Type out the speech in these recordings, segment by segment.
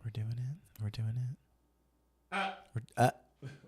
We're doing it. We're doing it.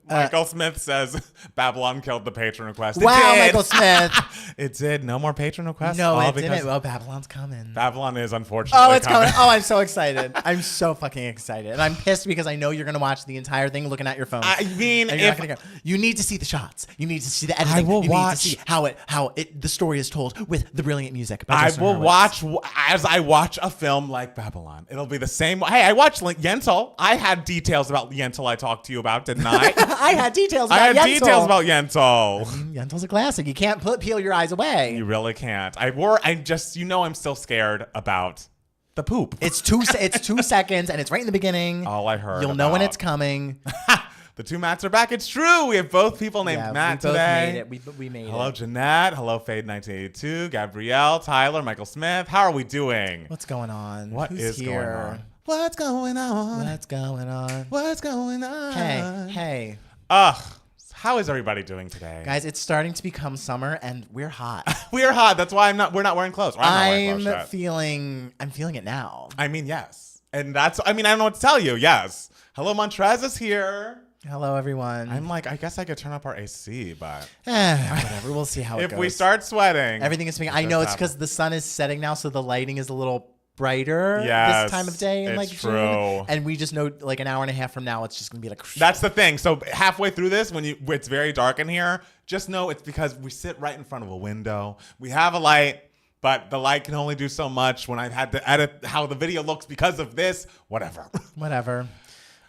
Michael Smith says Babylon killed the patron request. Wow, It did. Michael Smith. It did. No more patron requests. No, all it because didn't. Well, Babylon's coming. Babylon is unfortunately Oh, it's coming. Oh, I'm so excited. I'm so fucking excited. And I'm pissed because I know you're going to watch the entire thing looking at your phone. I mean, And you're not gonna go. You need to see the shots. You need to see the editing. I will you watch. need to see how the story is told with the brilliant music. by I Justin will Hurwitz. watch as I watch a film like Babylon. It'll be the same. Hey, I watched Yentl. I had details about Yentl I talked to you about, didn't I? I had details about I had Yentl. details about Yentl. Yentl's a classic. You can't peel your eyes away. You really can't. I'm still scared about the poop. It's 2 seconds and it's right in the beginning. All I heard. You'll know when it's coming. The two Matts are back. It's true. We have both people named Matt we both today. Made it. We made Hello, it. Jeanette. Hello, Fade 1982. Gabrielle, Tyler, Michael Smith. How are we doing? What's going on? What Who's is here? going on? What's going on? What's going on? What's going on? Hey. Ugh. How is everybody doing today? Guys, it's starting to become summer and we're hot. We're hot. That's why we're not wearing clothes. I'm feeling it now. I mean, yes. And I don't know what to tell you. Yes. Hello, Montrez is here. Hello, everyone. I'm like, I guess I could turn up our AC, but whatever. We'll see how it goes. if we start sweating. Everything is speaking. I know it's because the sun is setting now, so the lighting is a little brighter this time of day in like June. True. And we just know like an hour and a half from now, it's just gonna be like. That's the thing. So halfway through this, when it's very dark in here, just know it's because we sit right in front of a window. We have a light, but the light can only do so much. When I've had to edit how the video looks because of this, whatever.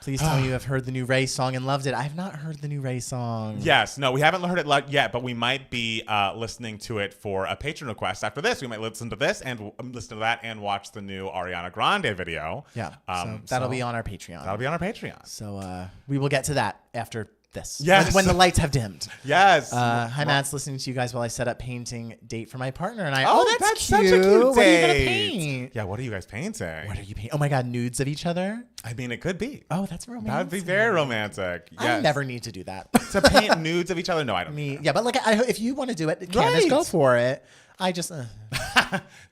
Please tell me you have heard the new Ray song and loved it. I have not heard the new Ray song. Yes. No, we haven't heard it yet, but we might be listening to it for a patron request. After this, we might listen to this and listen to that and watch the new Ariana Grande video. Yeah. So that'll be on our Patreon. That'll be on our Patreon. So we will get to that after this. Yes. When the lights have dimmed. Yes. Hi, Matt's listening to you guys while I set up painting date for my partner and I. Oh, that's cute. such a cute What are you gonna date. paint? Yeah, what are you guys painting? What are you painting? Oh my God, nudes of each other? I mean, it could be. Oh, that's romantic. That would be very romantic. Yes. I never need to do that. To paint nudes of each other? No, I don't. Yeah, but like, if you want to do it, Candace, go for it. I just.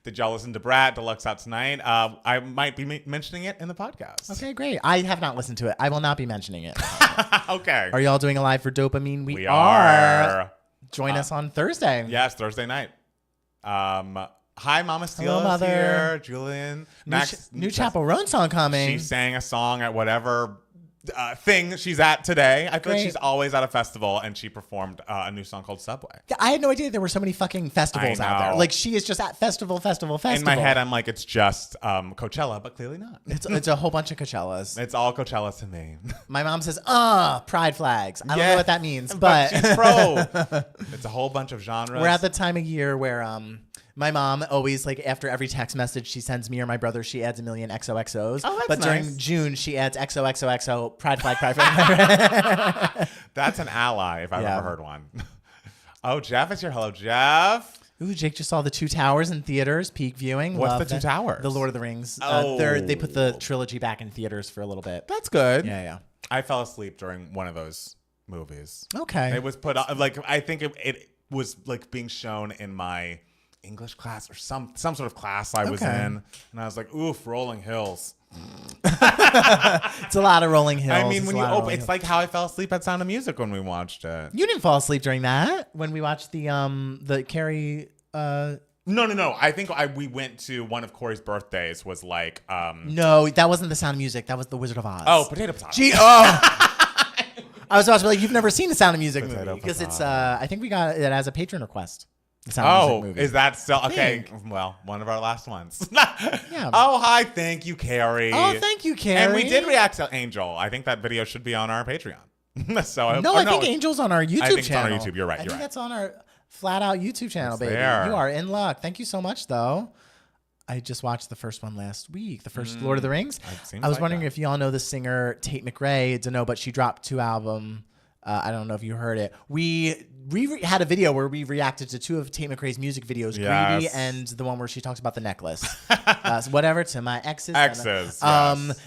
Did y'all listen to Brat Deluxe out tonight? I might be mentioning it in the podcast. Okay, great. I have not listened to it. I will not be mentioning it. Okay. Are y'all doing a live for Dopamine? We are. Join us on Thursday. Yes, Thursday night. Hi, Mama Steele Hello, is Mother. here. Julian. New Chaperone song coming. She sang a song at whatever thing she's at today. I feel like she's always at a festival, and she performed a new song called Subway. I had no idea there were so many fucking festivals out there. Like, she is just at festival. In my head, I'm like, it's just Coachella, but clearly not. It's a whole bunch of Coachellas. It's all Coachella to me. My mom says, pride flags. I don't know what that means, but she's pro. It's a whole bunch of genres. We're at the time of year where my mom always, like, after every text message she sends me or my brother, she adds a million XOXOs. Oh, that's but nice. during June, she adds XOXOXO, pride flag, pride flag. That's an ally if I've ever heard one. Oh, Jeff is here. Hello, Jeff. Ooh, Jake just saw the Two Towers in theaters, peak viewing. What's Love the Two Towers? The Lord of the Rings. Oh. They put the trilogy back in theaters for a little bit. That's good. Yeah. I fell asleep during one of those movies. Okay. It was put on, like, I think it was like being shown in my English class or some sort of class I was in, and I was like, oof, Rolling Hills. It's a lot of Rolling Hills. I mean, when you open, it's like how I fell asleep at Sound of Music when we watched it. You didn't fall asleep during that when we watched the Carrie. No. I think we went to one of Corey's birthdays. Was like No, that wasn't the Sound of Music. That was the Wizard of Oz. Oh, Potato Potato. I was about to be like, you've never seen the Sound of Music Potato movie because Potato. it's. I think we got it as a patron request. The Sound of Music movie. Is that still okay? Well, one of our last ones. Yeah. Oh, hi, thank you, Carrie. Oh, thank you, Carrie. And we did react to Angel. I think that video should be on our Patreon. I think Angel's on our YouTube channel. I think it's on our YouTube. You're right. I think that's on our flat out YouTube channel, baby. There. You are in luck. Thank you so much, though. I just watched the first one last week, the first Lord of the Rings. I was wondering if y'all know the singer Tate McRae. Don't know, but she dropped 2 albums. I don't know if you heard it. We had a video where we reacted to 2 of Tate McRae's music videos, Greedy and the one where she talks about the necklace. So whatever, to my exes. Yes.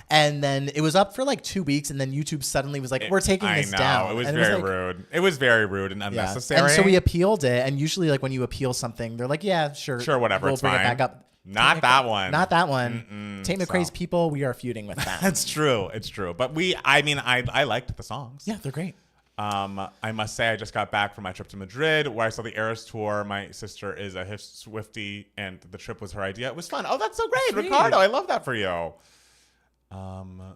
And then it was up for like 2 weeks, and then YouTube suddenly was like, we're taking this down. It was very rude. It was very rude and unnecessary. And so we appealed it, and usually like when you appeal something, they're like, yeah, sure, whatever, we'll it's bring fine. it back up. Not that one. Not that one. Tate McRae's people, we are feuding with them. It's true. It's true. But I liked the songs. Yeah, they're great. I must say, I just got back from my trip to Madrid where I saw the Eras Tour. My sister is a Swiftie, and the trip was her idea. It was fun. Oh, that's so great. Sweet. Ricardo, I love that for you.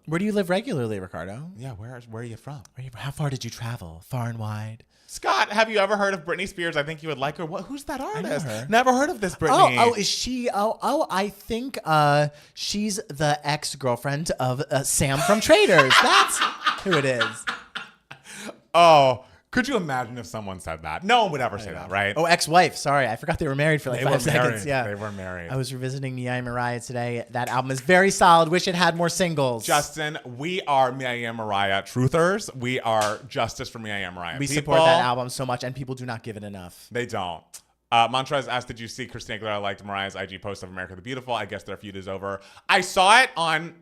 Where do you live regularly, Ricardo? Yeah, where are you from? How far did you travel? Far and wide? Scott, have you ever heard of Britney Spears? I think you would like her. Who's that artist? I know her. Never heard of this Britney. Oh, is she? I think she's the ex-girlfriend of Sam from Traitors. That's who it is. Oh, could you imagine if someone said that? No one would ever say that, right? Oh, ex-wife. Sorry, I forgot they were married for like 5 seconds. Yeah, they were married. I was revisiting Mia Mariah today. That album is very solid. Wish it had more singles. Justin, we are Mia Mariah truthers. We are justice for Mia Mariah. We support that album so much, and people do not give it enough. They don't. Montrez asked, did you see Christina Aguilera liked Mariah's IG post of America the Beautiful? I guess their feud is over. I saw it on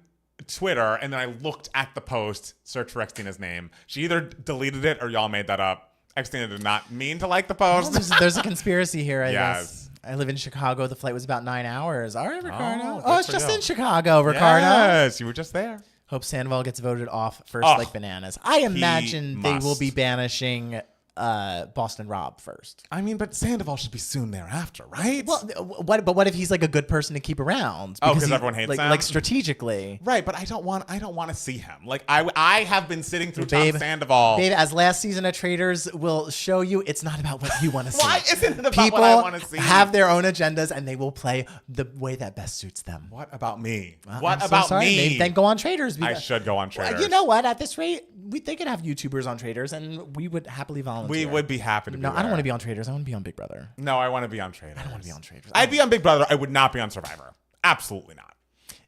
Twitter, and then I looked at the post, search for Xtina's name. She either deleted it or y'all made that up. Xtina did not mean to like the post. Well, there's a conspiracy here, I guess. I live in Chicago. The flight was about 9 hours. All right, Ricardo. Oh, it's just in Chicago, Ricardo. Yes, you were just there. Hope Sandoval gets voted off first like bananas. I imagine they will be banishing Boston Rob first. I mean, but Sandoval should be soon thereafter, right? Well, what if he's like a good person to keep around? Because everyone hates him? Like strategically. Right, but I don't want to see him. Like I have been sitting through Tom Sandoval. Babe, as last season of Traitors will show you, it's not about what you want to see. Why isn't it about what I want to see? People have their own agendas and they will play the way that best suits them. What about me? What about me? Maybe then go on Traitors. I should go on Traitors. You know what? At this rate, they could have YouTubers on Traitors and we would happily volunteer. We would be happy to be No, there. I don't want to be on Traitors. I want to be on Big Brother. No, I want to be on Traitors. I don't want to be on Traitors. I'd be on Big Brother. I would not be on Survivor. Absolutely not.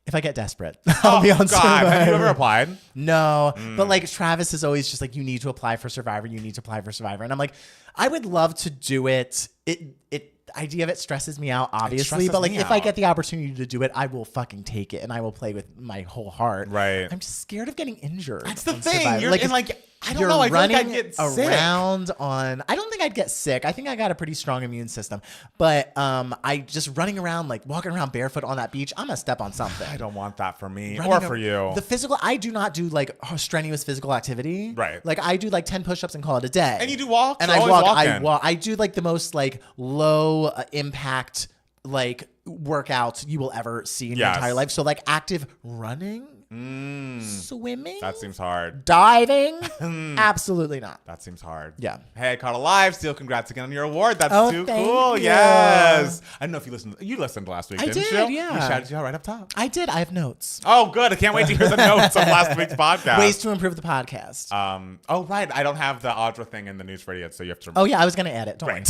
If I get desperate, I'll be on Survivor. Have you ever applied? No, but like Travis is always just like, you need to apply for Survivor. You need to apply for Survivor. And I'm like, I would love to do it. Idea of it stresses me out, obviously, but like if I get the opportunity to do it, I will fucking take it and I will play with my whole heart. Right. I'm just scared of getting injured. That's the thing. Survivor. You're like I don't know. I feel like I'd get sick. Around on. I don't think I'd get sick. I think I got a pretty strong immune system. But I just running around, like walking around barefoot on that beach. I'm gonna step on something. I don't want that for me or for you. The physical. I do not do like strenuous physical activity. Right. Like I do like 10 push-ups and call it a day. And you do walks. And I walk. I do like the most like low impact like workouts you will ever see in your entire life. So like active running. Swimming? That seems hard. Diving? Absolutely not. That seems hard. Yeah. Hey, Caught Alive. Still, congrats again on your award. That's too thank cool. you. Yes. I don't know if you listened. You listened last week, didn't you? Yeah. We shouted you out right up top. I did. I have notes. Oh, good. I can't wait to hear the notes of last week's podcast. Ways to improve the podcast. Oh, right. I don't have the Audra thing in the news radio, so you have to. Oh, yeah. I was going to add it. Don't worry.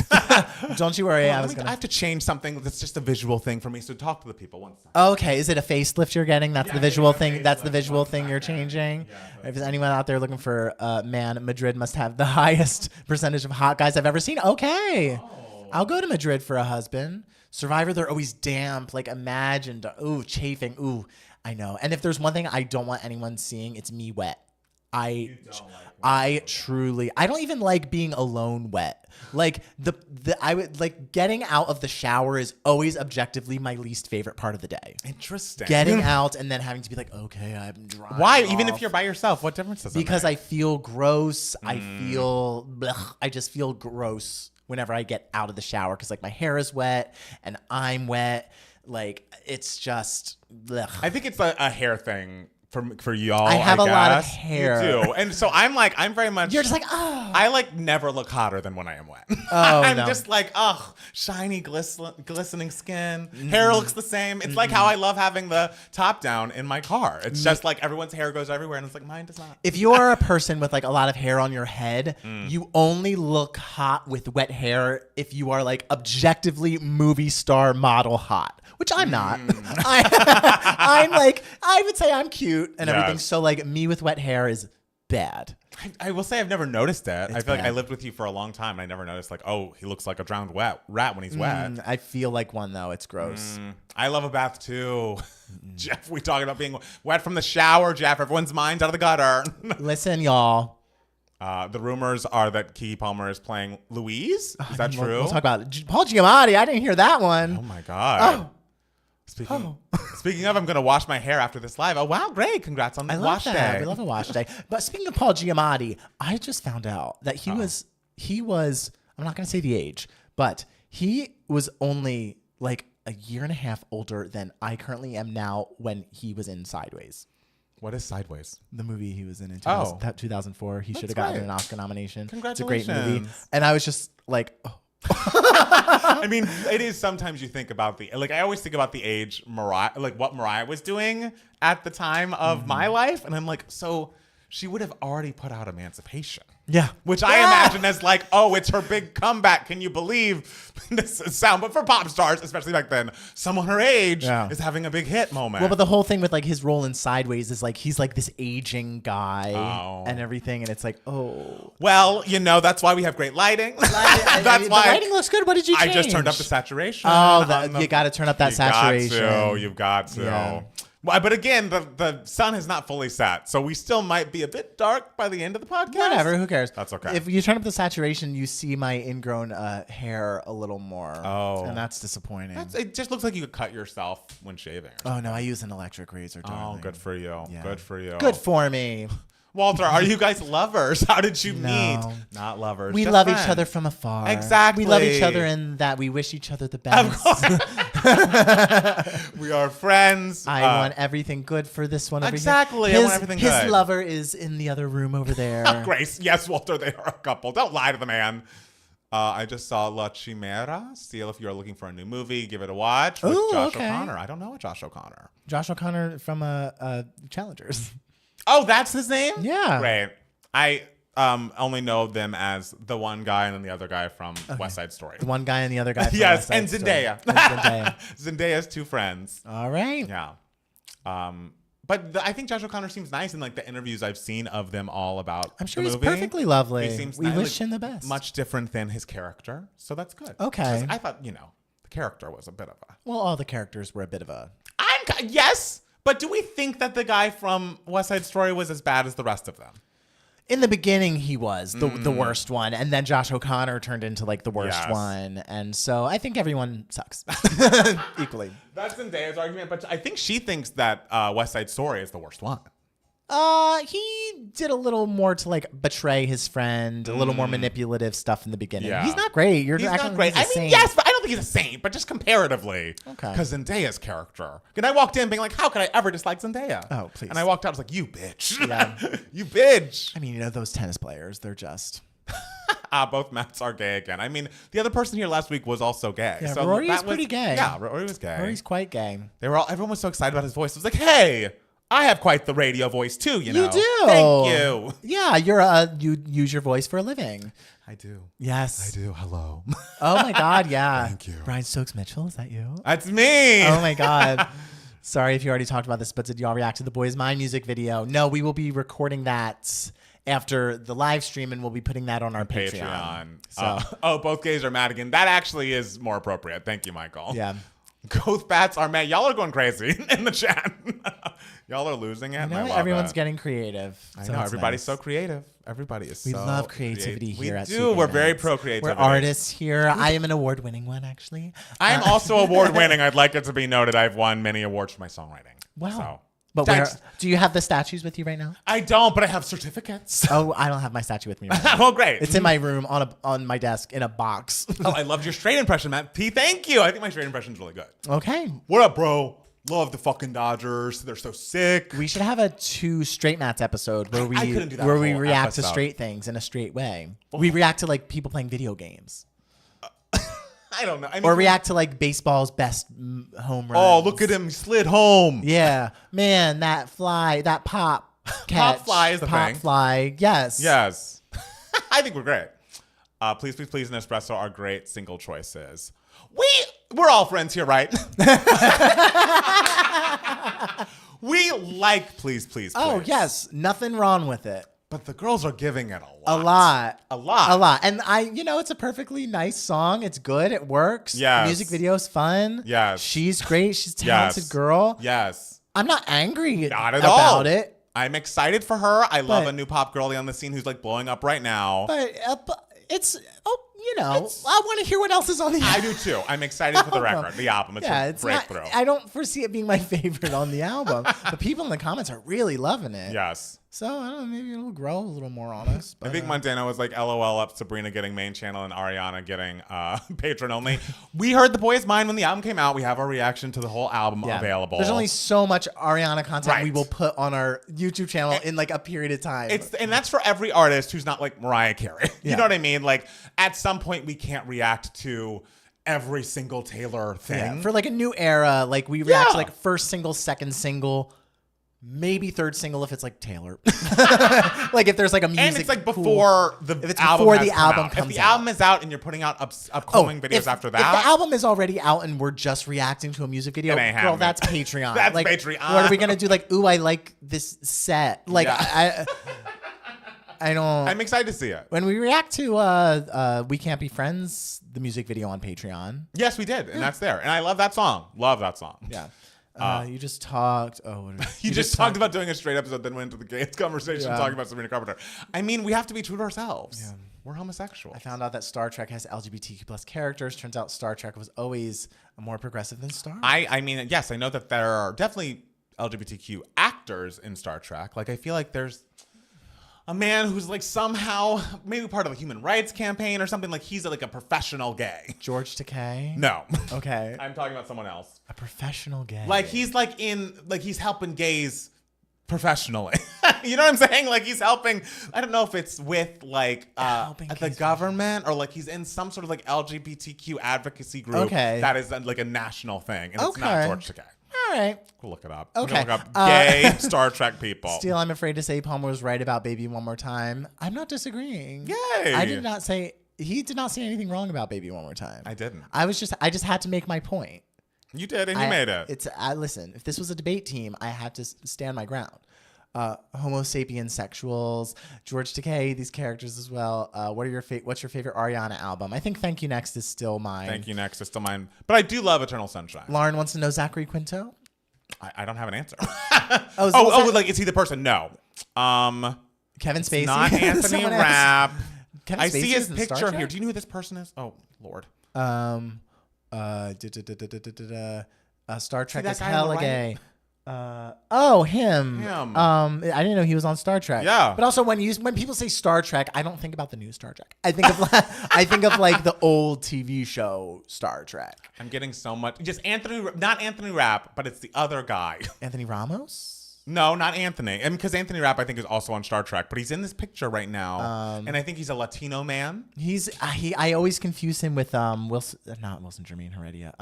Don't you worry. I have to change something that's just a visual thing for me, so talk to the people once. Okay. Is it a facelift you're getting? That's the visual thing. That's the visual thing you're changing. If there's anyone out there looking for man, Madrid must have the highest percentage of hot guys I've ever seen. Okay. I'll go to Madrid for a husband. Survivor, they're always damp. Like imagine, chafing. Ooh, I know. And if there's one thing I don't want anyone seeing, it's me wet. I don't even like being alone wet. Like I would like getting out of the shower is always objectively my least favorite part of the day. Interesting. Getting out and then having to be like, okay, I'm dry. Why? Even if you're by yourself, what difference does it make? Because I feel gross. I just feel gross whenever I get out of the shower because like my hair is wet and I'm wet. Like it's just. I think it's a hair thing. For y'all, I have a lot of hair. You do. And so I'm very much. You're just like, oh. I like never look hotter than when I am wet. Oh, I'm just like, shiny, glistening skin. Hair looks the same. It's like how I love having the top down in my car. It's just like everyone's hair goes everywhere, and it's like mine does not. If you are a person with like a lot of hair on your head, you only look hot with wet hair if you are like objectively movie star model hot. Which I'm not. I'm like, I would say I'm cute and everything. So like me with wet hair is bad. I will say I've never noticed it. I feel bad. like I lived with you for a long time and I never noticed like, oh, he looks like a drowned rat when he's wet. I feel like one though. It's gross. I love a bath too. Jeff, we talking about being wet from the shower, Jeff. Everyone's mind's out of the gutter. Listen, y'all. The rumors are that Keke Palmer is playing Louise. Is that true? We'll talk about it. Paul Giamatti. I didn't hear that one. Oh my God. Speaking of, I'm going to wash my hair after this live. Oh, wow, great. Congrats on the wash day. We love a wash day. But speaking of Paul Giamatti, I just found out that he was, I'm not going to say the age, but he was only like a year and a half older than I currently am now when he was in Sideways. What is Sideways? The movie he was in 2004. He should have gotten an Oscar nomination. Congratulations. It's a great movie. And I was just like, oh. I mean, it is sometimes you think about I always think about the age Mariah, like what Mariah was doing at the time of my life. And I'm like, so she would have already put out Emancipation. Yeah. Which I imagine as like, oh, it's her big comeback. Can you believe this sound? But for pop stars, especially back then, someone her age is having a big hit moment. Well, but the whole thing with like his role in Sideways is like he's like this aging guy and everything. And it's like, oh. Well, that's why we have great lighting. That's why. The lighting looks good. What did you change? I just turned up the saturation. Oh, you got to turn up that saturation. You've got to. Yeah. Well, but again, the sun has not fully set, so we still might be a bit dark by the end of the podcast. Whatever, who cares? That's okay. If you turn up the saturation, you see my ingrown hair a little more. Oh. And that's disappointing. It just looks like you could cut yourself when shaving. Oh, no, I use an electric razor, darling. Oh, good for you. Yeah. Good for you. Good for me. Walter, are you guys lovers? How did you meet? Not lovers. We love each other from afar. Exactly. We love each other in that we wish each other the best. We are friends. I want everything good for this one over here. Exactly. I want everything good. His lover is in the other room over there. Grace. Yes, Walter, they are a couple. Don't lie to the man. I just saw La Chimera. Still, if you're looking for a new movie, give it a watch with Josh O'Connor. I don't know Josh O'Connor. Josh O'Connor from Challengers. Oh, that's his name? Yeah. Right. I only know them as the one guy and then the other guy from West Side Story. The one guy and the other guy from West Side Story. Yes, and Zendaya. Zendaya's two friends. All right. Yeah. But I think Josh O'Connor seems nice in like the interviews I've seen of them all about I'm sure the he's movie. Perfectly lovely. He seems we wish him the best. Much different than his character. So that's good. Okay. I thought, the character was a bit of a... Well, all the characters were a bit of a... Yes! But do we think that the guy from West Side Story was as bad as the rest of them? In the beginning, he was the worst one. And then Josh O'Connor turned into like the worst one. And so I think everyone sucks equally. That's Zendaya's argument. But I think she thinks that West Side Story is the worst one. He did a little more to like betray his friend, a little more manipulative stuff in the beginning. Yeah. He's not great. He's not great. Yes, but I don't think he's a saint, but just comparatively. Okay. Because Zendaya's character. And I walked in being like, how could I ever dislike Zendaya? Oh, please. And I walked out, I was like, you bitch. Yeah. You bitch. I mean, those tennis players, they're just... Both Matts are gay again. I mean, the other person here last week was also gay. Yeah, so Rory is pretty gay. Yeah, Rory was gay. Rory's quite gay. Everyone was so excited about his voice. It was like, hey... I have quite the radio voice too, You do. Thank you. Yeah, you use your voice for a living. I do. Yes. I do. Hello. Oh my God, yeah. Thank you. Brian Stokes Mitchell, is that you? That's me. Oh my God. Sorry if you already talked about this, but did y'all react to the Boy Is Mine music video? No, we will be recording that after the live stream, and we'll be putting that on our Patreon. So. Both gays are mad again. That actually is more appropriate. Thank you, Michael. Yeah. Both bats are mad. Y'all are going crazy in the chat. Y'all are losing it. Everyone's getting creative. I know. Everybody's so creative. Everybody is we love creativity here at We do. We're very pro creativity. We're artists here. I am an award-winning one, actually. I am also award-winning. I'd like it to be noted. I've won many awards for my songwriting. Wow. So. But do you have the statues with you right now? I don't, but I have certificates. Oh, I don't have my statue with me right now. Oh, great. It's in my room on my desk in a box. Oh, I loved your straight impression, Matt P. Thank you. I think my straight impression is really good. Okay. What up, bro? Love the fucking Dodgers. They're so sick. We should have a 2 straight Mats episode where we react to straight things in a straight way. We react to like people playing video games. I don't know. Or react to like baseball's best home runs. Oh, look at him. He slid home. Yeah. Man, that pop catch. Pop fly is the thing. Pop fly. Yes. Yes. I think we're great. Please, Please, Please, and Espresso are great single choices. We're all friends here, right? We like Please, Please, Please. Oh, yes. Nothing wrong with it. But the girls are giving it a lot. And it's a perfectly nice song. It's good. It works. Yes. The music video's fun. Yes. She's great. She's a talented girl. Yes. I'm not angry not at about all. it. I'm excited for her. I love a new pop girlie on the scene who's like blowing up right now. But it's, I want to hear what else is on the album. I do too. I'm excited for the record, the album. It's a breakthrough. I don't foresee it being my favorite on the album, but people in the comments are really loving it. Yes. So I don't know, maybe it'll grow a little more on us. But, I think Montana was like, LOL up Sabrina getting main channel and Ariana getting patron only. We heard The Boy Is Mine when the album came out. We have our reaction to the whole album available. There's only so much Ariana content we will put on our YouTube channel in like a period of time. And that's for every artist who's not like Mariah Carey. You know what I mean? Like at some point we can't react to every single Taylor thing. Yeah, for like a new era, like we react to like first single, second single, maybe third single if it's like Taylor. Like if there's like a music, and it's like before the album comes out. If the album is out and you're putting out upcoming videos after that. If the album is already out and we're just reacting to a music video, girl, that's Patreon. That's like, Patreon. What are we gonna do? Like, ooh, I like this set. Like I don't. I'm excited to see it. When we react to We Can't Be Friends, the music video on Patreon. Yes, we did, and that's there. And I love that song. Love that song. Yeah. You just talked. You just talked about doing a straight episode, then went into the gays conversation talking about Sabrina Carpenter. I mean, we have to be true to ourselves. Yeah. We're homosexual. I found out that Star Trek has LGBTQ plus characters. Turns out Star Trek was always more progressive than Star Wars. I mean, yes, I know that there are definitely LGBTQ actors in Star Trek. Like, I feel like there's a man who's like somehow maybe part of a human rights campaign or something. Like he's like a professional gay. George Takei? No. Okay. I'm talking about someone else. A professional gay. Like he's like he's helping gays professionally. You know what I'm saying? Like he's helping. I don't know if it's with like the government or like he's in some sort of like LGBTQ advocacy group. Okay. That is like a national thing, and it's not George Takei. All right. We'll look it up. Okay. Look up gay Star Trek people. Still, I'm afraid to say Palmer was right about Baby One More Time. I'm not disagreeing. Yay. I did not say he did not say anything wrong about Baby One More Time. I didn't. I just had to make my point. You did, and you made it. Listen, if this was a debate team, I had to stand my ground. Homo sapien sexuals, George Takei, these characters as well. What's your favorite Ariana album? I think Thank You Next is still mine. Thank You Next is still mine. But I do love Eternal Sunshine. Lauren wants to know Zachary Quinto. I don't have an answer. Like is he the person? No. Kevin Spacey. Not Anthony Rapp. Kevin I Spacey see his picture here. Do you know who this person is? Oh, Lord. Star Trek is hella gay. Him. I didn't know he was on Star Trek. Yeah. But also when people say Star Trek, I don't think about the new Star Trek. I think of like the old TV show Star Trek. I'm getting so much. Just not Anthony Rapp, but it's the other guy. Anthony Ramos? No, not Anthony. And because Anthony Rapp, I think, is also on Star Trek, but he's in this picture right now, and I think he's a Latino man. I always confuse him with Wilson, not Wilson Jermaine Heredia.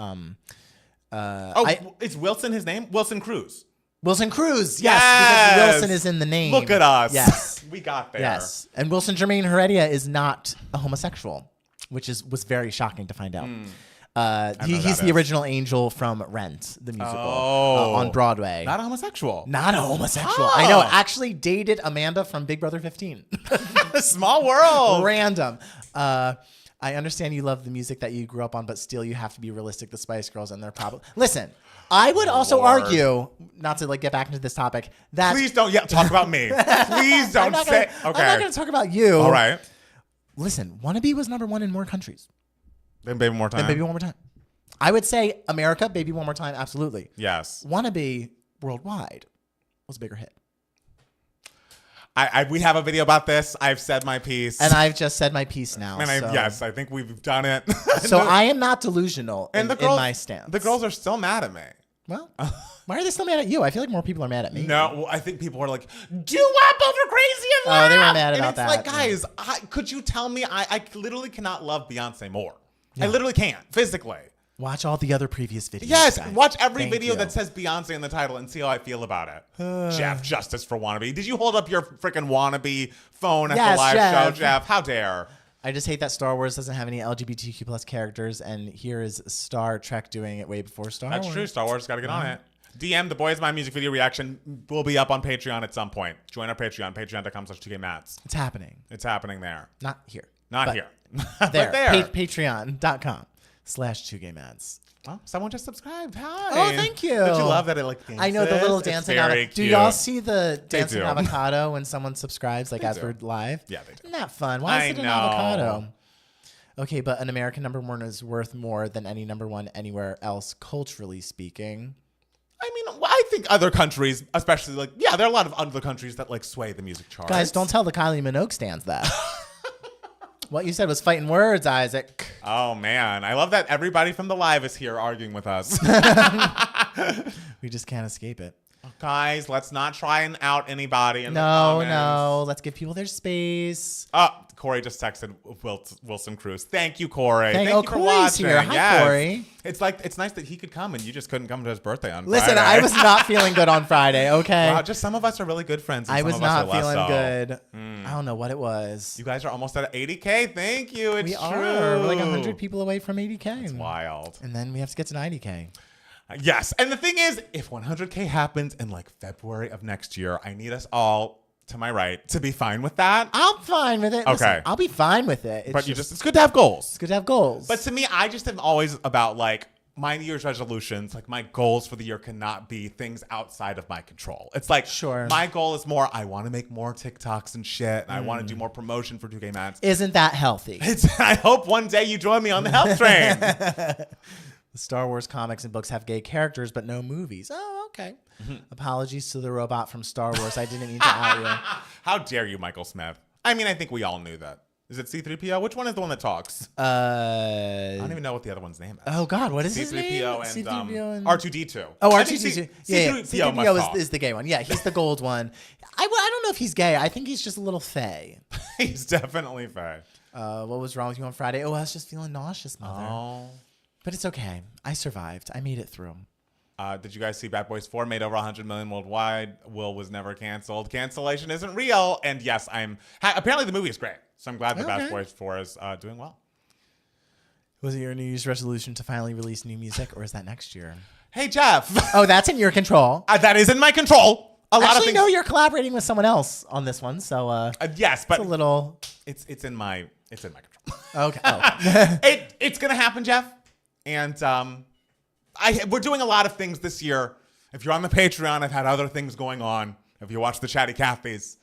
Is Wilson his name? Wilson Cruz. Wilson Cruz, yes, because Wilson is in the name. Look at us. Yes. We got there. Yes. And Wilson Jermaine Heredia is not a homosexual, which was very shocking to find out. He's the original angel from Rent, the musical, on Broadway. Not a homosexual. Not a homosexual. I know. Actually dated Amanda from Big Brother 15. Small world. Random. I understand you love the music that you grew up on, but still you have to be realistic. The Spice Girls and their problem. Listen, I would also argue, not to like get back into this topic, that please don't talk about me. Please don't say. Okay, I'm not going to talk about you. All right. Listen, Wannabe was #1 in more countries than Baby One More Time. Than Baby One More Time. I would say America, Baby One More Time, absolutely. Yes. Wannabe worldwide was a bigger hit. We have a video about this. I've said my piece. And I've just said my piece now. And yes, I think we've done it. So I am not delusional in my stance. The girls are still mad at me. Well, why are they still mad at you? I feel like more people are mad at me. No, well, I think people are like, doo-wop over Crazy in Love. Oh, they were mad about that. And it's like, guys, could you tell me? I literally cannot love Beyonce more. Yeah. I literally can't, physically. Watch all the other previous videos. Yes, guys. watch every video that says Beyonce in the title and see how I feel about it. Jeff, justice for Wannabe. Did you hold up your freaking Wannabe phone at the live show, Jeff? How dare. I just hate that Star Wars doesn't have any LGBTQ plus characters, and here is Star Trek doing it way before Star Wars. That's true. Star Wars got to get on it. DM The Boy Is Mine music video reaction will be up on Patreon at some point. Join our Patreon, patreon.com/2kmats. It's happening. It's happening there. Not here. Not here. There. But there. Patreon.com/2kmats. Well, someone just subscribed. Hi. Oh, thank you. Did you love that it dances? I know the little dancing avocado. Do y'all see the dancing avocado when someone subscribes, like as we're live? Yeah, they do. Isn't that fun? Why is it an avocado? Okay, but an American number one is worth more than any number one anywhere else, culturally speaking. I mean, I think other countries, especially like, yeah, there are a lot of other countries that like sway the music charts. Guys, don't tell the Kylie Minogue stands that. What you said was fighting words, Isaac. Oh, man. I love that everybody from the live is here arguing with us. We just can't escape it. Guys, let's not try and out anybody in the comments. No. Let's give people their space. Corey just texted Wilson Cruz. Thank you, Corey. Thank you for Corey's watching. here. Hi, Corey. It's nice that he could come and you just couldn't come to his birthday on Friday. Listen, I was not feeling good on Friday, okay? Wow, just some of us are really good friends. And I some was of us not are less feeling so. good. I don't know what it was. You guys are almost at 80K. Thank you. It's true. We're like 100 people away from 80K. It's wild. And then we have to get to 90K. Yes. And the thing is, if 100K happens in like February of next year, I need us all to my right to be fine with that. I'm fine with it. Okay. Listen, I'll be fine with it. It's good to have goals. It's good to have goals. But to me, I just am always about like my New Year's resolutions, like my goals for the year cannot be things outside of my control. It's like, sure, my goal is more, I want to make more TikToks and shit. And I want to do more promotion for 2K Mats. Isn't that healthy? I hope one day you join me on the health train. The Star Wars comics and books have gay characters, but no movies. Oh, okay. Apologies to the robot from Star Wars. I didn't mean to out you. How dare you, Michael Smith? I mean, I think we all knew that. Is it C-3PO? Which one is the one that talks? I don't even know what the other one's name is. Oh, God. What is his name? C-3PO and R2-D2. Oh, R2-D2. Yeah, C-3PO is the gay one. Yeah, he's the gold one. I don't know if he's gay. I think he's just a little fey. He's definitely fey. What was wrong with you on Friday? Oh, I was just feeling nauseous, mother. Oh. But it's okay. I survived. I made it through. Did you guys see Bad Boys 4 made over 100 million worldwide? Will was never canceled. Cancellation isn't real. And yes, apparently the movie is great. So I'm glad that Bad Boys 4 is doing well. Was it your New Year's resolution to finally release new music, or is that next year? Hey, Jeff. Oh, that's in your control. That is in my control. Actually, no, you're collaborating with someone else on this one. So yes, but it's a little. It's in my control. Okay. Oh. It's gonna happen, Jeff. And we're doing a lot of things this year. If you're on the Patreon, I've had other things going on. If you watch the Chatty Cathy's.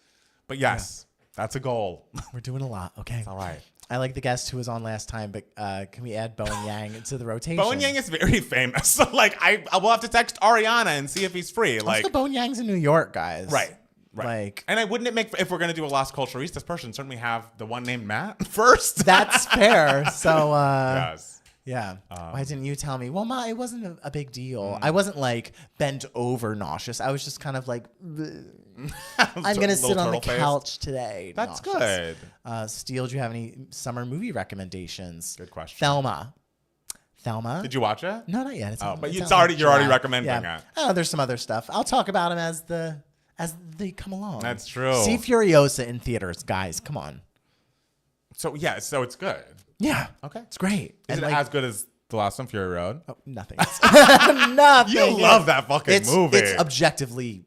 But yes, that's a goal. We're doing a lot. Okay. It's all right. I like the guest who was on last time, but can we add Bowen Yang into the rotation? Bowen Yang is very famous. So like I will have to text Ariana and see if he's free. Also, Bowen Yang's in New York, guys. Right. Like, and wouldn't it make, if we're going to do a Las Culturistas person, certainly have the one named Matt first? That's fair. So yes. Yeah. Why didn't you tell me? Well, it wasn't a big deal. I wasn't like bent over nauseous. I was just kind of like, I'm going to sit on the couch today. That's nauseous. Good. Steele, do you have any summer movie recommendations? Good question. Thelma. Did you watch it? No, not yet. But you're already recommending it. Oh, there's some other stuff. I'll talk about them as they come along. That's true. See Furiosa in theaters, guys. Come on. So it's good. Yeah. Okay. It's great. Is it as good as the last one, Fury Road? Oh, nothing. Nothing. You love that fucking movie. It's objectively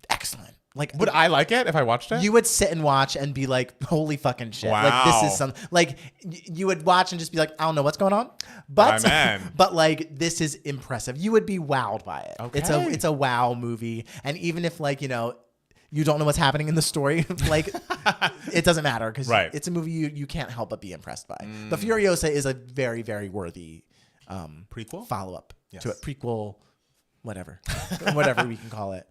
excellent. Like, would I like it if I watched it? You would sit and watch and be like, "Holy fucking shit!" Wow. Like this is some. Like you would watch and just be like, "I don't know what's going on," but like this is impressive. You would be wowed by it. Okay. It's a wow movie, and even if like you don't know what's happening in the story, like it doesn't matter because it's a movie you can't help but be impressed by. But Furiosa is a very, very worthy prequel follow-up to it. Prequel, whatever we can call it.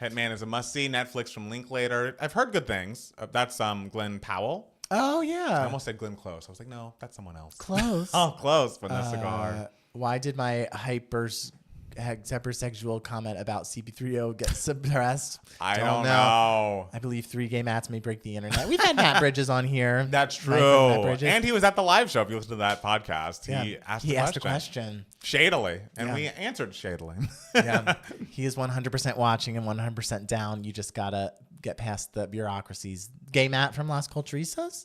Hitman is a must-see. Netflix from Linklater. I've heard good things. That's Glenn Powell. Oh yeah. I almost said Glenn Close. I was like, no, that's someone else. Close. Oh, close. Vanessa Gar. Why did my hypersexual comment about CP3O get suppressed? I don't know. I believe 3 gay Matts may break the internet. We've had Matt Bridges on here. That's true. And he was at the live show. If you listen to that podcast, he asked a question. Shadily. And we answered shadily. Yeah. He is 100% watching and 100% down. You just got to get past the bureaucracies. Gay Matt from Las Culturistas?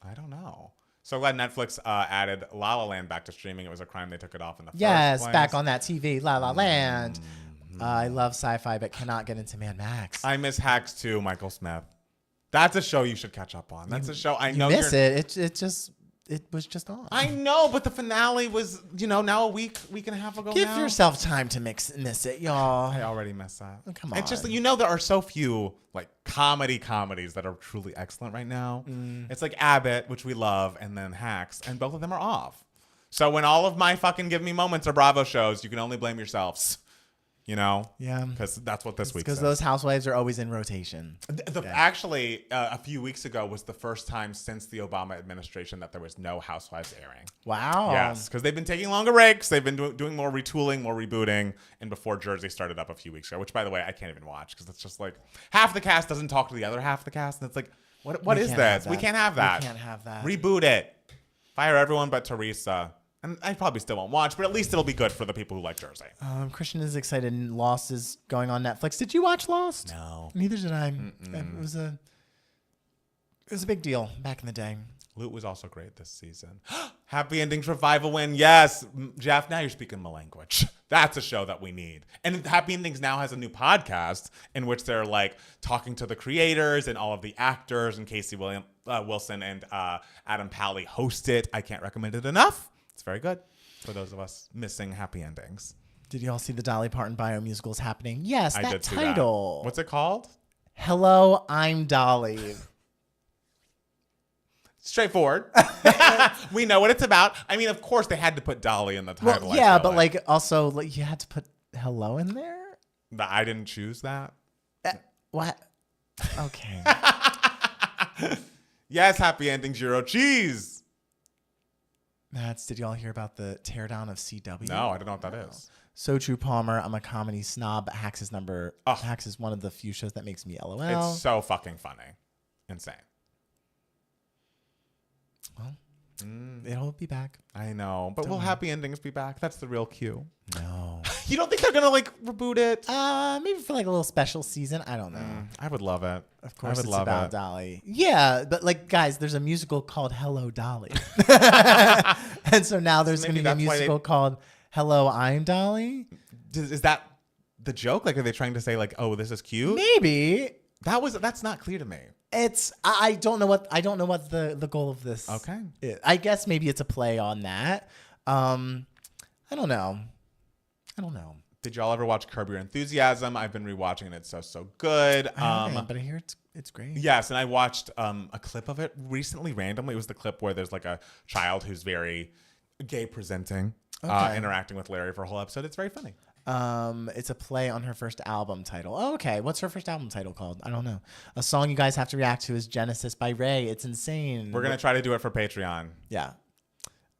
I don't know. So glad Netflix added La La Land back to streaming. It was a crime they took it off in the first place. Yes, back on that TV, La La Land. I love sci-fi, but cannot get into Mad Max. I miss Hacks too, Michael Smith. That's a show you should catch up on. That's a show I know you miss it. It just it was just on. I know, but the finale was, now a week and a half ago. Give now. yourself time to miss it, y'all. I already missed that. Oh, come on. It's just there are so few like comedies that are truly excellent right now. It's like Abbott, which we love, and then Hacks, and both of them are off. So when all of my fucking give me moments are Bravo shows, you can only blame yourselves. Yeah, because that's what this week. Because those housewives are always in rotation. Actually, a few weeks ago was the first time since the Obama administration that there was no Housewives airing. Wow. Yes, because they've been taking longer breaks. They've been doing more retooling, more rebooting, and before Jersey started up a few weeks ago, which by the way I can't even watch because it's just like half the cast doesn't talk to the other half of the cast, and it's like, what is this? We can't have that. We can't have that. Reboot it. Fire everyone but Teresa. And I probably still won't watch, but at least it'll be good for the people who like Jersey. Christian is excited. Lost is going on Netflix. Did you watch Lost? No. Neither did I. It was a big deal back in the day. Loot was also great this season. Happy Endings Revival win. Yes. Jeff, now you're speaking my language. That's a show that we need. And Happy Endings now has a new podcast in which they're like talking to the creators and all of the actors, and Casey Wilson and Adam Pally host it. I can't recommend it enough. It's very good for those of us missing Happy Endings. Did you all see the Dolly Parton biomusicals happening? Yes, I did see title. That. What's it called? Hello, I'm Dolly. Straightforward. We know what it's about. I mean, of course, they had to put Dolly in the title. Well, yeah, but also you had to put hello in there? I didn't choose that. What? Okay. Yes, Happy Endings, Euro Cheese. Did y'all hear about the teardown of CW? No, I don't know what that is. So True Palmer, I'm a comedy snob. Hacks is one of the few shows that makes me LOL. It's so fucking funny. Insane. Well, it'll be back. I know. But will Happy Endings be back? That's the real cue. No. You don't think they're going to reboot it? Maybe for a little special season. I don't know. I would love it. Of course it's about Dolly. Yeah, but guys, there's a musical called Hello Dolly. And so now there's going to be a musical called Hello I'm Dolly. Is that the joke? Are they trying to say oh, this is cute? Maybe. That's not clear to me. I don't know what the goal of this. Okay. is. I guess maybe it's a play on that. I don't know. Did y'all ever watch Curb Your Enthusiasm? I've been rewatching it. It's so good. I haven't, but I hear it's great. Yes, and I watched a clip of it recently randomly. It was the clip where there's a child who's very gay presenting, interacting with Larry for a whole episode. It's very funny. It's a play on her first album title. Oh, okay. What's her first album title called? I don't know. A song you guys have to react to is Genesis by Ray. It's insane. We're going to try to do it for Patreon. Yeah.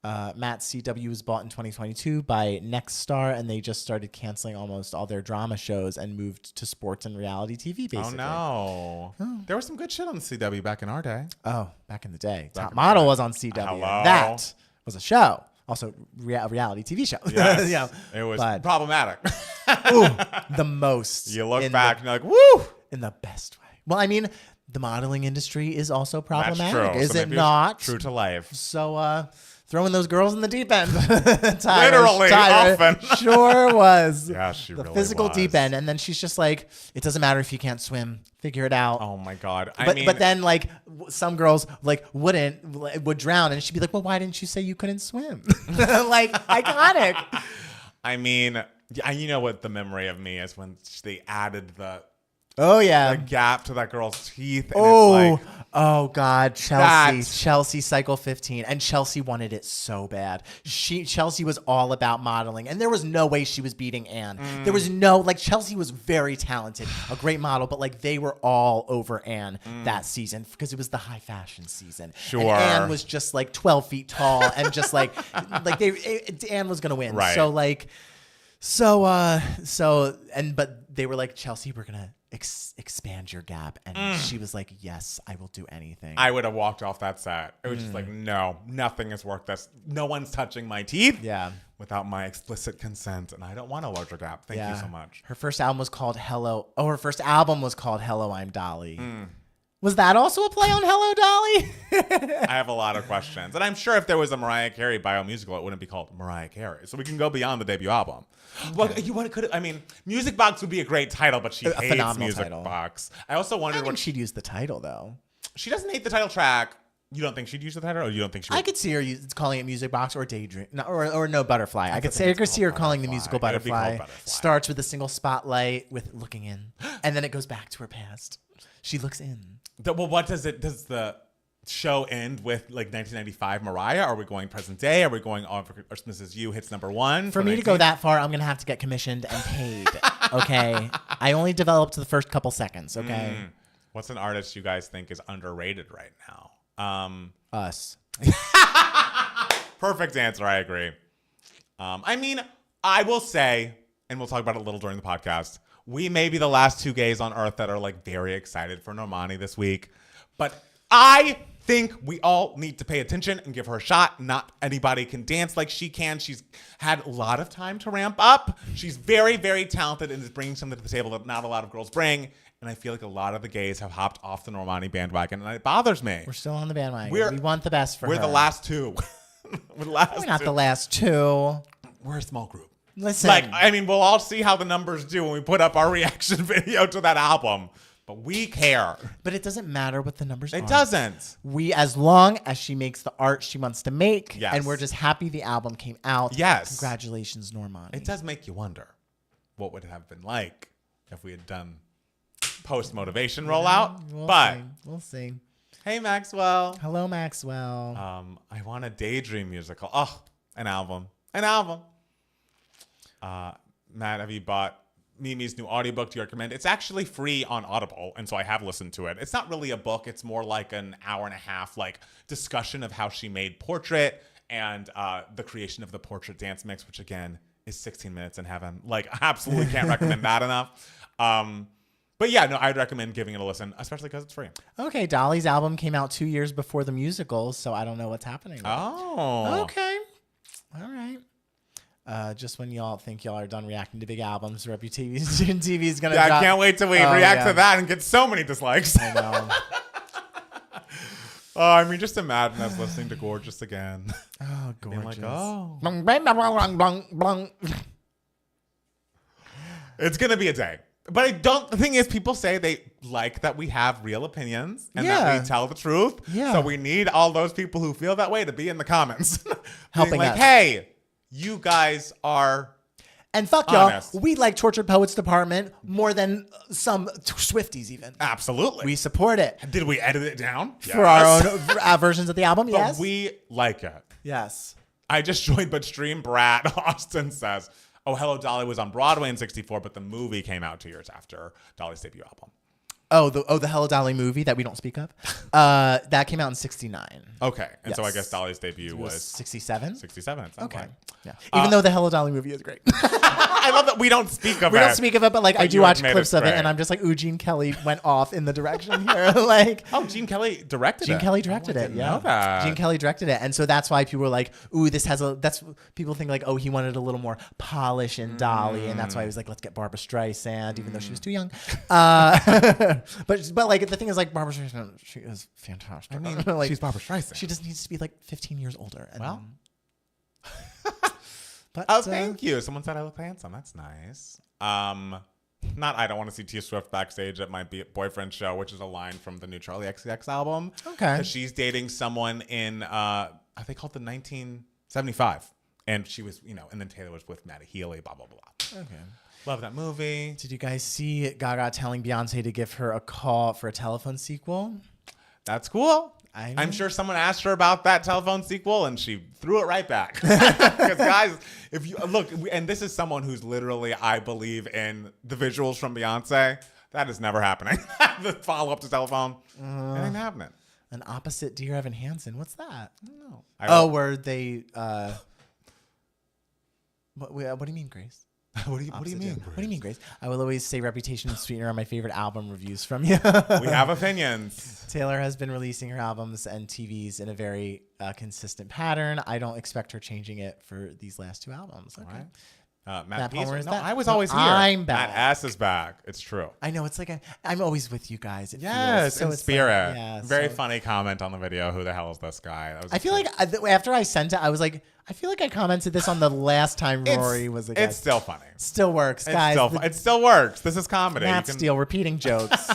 Matt CW was bought in 2022 by Nextstar, and they just started canceling almost all their drama shows and moved to sports and reality TV, basically. Oh, no. There was some good shit on the CW back in our day. Oh, back in the day. Top Model was on CW. Hello. That was a show. Also, reality TV show. Yes. Yeah. It was problematic. Ooh, the most. You look back and you're like, woo! In the best way. Well, I mean, the modeling industry is also problematic. That's true. Is it not? True to life. So, throwing those girls in the deep end. Literally, often. Sure was. Yeah, she really the physical was. deep end. And then she's just like, it doesn't matter if you can't swim. Figure it out. Oh, my God. But then, some girls, would drown. And she'd be like, well, why didn't you say you couldn't swim? Iconic. I mean, you know what the memory of me is when they added the gap to that girl's teeth. And oh God, Chelsea cycle 15, and Chelsea wanted it so bad. Chelsea was all about modeling, and there was no way she was beating Anne. There was no Chelsea was very talented, a great model, but they were all over Anne that season because it was the high fashion season. Sure, and Anne was just 12 feet tall, and just Anne was gonna win. Right. But they were like, Chelsea, we're gonna expand your gap, and she was like, yes, I will do anything. I would have walked off that set. It was just no, nothing is worth this. No one's touching my teeth without my explicit consent, and I don't want a larger gap. Thank you so much. Her first album was called Hello, I'm Dolly. Was that also a play on Hello Dolly? I have a lot of questions. And I'm sure if there was a Mariah Carey biomusical, it wouldn't be called Mariah Carey. So we can go beyond the debut album. Okay. Well, Music Box would be a great title, but she hates Music Box. I also wondered she'd use the title, though. She doesn't hate the title track. You don't think she'd use the title, or you don't think she would? I could see her calling it Music Box or Daydream, or no Butterfly. I could see her calling the musical Butterfly. Starts with a single spotlight with looking in, and then it goes back to her past. She looks in. Well, what does the show end with, like 1995 Mariah? Are we going present day? Are we going All for Christmas Is You hits #1? For me to go that far, I'm going to have to get commissioned and paid. Okay. I only developed the first couple seconds. Okay. What's an artist you guys think is underrated right now? Us. Perfect answer. I agree. I mean, I will say, and we'll talk about it a little during the podcast, we may be the last two gays on earth that are like very excited for Normani this week. But I think we all need to pay attention and give her a shot. Not anybody can dance like she can. She's had a lot of time to ramp up. She's very, very talented and is bringing something to the table that not a lot of girls bring. And I feel like a lot of the gays have hopped off the Normani bandwagon, and it bothers me. We're still on the bandwagon. We want the best for her. We're the last two. We're not the last two. We're a small group. Listen. Like, I mean, we'll all see how the numbers do when we put up our reaction video to that album. But we care. But it doesn't matter what the numbers are. It doesn't. As long as she makes the art she wants to make, yes. And we're just happy the album came out. Yes. Congratulations, Normani. It does make you wonder what would it have been like if we had done post-motivation rollout. We'll see. Hey, Maxwell. Hello, Maxwell. I want a Daydream musical. Oh, an album. Matt, have you bought Mimi's new audiobook? Do you recommend? It's actually free on Audible, and so I have listened to it. It's not really a book. It's more like an hour and a half like discussion of how she made Portrait and the creation of the Portrait dance mix, which again is 16 minutes in heaven. Like, I absolutely can't recommend that enough. But yeah, no, I'd recommend giving it a listen, especially because it's free. Okay, Dolly's album came out 2 years before the musical, so I don't know what's happening. Okay. All right. Just when y'all think y'all are done reacting to big albums, Reputation TV is going to drop. I can't wait till we react to that and get so many dislikes. I know. I mean, just imagine us listening to Gorgeous again. Oh, Gorgeous. Being like, It's going to be a day. But the thing is, people say they like that we have real opinions and that we tell the truth. Yeah. So we need all those people who feel that way to be in the comments. Helping like, us. Hey, you guys are and fuck honest. Y'all. We like Tortured Poets Department more than some Swifties even. Absolutely. We support it. Did we edit it down? For our own versions of the album? But yes. we like it. Yes. I just joined But Stream Brat. Austin says, oh, Hello Dolly was on Broadway in 64, but the movie came out 2 years after Dolly's debut album. The Hello Dolly movie that we don't speak of. That came out in 69. Okay. And so I guess Dolly's debut was 67? 67. Okay. Like. Yeah. Even though the Hello Dolly movie is great. I love that we don't speak of it. We don't speak of it, but like I do watch clips of it, great. and I'm just like, ooh, Gene Kelly went off in the direction here. Like, oh, Gene Kelly directed it. Gene Kelly directed it. Yeah. Know that. Gene Kelly directed it, and so that's why people were like, ooh, that's people think like, oh, he wanted a little more polish in Dolly, and that's why he was like, let's get Barbra Streisand, even though she was too young. But like the thing is like Barbra Streisand, she is fantastic. I mean, like, she's Barbra Streisand. She just needs to be like 15 years older. And well. But, thank you. Someone said I look handsome. That's nice. I don't want to see T Swift backstage at my boyfriend's show, which is a line from the new Charlie XCX album. Okay. Because she's dating someone in, I think called the 1975. And she was, and then Taylor was with Matty Healy, blah, blah, blah. Okay. Love that movie. Did you guys see Gaga telling Beyonce to give her a call for a telephone sequel? That's cool. I'm sure someone asked her about that telephone sequel and she threw it right back. Because guys, if you look, and this is someone who's literally, I believe in the visuals from Beyonce. That is never happening. The follow-up to telephone, it ain't happening. An opposite Dear Evan Hansen. What's that? I don't know. Where they, what do you mean, Grace? What do you mean? What do you mean, Grace? I will always say Reputation and Sweetener are my favorite album reviews from you. We have opinions. Taylor has been releasing her albums and TVs in a very consistent pattern. I don't expect her changing it for these last two albums. Okay. All right. Matt Palmer is back. I was always here. I'm back. Matt S is back. It's true. I know. It's like I'm always with you guys. Yes, in spirit. Like, very funny comment on the video. Who the hell is this guy? I feel like after I sent it, I was like, I feel like I commented this on the last time Rory was a guest. It's still funny. Still works, guys. It still works. This is comedy. Matt Steele repeating jokes.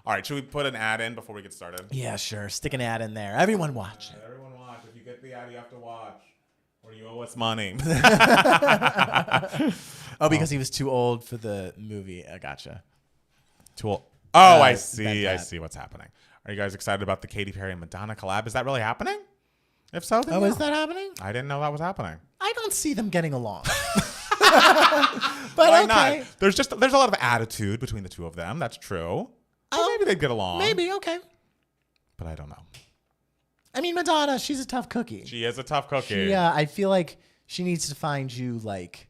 All right, should we put an ad in before we get started? Yeah, sure. Stick an ad in there. Everyone watch it. Everyone watch. If you get the ad, you have to watch. Or you owe us money. Because he was too old for the movie. I gotcha. Too old. Oh, I see. I see what's happening. Are you guys excited about the Katy Perry and Madonna collab? Is that really happening? If so, then is that happening? I didn't know that was happening. I don't see them getting along. But why okay. not? There's a lot of attitude between the two of them. That's true. Maybe they'd get along. Maybe, okay. But I don't know. I mean, Madonna, she's a tough cookie. She is a tough cookie. Yeah, I feel like she needs to find you like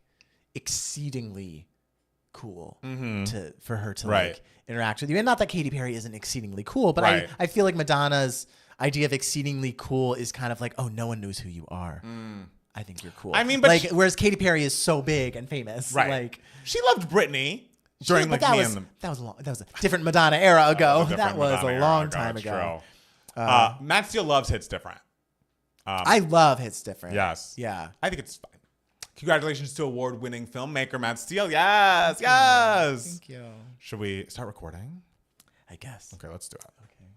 exceedingly cool for her to like interact with you. And not that Katy Perry isn't exceedingly cool, but I feel like Madonna's idea of exceedingly cool is kind of like, oh, no one knows who you are. I think you're cool. I mean, but whereas Katy Perry is so big and famous. Right. Like she loved Britney during that was a different Madonna era ago. That was a long time ago. Matt Steele loves Hits Different. I love Hits Different. Yes. Yeah. I think it's fine. Congratulations to award-winning filmmaker Matt Steele. Yes. Yes. Thank you. Should we start recording? I guess. Okay, let's do it. Okay.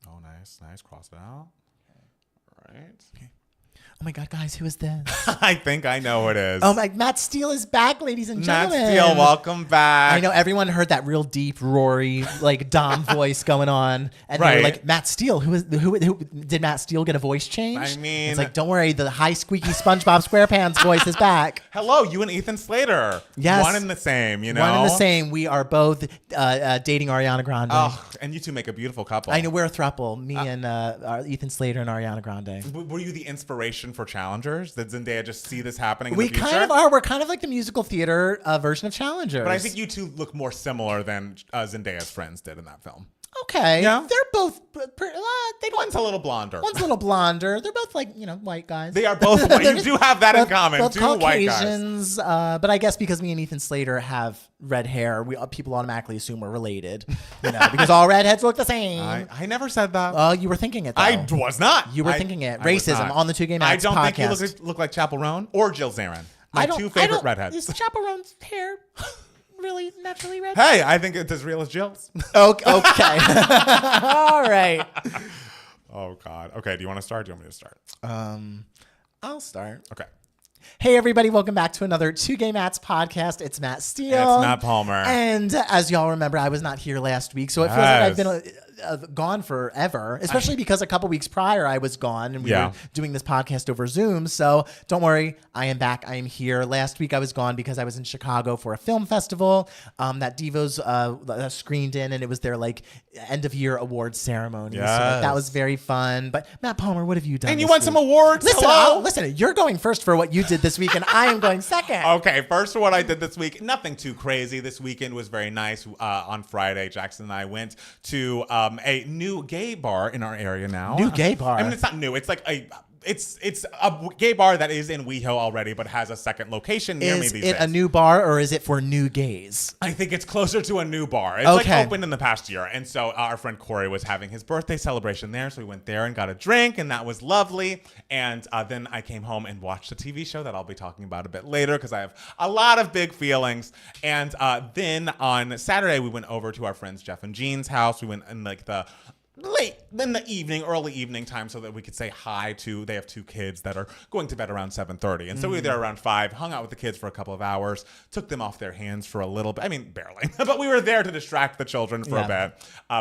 Oh, nice. Cross it out. All right. Okay. Oh my God, guys, who is this? I think I know who it is. Oh my, Matt Steele is back, ladies and gentlemen. Matt Steele, welcome back. I know everyone heard that real deep, roary, like Dom voice going on, and they were like, Matt Steele. Who did Matt Steele get a voice change? I mean, it's like, don't worry, the high squeaky SpongeBob SquarePants voice is back. Hello, you and Ethan Slater. Yes, one and the same. You know, one and the same. We are both dating Ariana Grande. Oh, and you two make a beautiful couple. I know, we're a throuple. Me and Ethan Slater and Ariana Grande. Were you the inspiration for Challengers? Did Zendaya just see this happening? We kind of are. We're kind of like the musical theater version of Challengers. But I think you two look more similar than Zendaya's friends did in that film. Okay. Yeah. They're both. One's a little blonder. One's a little blonder. They're both like, white guys. They are both white. You do have that in common. Both two Caucasians, white guys. But I guess because me and Ethan Slater have red hair, people automatically assume we're related. Because all redheads look the same. I never said that. Oh, you were thinking it, though. I was not. You were thinking it. Racism on the Two Gay Mats podcast. I don't think you look like Chappell Roan or Jill Zarin. My two favorite redheads. Is Chappell Roan's hair really naturally red? Hey, I think it's as real as Jill's. Okay. All right. Oh, God. Okay, do you want to start? Do you want me to start? I'll start. Okay. Hey, everybody. Welcome back to another Two Gay Mats podcast. It's Matt Steele. It's Matt Palmer. And as y'all remember, I was not here last week, so it feels like I've been gone forever, especially because a couple weeks prior I was gone and we were doing this podcast over Zoom. So don't worry, I am back. I am here. Last week I was gone because I was in Chicago for a film festival that Devos screened in, and it was their like end of year awards ceremony. Yes. So that was very fun. But Matt Palmer, what have you done? And you won some awards. Listen, you're going first for what you did this week, and I am going second. Okay, first for what I did this week. Nothing too crazy. This weekend was very nice. On Friday, Jackson and I went to a new gay bar in our area now. New gay bar? I mean, it's not new. It's like it's a gay bar that is in WeHo already, but has a second location near me these days. Is it a new bar, or is it for new gays? I think it's closer to a new bar. It's like opened in the past year. And so our friend Corey was having his birthday celebration there. So we went there and got a drink, and that was lovely. And then I came home and watched a TV show that I'll be talking about a bit later because I have a lot of big feelings. And then on Saturday, we went over to our friends Jeff and Jean's house. We went in like the late in the evening, early evening time, so that we could say hi to. They have two kids that are going to bed around 7:30, and so we were there around 5. Hung out with the kids for a couple of hours. Took them off their hands for a little bit. I mean, barely, but we were there to distract the children for a bit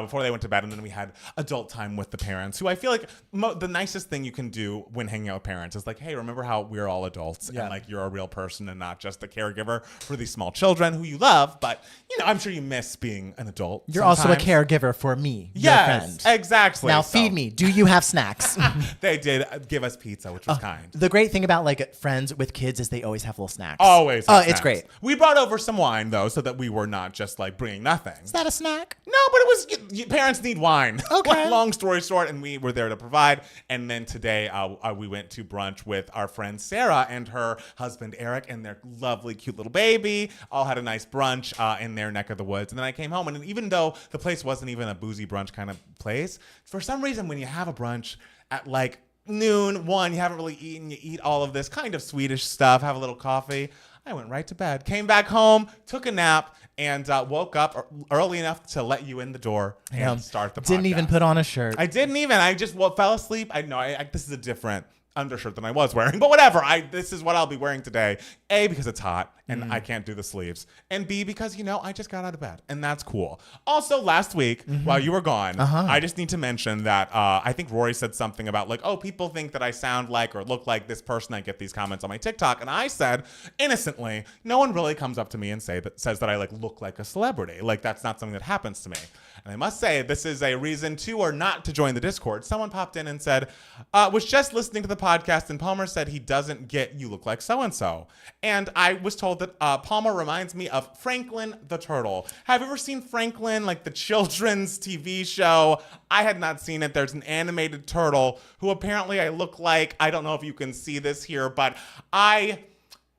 before they went to bed, and then we had adult time with the parents, who I feel like the nicest thing you can do when hanging out with parents is like, hey, remember how we're all adults and like you're a real person and not just a caregiver for these small children who you love, but I'm sure you miss being an adult. You're also a caregiver for me, your friend. Exactly. Now feed me. Do you have snacks? They did give us pizza, which was kind. The great thing about like friends with kids is they always have little snacks. Always. It's great. We brought over some wine though, so that we were not just like bringing nothing. Is that a snack? No, but it was. Parents need wine. Okay. Long story short, and we were there to provide. And then today, we went to brunch with our friend Sarah and her husband Eric and their lovely, cute little baby. All had a nice brunch in their neck of the woods. And then I came home, and even though the place wasn't even a boozy brunch kind of place, for some reason, when you have a brunch at like noon, 1, you haven't really eaten, you eat all of this kind of Swedish stuff, have a little coffee. I went right to bed, came back home, totook a nap, and woke up early enough to let you in the door and start the podcast. Didn't even put on a shirt. I didn't even. I just fell asleep. I know this is a different undershirt than I was wearing, but whatever. This is what I'll be wearing today. A, because it's hot and I can't do the sleeves, and B, because I just got out of bed, and that's cool. Also, last week while you were gone, I just need to mention that I think Rory said something about like, oh, people think that I sound like or look like this person. I get these comments on my TikTok, and I said innocently, no one really comes up to me and says that I like look like a celebrity. Like that's not something that happens to me. And I must say, this is a reason to or not to join the Discord. Someone popped in and said, was just listening to the podcast, and Palmer said he doesn't get you look like so-and-so. And I was told that Palmer reminds me of Franklin the Turtle. Have you ever seen Franklin, like the children's TV show? I had not seen it. There's an animated turtle who apparently I look like. I don't know if you can see this here, but I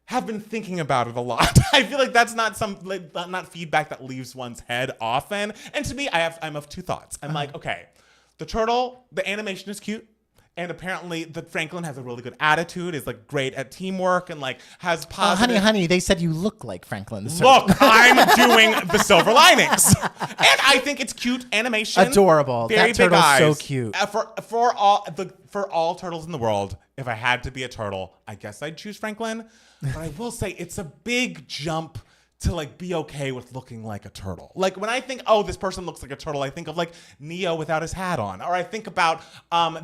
have been thinking about it a lot. I feel like that's not not feedback that leaves one's head often. And to me, I'm of two thoughts. I'm like, okay, the turtle, the animation is cute. And apparently the Franklin has a really good attitude, is like great at teamwork, and like has positive. Honey, they said you look like Franklin. Look, I'm doing the silver linings. And I think it's cute animation. Adorable. Very that turtle's big eyes. so cute. For all turtles in the world, if I had to be a turtle, I guess I'd choose Franklin. But I will say it's a big jump to like be okay with looking like a turtle. Like when I think, oh, this person looks like a turtle, I think of like Neo without his hat on. Or I think about,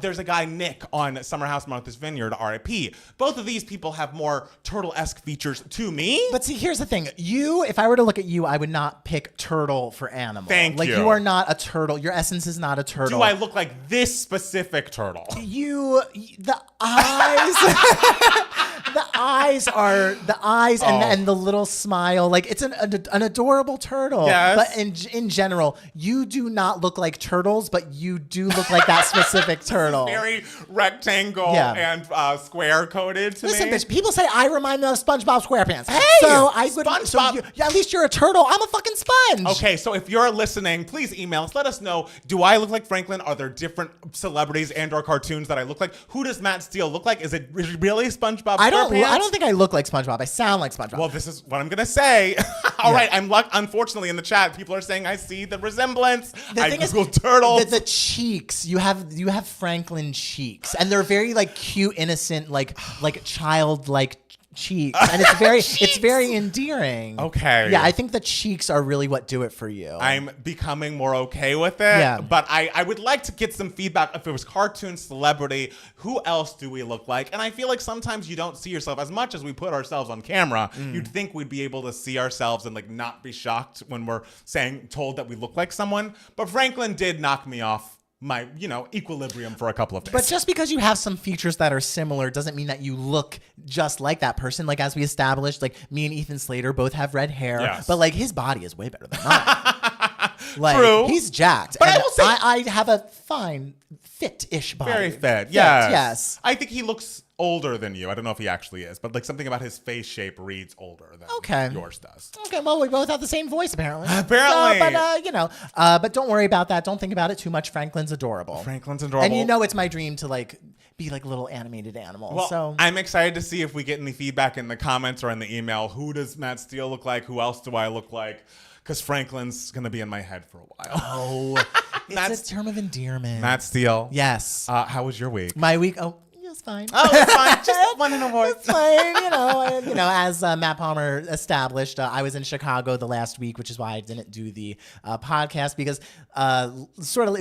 there's a guy, Nick, on Summer House Martha's Vineyard, R.I.P. Both of these people have more turtle-esque features to me. But see, here's the thing. If I were to look at you, I would not pick turtle for animal. Thank you. Like you are not a turtle. Your essence is not a turtle. Do I look like this specific turtle? The eyes... The eyes and the little smile. Like it's an adorable turtle. Yes. But in general, you do not look like turtles, but you do look like that specific turtle. Very rectangle and square coded to me. Listen, bitch, people say I remind them of SpongeBob SquarePants. Hey, so I would. SpongeBob. At least you're a turtle. I'm a fucking sponge. Okay, so if you're listening, please email us. Let us know. Do I look like Franklin? Are there different celebrities and/or cartoons that I look like? Who does Matt Steele look like? Is it really SpongeBob SquarePants? I don't think I look like SpongeBob. I sound like SpongeBob. Well, this is what I'm gonna say. All right, unfortunately in the chat, people are saying I see the resemblance. I Googled turtles. The cheeks. You have Franklin cheeks, and they're very like cute, innocent, like childlike cheeks, and it's very endearing. Okay. Yeah, I think the cheeks are really what do it for you. I'm becoming more okay with it. Yeah. But I would like to get some feedback. If it was cartoon, celebrity, who else do we look like? And I feel like sometimes you don't see yourself as much as we put ourselves on camera. You'd think we'd be able to see ourselves and like not be shocked when we're told that we look like someone. But Franklin did knock me off my, equilibrium for a couple of days. But just because you have some features that are similar doesn't mean that you look just like that person. Like as we established, like me and Ethan Slater both have red hair, but like his body is way better than mine. Like, true. He's jacked. But and I will say I have a fine, fit-ish body. Very fit. Yes. Yes. I think he looks older than you. I don't know if he actually is, but like something about his face shape reads older than yours does. Okay, well, we both have the same voice, apparently. Apparently. But don't worry about that. Don't think about it too much. Franklin's adorable. And it's my dream to like be like a little animated animal. Well, so I'm excited to see if we get any feedback in the comments or in the email. Who does Matt Steele look like? Who else do I look like? Because Franklin's going to be in my head for a while. Oh, it's a term of endearment. Matt Steele. Yes. How was your week? My week? Oh, it was fine. Oh, it's fine. Just one in a voice. It's fine. As Matt Palmer established, I was in Chicago the last week, which is why I didn't do the podcast because it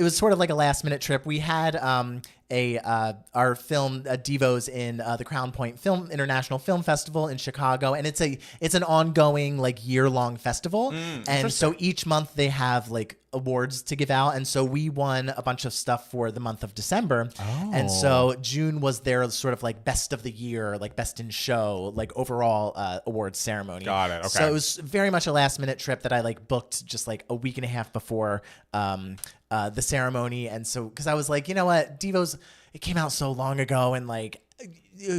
was sort of like a last minute trip. We had our film Devos in the Crown Point International Film Festival in Chicago, and it's an ongoing like year-long festival, and so each month they have like awards to give out, and so we won a bunch of stuff for the month of December, and so June was their sort of like best of the year, like best in show, like overall awards ceremony. Got it. Okay. So it was very much a last-minute trip that I like booked just like a week and a half before the ceremony, and so because I was like, you know what, Devos, it came out so long ago, and like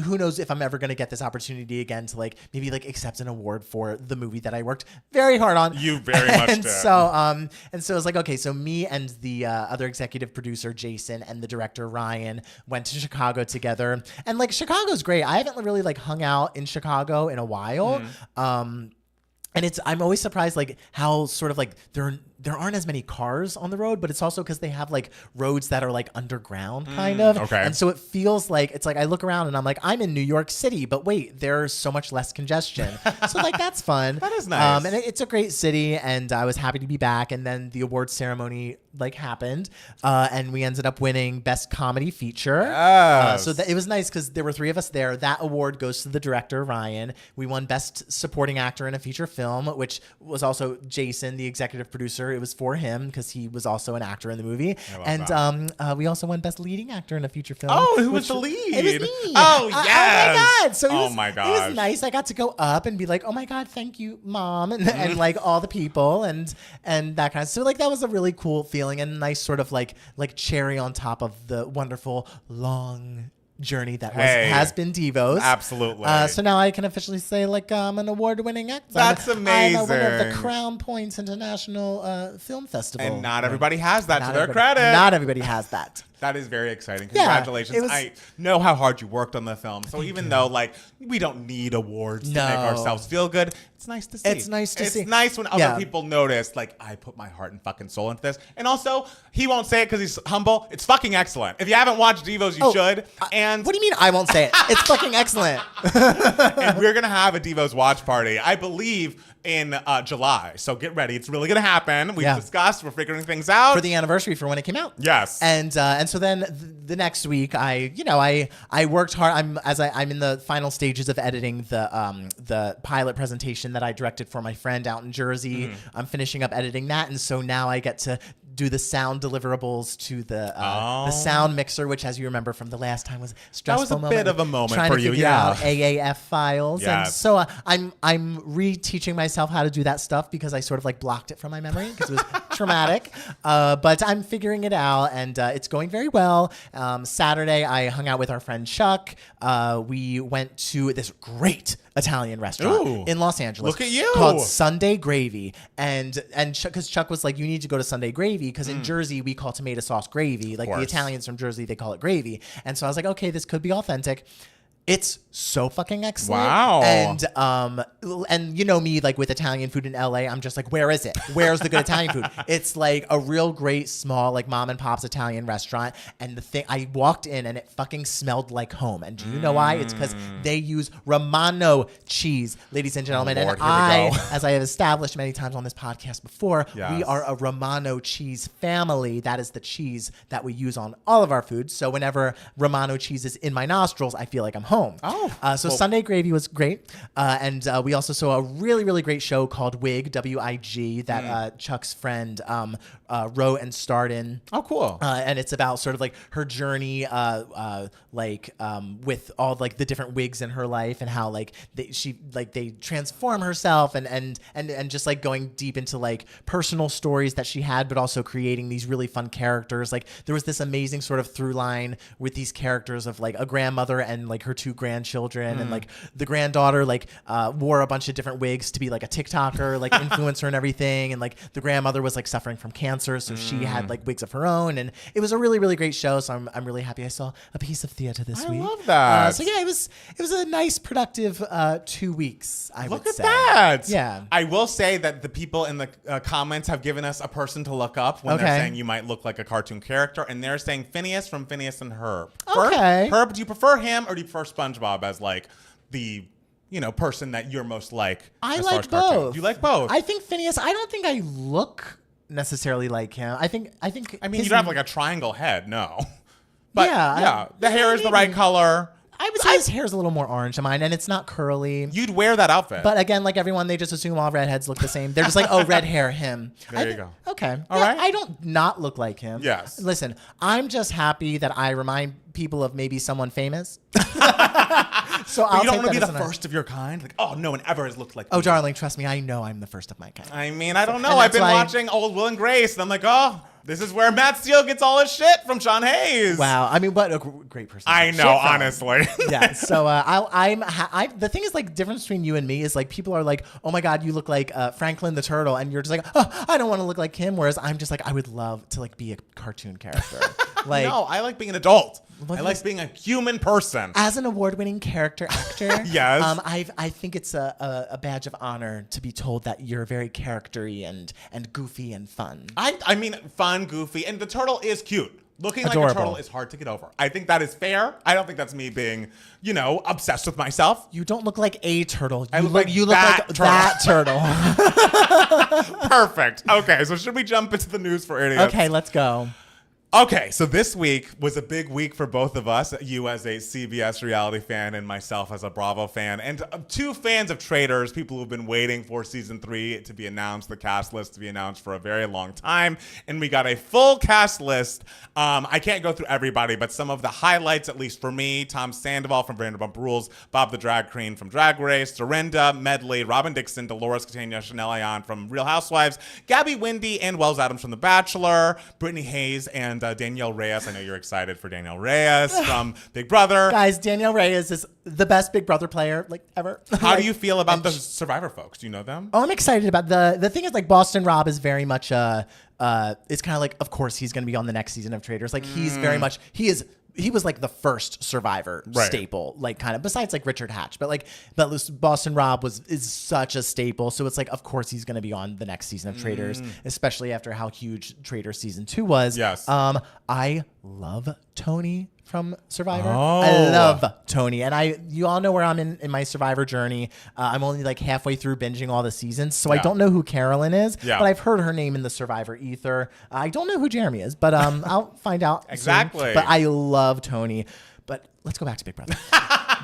who knows if I'm ever going to get this opportunity again to like maybe like accept an award for the movie that I worked very hard on. You very much did. So it's like, okay, so me and the other executive producer, Jason, and the director, Ryan, went to Chicago together. And like, Chicago's great. I haven't really like hung out in Chicago in a while. And I'm always surprised like how sort of like there aren't as many cars on the road, but it's also because they have like roads that are like underground kind of. Okay. And so it feels like, it's like I look around and I'm like, I'm in New York City, but wait, there's so much less congestion. So like, that's fun. That is nice. And it's a great city, and I was happy to be back. And then the awards ceremony like happened, and we ended up winning Best Comedy Feature. Yes. So it was nice because there were 3 of us there. That award goes to the director, Ryan. We won Best Supporting Actor in a Feature Film, which was also Jason, the executive producer. It was for him because he was also an actor in the movie. And we also won Best Leading Actor in a Feature Film. Oh, who was the lead? It was me. Oh, yes. Oh my God. So oh my gosh. It was nice. I got to go up and be like, oh my God, thank you, Mom. And like all the people and that kind of, so like that was a really cool feeling and nice sort of like cherry on top of the wonderful long journey that has been Devo's. Absolutely. So now I can officially say like I'm an award-winning actor. That's amazing. I'm a winner of the Crown Points International Film Festival. And not everybody has that to their credit. Not everybody has that. That is very exciting. Congratulations. I know how hard you worked on the film. So even though like we don't need awards to make ourselves feel good, it's nice to see. It's nice to see. It's nice when other people notice like I put my heart and fucking soul into this. And also, he won't say it because he's humble. It's fucking excellent. If you haven't watched Devos, you should. And what do you mean I won't say it? It's fucking excellent. And we're going to have a Devos watch party, I believe, in July. So get ready. It's really going to happen. We've discussed. We're figuring things out. For the anniversary for when it came out. Yes. And so then the next week, I worked hard. I'm in the final stages of editing the pilot presentation that I directed for my friend out in Jersey. I'm finishing up editing that, and so now I get to do the sound deliverables to the sound mixer, which, as you remember from the last time, was a stressful moment. That was a bit of a moment trying for to you, figure out AAF files, and so I'm reteaching myself how to do that stuff because I sort of like blocked it from my memory because it was traumatic. But I'm figuring it out, and it's going very well. Saturday, I hung out with our friend Chuck. We went to this great Italian restaurant in Los Angeles. Look at you. Called Sunday Gravy. And because Chuck was like, you need to go to Sunday Gravy because in Jersey, we call tomato sauce gravy. Like the Italians from Jersey, they call it gravy. And so I was like, okay, this could be authentic. It's so fucking excellent. Wow. And you know me, like with Italian food in LA, I'm just like, where is it? Where's the good Italian food? It's like a real great small like mom and pop's Italian restaurant. And the thing, I walked in and it fucking smelled like home. And do you know why? It's because they use Romano cheese, ladies and gentlemen. Lord, and as I have established many times on this podcast before, we are a Romano cheese family. That is the cheese that we use on all of our foods. So whenever Romano cheese is in my nostrils, I feel like I'm home. Sunday Gravy was great. And we also saw a really, really great show called Wig, W-I-G, that Chuck's friend wrote and starred in. Oh, cool. And it's about sort of like her journey with all like the different wigs in her life and how like they transform herself and just like going deep into like personal stories that she had, but also creating these really fun characters. Like there was this amazing sort of through line with these characters of like a grandmother and like her 2 grandchildren, and like the granddaughter like wore a bunch of different wigs to be like a TikToker, like influencer and everything, and like the grandmother was like suffering from cancer, so she had like wigs of her own, and it was a really, really great show. So I'm really happy I saw a piece of theater this week. I love that. So yeah, it was a nice productive 2 weeks. Look at that. Yeah, I will say that the people in the comments have given us a person to look up when they're saying you might look like a cartoon character, and they're saying Phineas from Phineas and Herb. Okay. Herb, do you prefer him or do you prefer SpongeBob as like the person that you're most like? I like both. You like both? I think Phineas. I don't think I look necessarily like him. I think. I mean, you don't have like a triangle head, no. But the hair is the right color. I would say his hair is a little more orange than mine, and it's not curly. You'd wear that outfit. But again, like everyone, they just assume all redheads look the same. They're just like, oh, red hair, him. There you go. Okay. All right. I don't not look like him. Yes. Listen, I'm just happy that I remind people of maybe someone famous. So you don't want to be the first of your kind? Like, oh, no one ever has looked like me. Oh, darling, trust me. I know I'm the first of my kind. I mean, I don't know. I've been watching old Will and Grace, and I'm like, oh, This is where Matt Steele gets all his shit from Sean Hayes. Wow. I mean, what a great person. I know, honestly. Yeah. So the thing is, like, difference between you and me is, like, people are like, oh my God, you look like Franklin the Turtle. And you're just like, oh, I don't want to look like him. Whereas I'm just like, I would love to, like, be a cartoon character. Like, no, I like being an adult. I like being a human person. As an award-winning character actor, yes. I think it's a badge of honor to be told that you're very charactery and goofy and fun. I mean, fun, goofy, and the turtle is cute. Looking Adorable. like a turtle is hard to get over. I think that is fair. I don't think that's me being, obsessed with myself. You don't look like a turtle. You look like that turtle. Perfect. Okay, so should we jump into the news for idiots? Okay, let's go. Okay, so this week was a big week for both of us, you as a CBS reality fan and myself as a Bravo fan, and two fans of Traitors, people who've been waiting for season 3 to be announced, the cast list to be announced for a very long time, and we got a full cast list. I can't go through everybody, but some of the highlights, at least for me: Tom Sandoval from Vanderpump Rules, Bob the Drag Queen from Drag Race, Dorinda, Medley, Robin Dixon, Dolores Catania, Chanel Ayan from Real Housewives, Gabby Windey and Wells Adams from The Bachelor, Brittany Hayes and Danielle Reyes. I know you're excited for Danielle Reyes from Big Brother. Guys, Danielle Reyes is the best Big Brother player, like, ever. How do you feel about the Survivor folks? Do you know them? Oh, I'm excited about the thing is, like, Boston Rob is very much it's kind of like, of course he's going to be on the next season of Traitors. Like, he's very much, he was like the first Survivor staple, like, kind of, besides like Richard Hatch, but Boston Rob is such a staple. So it's like, of course he's going to be on the next season of Traitors, especially after how huge Traitors season 2 was. Yes. I love Tony from Survivor. Oh. I love Tony. And you all know where I'm in my Survivor journey. I'm only like halfway through binging all the seasons, so I don't know who Carolyn is, but I've heard her name in the Survivor ether. I don't know who Jeremy is, but I'll find out exactly soon. But I love Tony. But let's go back to Big Brother.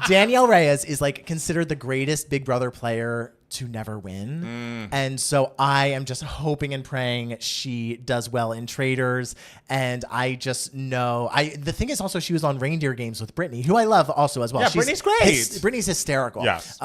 Danielle Reyes is, like, considered the greatest Big Brother player to never win. And so I am just hoping and praying she does well in Traitors. And I just know, the thing is also, she was on Reindeer Games with Brittany, who I love also as well. Yeah, Brittany's great. Brittany's hysterical. Yes.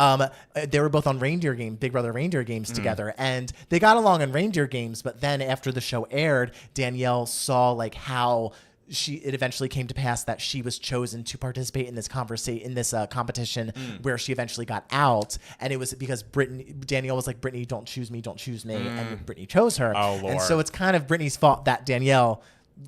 They were both on Big Brother Reindeer Games together, and they got along on Reindeer Games. But then after the show aired, Danielle saw, like, how it eventually came to pass that she was chosen to participate in this competition where she eventually got out, and it was because Danielle was like, Brittany, don't choose me, and Brittany chose her. Oh, Lord. And so it's kind of Brittany's fault that Danielle,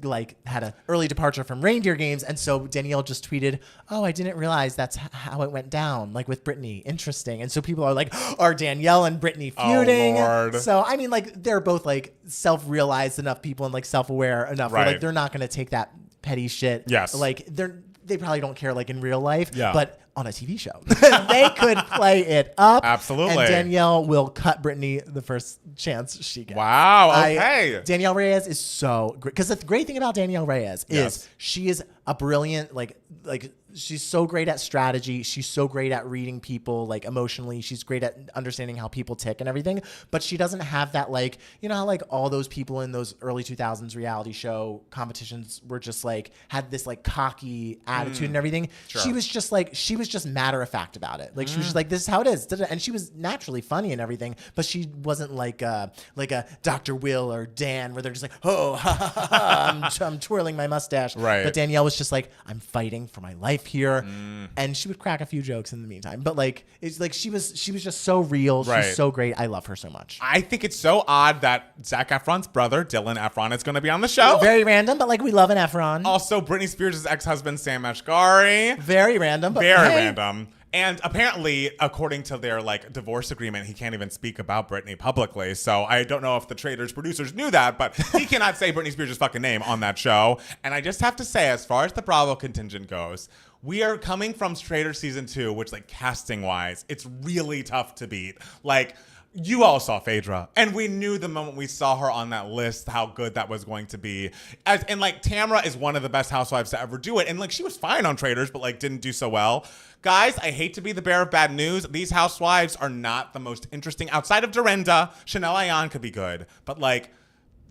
like, had an early departure from Reindeer Games, and so Danielle just tweeted, oh, I didn't realize that's how it went down, like, with Brittany. Interesting. And so people are like, are Danielle and Brittany feuding? Oh, Lord. So, I mean, like, they're both, like, self-realized enough people and, like, self-aware enough where, like, they're not going to take that petty shit. Yes. Like, they probably don't care, like, in real life. Yeah. But on a TV show, they could play it up. Absolutely. And Danielle will cut Brittany the first chance she gets. Wow. Okay. Danielle Reyes is so great. Because the great thing about Danielle Reyes is she is a brilliant, like she's so great at strategy. She's so great at reading people, like, emotionally. She's great at understanding how people tick and everything. But she doesn't have that, like, you know how, like, all those people in those early 2000s reality show competitions were just, like, had this, like, cocky attitude and everything. Sure. She was just matter of fact about it. Like, she was just like, this is how it is. And she was naturally funny and everything, but she wasn't like a Dr. Will or Dan where they're just like, oh, ha, ha, ha, ha, I'm twirling my mustache. Right. But Danielle was just like, I'm fighting for my life here. And she would crack a few jokes in the meantime. But, like, it's like she was just so real. Right. She's so great. I love her so much. I think it's so odd that Zac Efron's brother, Dylan Efron, is going to be on the show. Very random, but, like, we love an Efron. Also, Britney Spears' ex-husband, Sam Asghari. Very random. But very random. And apparently, according to their, like, divorce agreement, he can't even speak about Britney publicly. So I don't know if the Traitors producers knew that, but he cannot say Britney Spears' fucking name on that show. And I just have to say, as far as the Bravo contingent goes, we are coming from Traitors season 2, which, like, casting-wise, it's really tough to beat. Like, you all saw Phaedra, and we knew the moment we saw her on that list how good that was going to be. And, like, Tamra is one of the best housewives to ever do it. And, like, she was fine on Traitors, but, like, didn't do so well. Guys, I hate to be the bearer of bad news. These housewives are not the most interesting. Outside of Dorinda, Chanel Ayan could be good. But, like,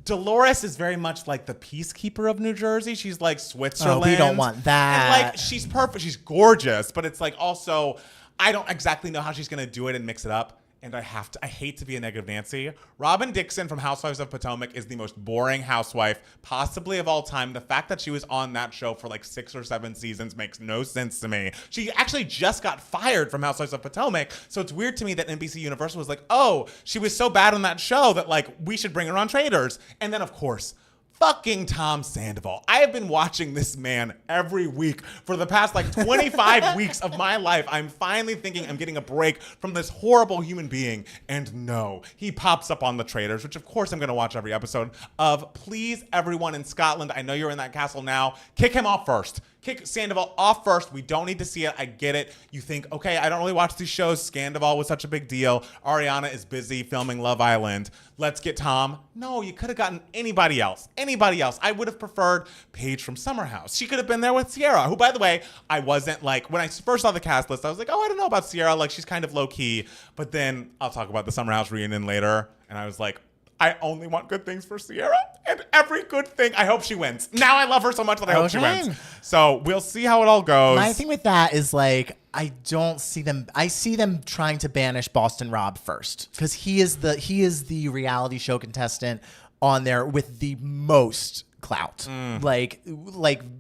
Dolores is very much like the peacekeeper of New Jersey. She's like Switzerland. Oh, we don't want that. And, like, she's perfect. She's gorgeous. But it's, like, also, I don't exactly know how she's going to do it and mix it up. and I hate to be a negative Nancy. Robin Dixon from Housewives of Potomac is the most boring housewife possibly of all time. The fact that she was on that show for like 6 or 7 seasons makes no sense to me. She actually just got fired from Housewives of Potomac, so it's weird to me that NBC Universal was like, oh, she was so bad on that show that like we should bring her on Traitors. And then of course, fucking Tom Sandoval. I have been watching this man every week for the past like 25 weeks of my life. I'm finally thinking I'm getting a break from this horrible human being. And no, he pops up on The Traitors, which of course I'm going to watch every episode of. Please, everyone in Scotland, I know you're in that castle now, kick him off first. Kick Sandoval off first. We don't need to see it. I get it. You think, okay, I don't really watch these shows. Sandoval was such a big deal. Ariana is busy filming Love Island. Let's get Tom. No, you could have gotten anybody else. Anybody else. I would have preferred Paige from Summer House. She could have been there with Sierra, who, by the way, I wasn't like, when I first saw the cast list, I was like, oh, I don't know about Sierra. Like, she's kind of low key. But then I'll talk about the Summer House reunion later. And I was like, I only want good things for Sierra, and every good thing, I hope she wins. Now I love her so much that I hope she wins. So we'll see how it all goes. My thing with that is like, I don't see them. I see them trying to banish Boston Rob first because he is the reality show contestant on there with the most clout, like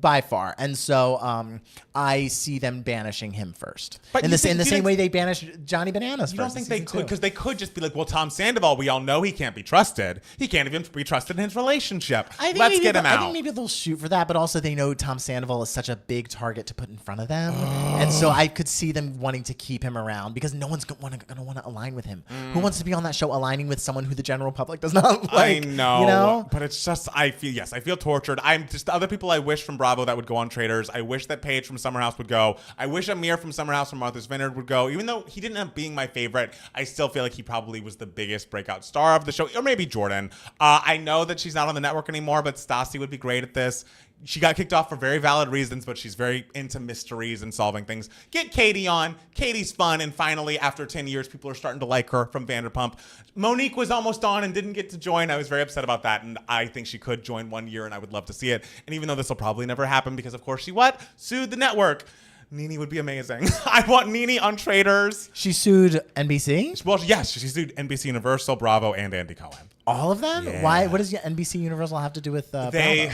by far. And so I see them banishing him first. But in the same way they banished Johnny Bananas. You don't think they could? Because they could just be like, well, Tom Sandoval, we all know he can't be trusted. He can't even be trusted in his relationship. Let's get him out. I think maybe they'll shoot for that, but also they know Tom Sandoval is such a big target to put in front of them. And so I could see them wanting to keep him around because no one's going to want to align with him. Who wants to be on that show aligning with someone who the general public does not like? I know. You know? But it's just, I feel tortured. I'm just the other people I wish from Bravo that would go on Traitors. I wish that Paige from Summer House would go. I wish Amir from Summer House from Martha's Vineyard would go. Even though he didn't end up being my favorite, I still feel like he probably was the biggest breakout star of the show. Or maybe Jordan. I know that she's not on the network anymore, but Stassi would be great at this. She got kicked off for very valid reasons, but she's very into mysteries and solving things. Get Katie on. Katie's fun. And finally, after 10 years, people are starting to like her from Vanderpump. Monique was almost on and didn't get to join. I was very upset about that. And I think she could join one year, and I would love to see it. And even though this will probably never happen because, of course, she sued the network. Nene would be amazing. I want Nene on Traitors. She sued NBC? Well, yes. She sued NBC Universal, Bravo, and Andy Cohen. All of them? Yeah. Why? What does NBC Universal have to do with Bravo? They're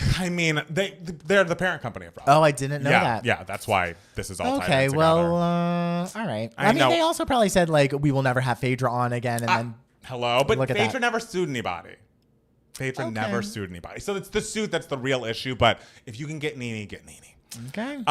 the parent company of Bravo. Oh, I didn't know that. Yeah, that's why this is all tied okay, in together. well, all right. I mean, they also probably said, like, we will never have Phaedra on again. And then hello? But Phaedra never sued anybody. Phaedra never sued anybody. So it's the suit that's the real issue. But if you can get Nene, get Nene. Okay.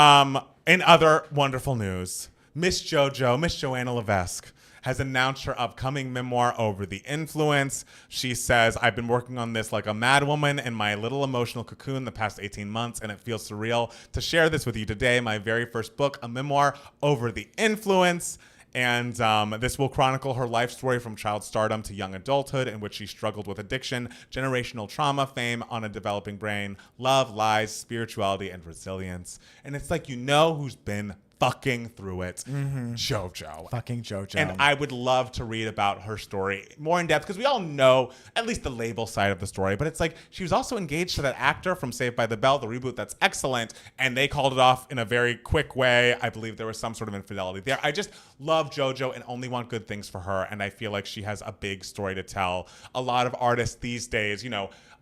In other wonderful news, Miss JoJo, Miss Joanna Levesque, has announced her upcoming memoir, Over the Influence. She says, I've been working on this like a madwoman in my little emotional cocoon the past 18 months, and it feels surreal to share this with you today. My very first book, a memoir, Over the Influence. And this will chronicle her life story from child stardom to young adulthood, in which she struggled with addiction, generational trauma, fame on a developing brain, love, lies, spirituality, and resilience. And it's like, who's been fucking through it. JoJo. Fucking JoJo. And I would love to read about her story more in depth because we all know at least the label side of the story. But it's like she was also engaged to that actor from Saved by the Bell, the reboot that's excellent. And they called it off in a very quick way. I believe there was some sort of infidelity there. I just love JoJo and only want good things for her. And I feel like she has a big story to tell. A lot of artists these days,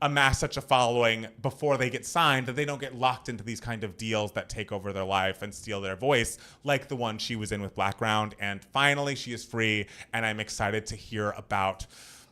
amass such a following before they get signed that they don't get locked into these kind of deals that take over their life and steal their voice, like the one she was in with Blackground. And finally, she is free, and I'm excited to hear about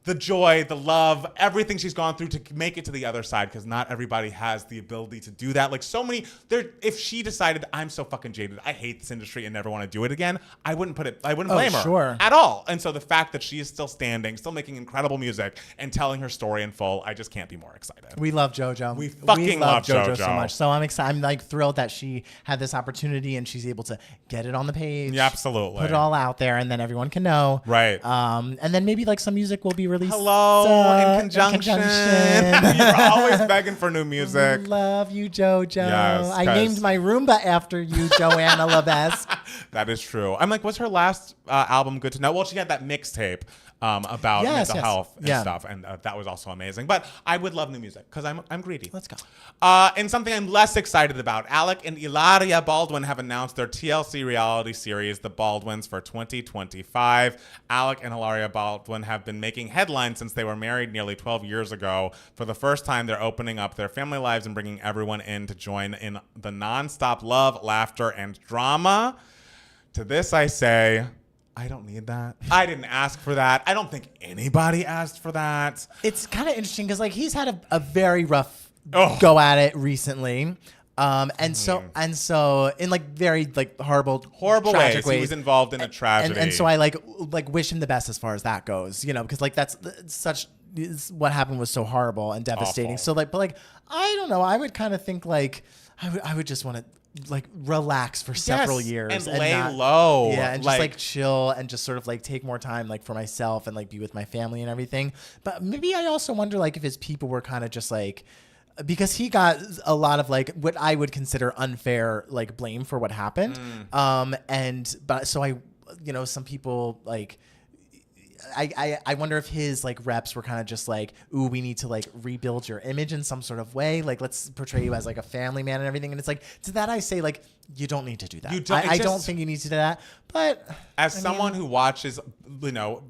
the joy, the love, everything she's gone through to make it to the other side, because not everybody has the ability to do that. Like so many, if she decided, I'm so fucking jaded, I hate this industry and never want to do it again, I wouldn't blame her at all. And so the fact that she is still standing, still making incredible music and telling her story in full, I just can't be more excited. We love JoJo. We fucking love JoJo so much. So I'm excited. I'm like thrilled that she had this opportunity and she's able to get it on the page. Yeah, absolutely. Put it all out there, and then everyone can know. Right. And then maybe like some music will be released. In conjunction. You're always begging for new music. Love you, JoJo. Yes, I named my Roomba after you, Joanna Levesque. That is true. I'm like, was her last album good to know? Well, she had that mixtape. about mental health and stuff, and that was also amazing. But I would love new music because I'm greedy. Let's go. And something I'm less excited about: Alec and Hilaria Baldwin have announced their TLC reality series, The Baldwins, for 2025. Alec and Hilaria Baldwin have been making headlines since they were married nearly 12 years ago. For the first time, they're opening up their family lives and bringing everyone in to join in the nonstop love, laughter, and drama. To this, I say, I don't need that. I didn't ask for that. I don't think anybody asked for that. It's kind of interesting because like he's had a very rough go at it recently. And so in like very like horrible tragic ways. He was involved in a tragedy. And so I like wish him the best as far as that goes, you know, because like that's such what happened was so horrible and devastating. Awful. So like, but like, I don't know. I would kind of think like I would just want to like relax for several years and lay low. Yeah, and just like chill and just sort of like take more time like for myself and like be with my family and everything. But maybe I also wonder like if his people were kind of just like, because he got a lot of like what I would consider unfair like blame for what happened. But so I, you know, some people like, I wonder if his like reps were kind of just like, ooh, we need to like rebuild your image in some sort of way. Like, let's portray you as like a family man and everything. And it's like, to that I say, like, you don't need to do that. I don't think you need to do that. But as someone who watches, you know,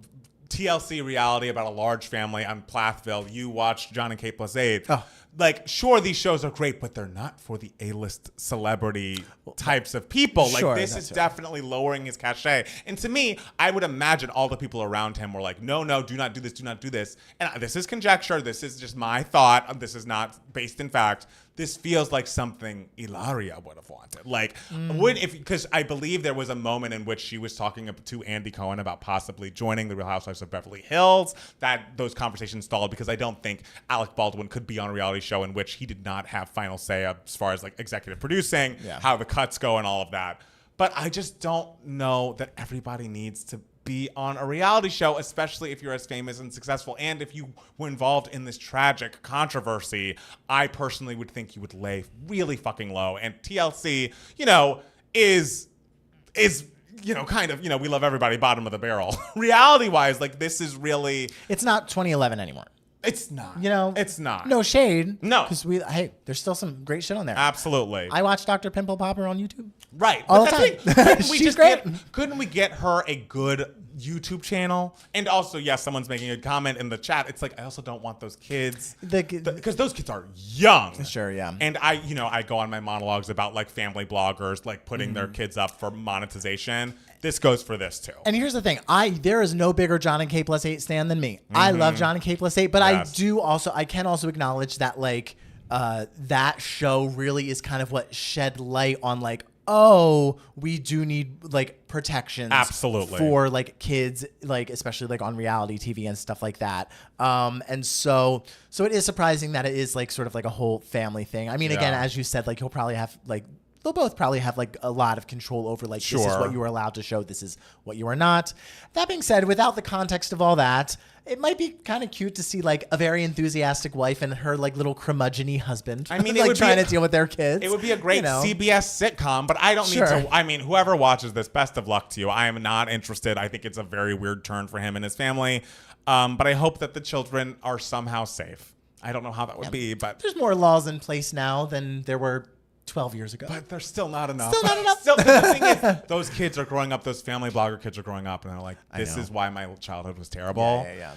TLC reality about a large family on Plathville, you watch John and Kate plus 8. Oh. Like, sure, these shows are great, but they're not for the A-list celebrity types of people. Like, this is definitely lowering his cachet. And to me, I would imagine all the people around him were like, no, do not do this, do not do this. And this is conjecture. This is just my thought. This is not based in fact. This feels like something Hilaria would have wanted. Like, because I believe there was a moment in which she was talking to Andy Cohen about possibly joining the Real Housewives of Beverly Hills. That those conversations stalled because I don't think Alec Baldwin could be on a reality show in which he did not have final say as far as like executive producing, how the cuts go and all of that. But I just don't know that everybody needs to be on a reality show, especially if you're as famous and successful. And if you were involved in this tragic controversy, I personally would think you would lay really fucking low. And TLC, you know, is you know, kind of, you know, we love everybody bottom of the barrel. Reality-wise, like, this is really... It's not 2011 anymore. It's not. You know? It's not. No shade. No. Because there's still some great shit on there. Absolutely. I watch Dr. Pimple Popper on YouTube. Right. All the time. She's great. Couldn't we get her a good YouTube channel? And also, yes, someone's making a comment in the chat. It's like, I also don't want those kids. Because those kids are young. Sure, yeah. And I go on my monologues about like family bloggers, like putting their kids up for monetization. This goes for this too. And here's the thing. There is no bigger John and Kate plus 8 stan than me. I love John and Kate plus 8, but I can also acknowledge that like that show really is kind of what shed light on like, oh, we do need like protections absolutely for like kids, like especially like on reality TV and stuff like that. And so it is surprising that it is like sort of like a whole family thing. I mean, again, as you said, like he'll probably have like, they'll both probably have like a lot of control over like, this is what you are allowed to show, this is what you are not. That being said, without the context of all that, it might be kind of cute to see like a very enthusiastic wife and her like little curmudgeon-y husband. I mean, like trying to deal with their kids. It would be a great CBS sitcom, but I don't need to. I mean, whoever watches this, best of luck to you. I am not interested. I think it's a very weird turn for him and his family. But I hope that the children are somehow safe. I don't know how that would be, but there's more laws in place now than there were 12 years ago. But they're still not enough. Still not enough. The thing is, those kids are growing up, those family blogger kids are growing up, and they're like, this is why my childhood was terrible. Yeah.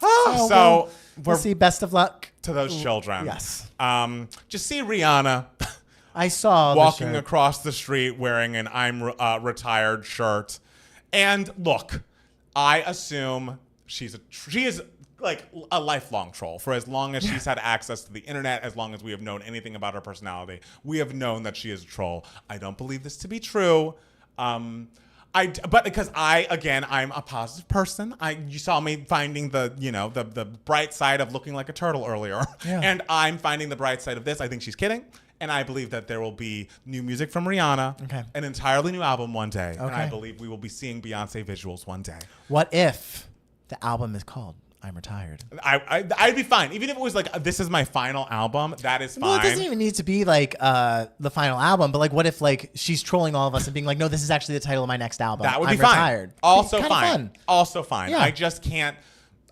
So we'll see. Best of luck to those children. Yes. Just see Rihanna. I saw walking across the street wearing an I'm retired shirt. And look, I assume she is like a lifelong troll. For as long as she's had access to the internet, as long as we have known anything about her personality, we have known that she is a troll. I don't believe this to be true. But because I'm a positive person. You saw me finding the bright side of looking like a turtle earlier. Yeah. And I'm finding the bright side of this. I think she's kidding. And I believe that there will be new music from Rihanna, an entirely new album one day. And I believe we will be seeing Beyonce visuals one day. What if the album is called I'm retired. I'd be fine. Even if it was like, this is my final album, that is fine. Well, it doesn't even need to be like the final album, but like what if like she's trolling all of us and being like, no, this is actually the title of my next album. That would be I'm fine. Retired. Also Kinda fine. Fun. Also fine. Yeah. I just can't.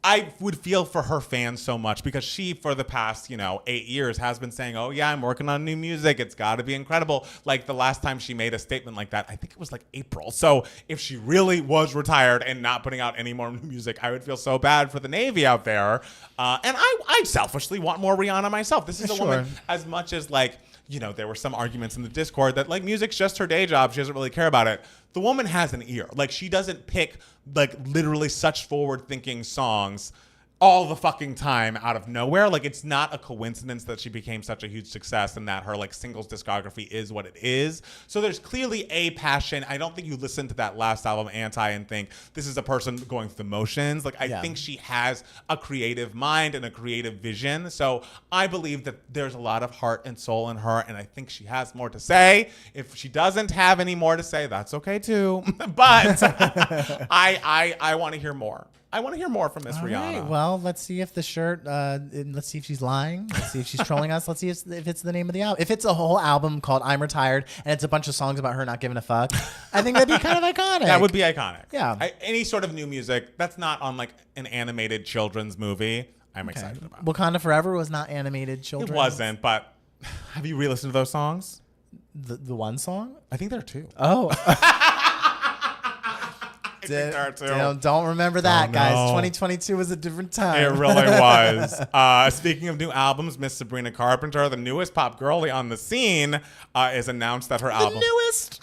I would feel for her fans so much because she, for the past, 8 years, has been saying, oh, yeah, I'm working on new music. It's got to be incredible. Like the last time she made a statement like that, I think it was like April. So if she really was retired and not putting out any more new music, I would feel so bad for the Navy out there. And I selfishly want more Rihanna myself. This is a woman, as much as like, there were some arguments in the Discord that like music's just her day job. She doesn't really care about it. The woman has an ear. Like she doesn't pick like literally such forward thinking songs all the fucking time out of nowhere. Like it's not a coincidence that she became such a huge success and that her like singles discography is what it is. So there's clearly a passion. I don't think you listen to that last album, Anti, and think this is a person going through the motions. Like I think she has a creative mind and a creative vision. So I believe that there's a lot of heart and soul in her, and I think she has more to say. If she doesn't have any more to say, that's okay too. But I want to hear more. I want to hear more from Miss Rihanna. Right, well, let's see if the shirt, let's see if she's lying. Let's see if she's trolling us. Let's see if it's the name of the album. If it's a whole album called I'm Retired and it's a bunch of songs about her not giving a fuck, I think that'd be kind of iconic. That would be iconic. Yeah. Any sort of new music that's not on like an animated children's movie, I'm excited about. Wakanda Forever was not animated children. It wasn't, but have you re-listened to those songs? The one song? I think there are two. Oh. Don't remember that, guys. 2022 was a different time. It really was. Speaking of new albums, Miss Sabrina Carpenter, the newest pop girlie on the scene, is announced that her album... newest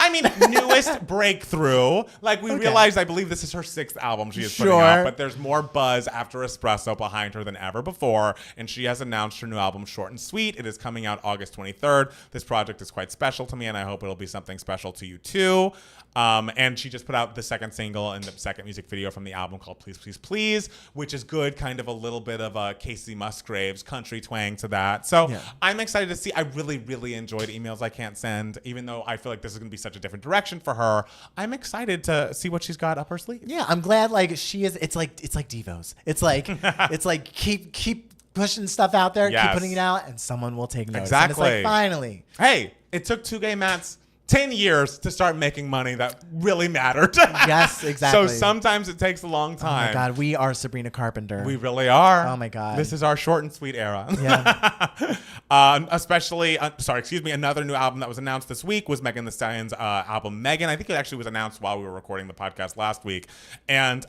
breakthrough. Like, we realized, I believe this is her 6th album she is putting out, but there's more buzz after Espresso behind her than ever before, and she has announced her new album, Short and Sweet. It is coming out August 23rd. This project is quite special to me, and I hope it'll be something special to you, too. And she just put out the second single and the second music video from the album called Please, Please, Please, which is good, kind of a little bit of a Casey Musgraves country twang to that. So I'm excited to see. I really, really enjoyed Emails I Can't Send, even though I feel like this is going to be such a different direction for her. I'm excited to see what she's got up her sleeve. Yeah, I'm glad like she is. It's like Devos. It's like keep pushing stuff out there, keep putting it out, and someone will take notice. Exactly. And it's like, finally. Hey, it took Two Gay Matt's 10 years to start making money that really mattered. Yes, exactly. So sometimes it takes a long time. Oh my God, we are Sabrina Carpenter. We really are. Oh my God. This is our short and sweet era. Yeah. Another new album that was announced this week was Megan Thee Stallion's album Megan. I think it actually was announced while we were recording the podcast last week. And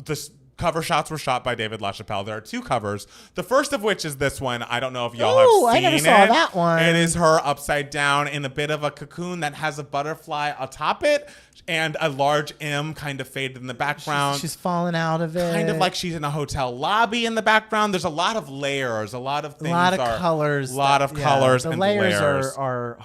this cover shots were shot by David LaChapelle. There are 2 covers. The first of which is this one. I don't know if y'all have seen it. I never saw that one. It is her upside down in a bit of a cocoon that has a butterfly atop it and a large M kind of faded in the background. She's falling out of it. Kind of like she's in a hotel lobby in the background. There's a lot of layers, a lot of things. A lot of colors. The layers are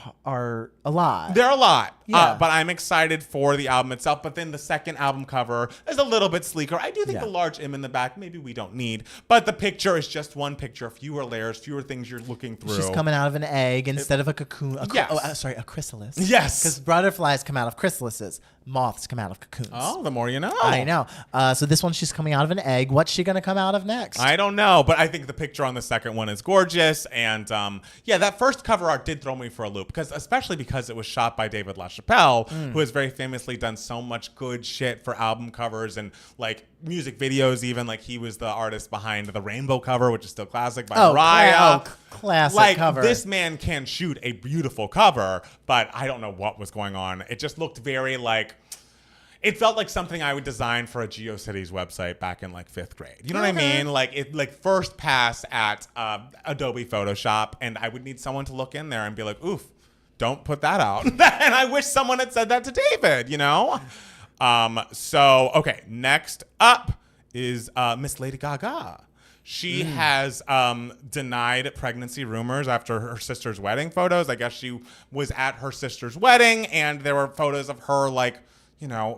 a lot. They're a lot. Yeah. But I'm excited for the album itself. But then the second album cover is a little bit sleeker. I do think the large M in the back, maybe we don't need. But the picture is just one picture, fewer layers, fewer things you're looking through. She's coming out of an egg instead of a cocoon. A chrysalis. Yes. Because butterflies come out of chrysalises. Moths come out of cocoons. Oh, the more you know. I know. So this one, she's coming out of an egg. What's she going to come out of next? I don't know, but I think the picture on the second one is gorgeous. And that first cover art did throw me for a loop, especially because it was shot by David LaChapelle, who has very famously done so much good shit for album covers and like music videos even. Like he was the artist behind the Rainbow cover, which is still classic by Mariah. Classic cover. This man can shoot a beautiful cover, but I don't know what was going on. It just looked very like... It felt like something I would design for a GeoCities website back in like 5th grade. You know what I mean? Like it, like first pass at Adobe Photoshop, and I would need someone to look in there and be like, "Oof, don't put that out." And I wish someone had said that to David. You know? Next up is Miss Lady Gaga. She has denied pregnancy rumors after her sister's wedding photos. I guess she was at her sister's wedding, and there were photos of her like,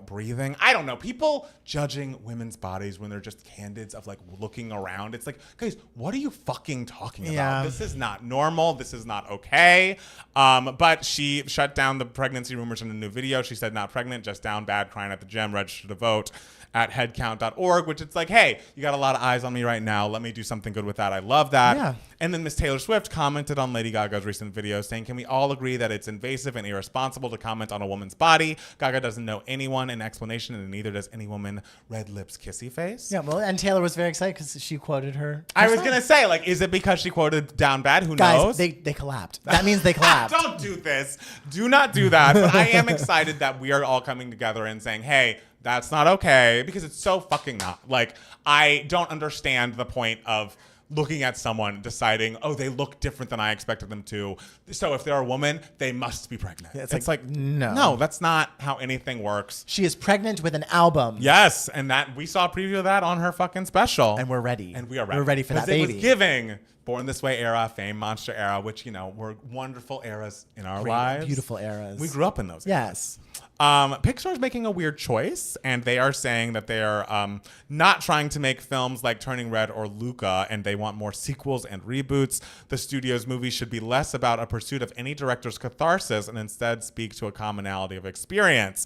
breathing. I don't know. People judging women's bodies when they're just candids of like looking around. It's like, guys, what are you fucking talking about? This is not normal. This is not okay. But she shut down the pregnancy rumors in a new video. She said not pregnant, just down bad, crying at the gym, registered to vote. at headcount.org, which it's like, hey, you got a lot of eyes on me right now. Let me do something good with that. I love that. Yeah. And then Miss Taylor Swift commented on Lady Gaga's recent video saying, can we all agree that it's invasive and irresponsible to comment on a woman's body? Gaga doesn't know anyone in explanation, and neither does any woman. Red lips, kissy face. Yeah, well, and Taylor was very excited because she quoted her. I was going to say, like, is it because she quoted Down Bad? Who knows? Guys, they collapsed. That means they collapsed. Don't do this. Do not do that. But I am excited that we are all coming together and saying, hey, that's not okay, because it's so fucking not. Like, I don't understand the point of looking at someone deciding, oh, they look different than I expected them to. So if they're a woman, they must be pregnant. Yeah, it's like, no. No, that's not how anything works. She is pregnant with an album. Yes, and that we saw a preview of that on her fucking special. And we're ready. And we are ready. We're ready for that baby. It was giving Born This Way era, Fame Monster era, which, you know, were wonderful eras in our lives. Beautiful eras. We grew up in those. Yes. Pixar's making a weird choice, and they are saying that they are not trying to make films like Turning Red or Luca, and they want more sequels and reboots. The studio's movies should be less about a pursuit of any director's catharsis and instead speak to a commonality of experience.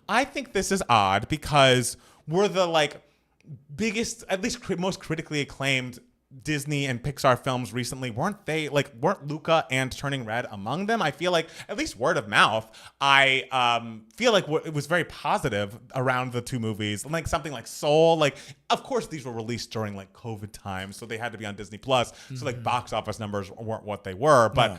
I think this is odd because we're the like biggest, at least most critically acclaimed Disney and Pixar films recently. Weren't Luca and Turning Red among them? I feel like, at least word of mouth, I feel like it was very positive around the two movies. Like something like Soul, like, of course these were released during like COVID times, so they had to be on Disney Plus. So like box office numbers weren't what they were. But no.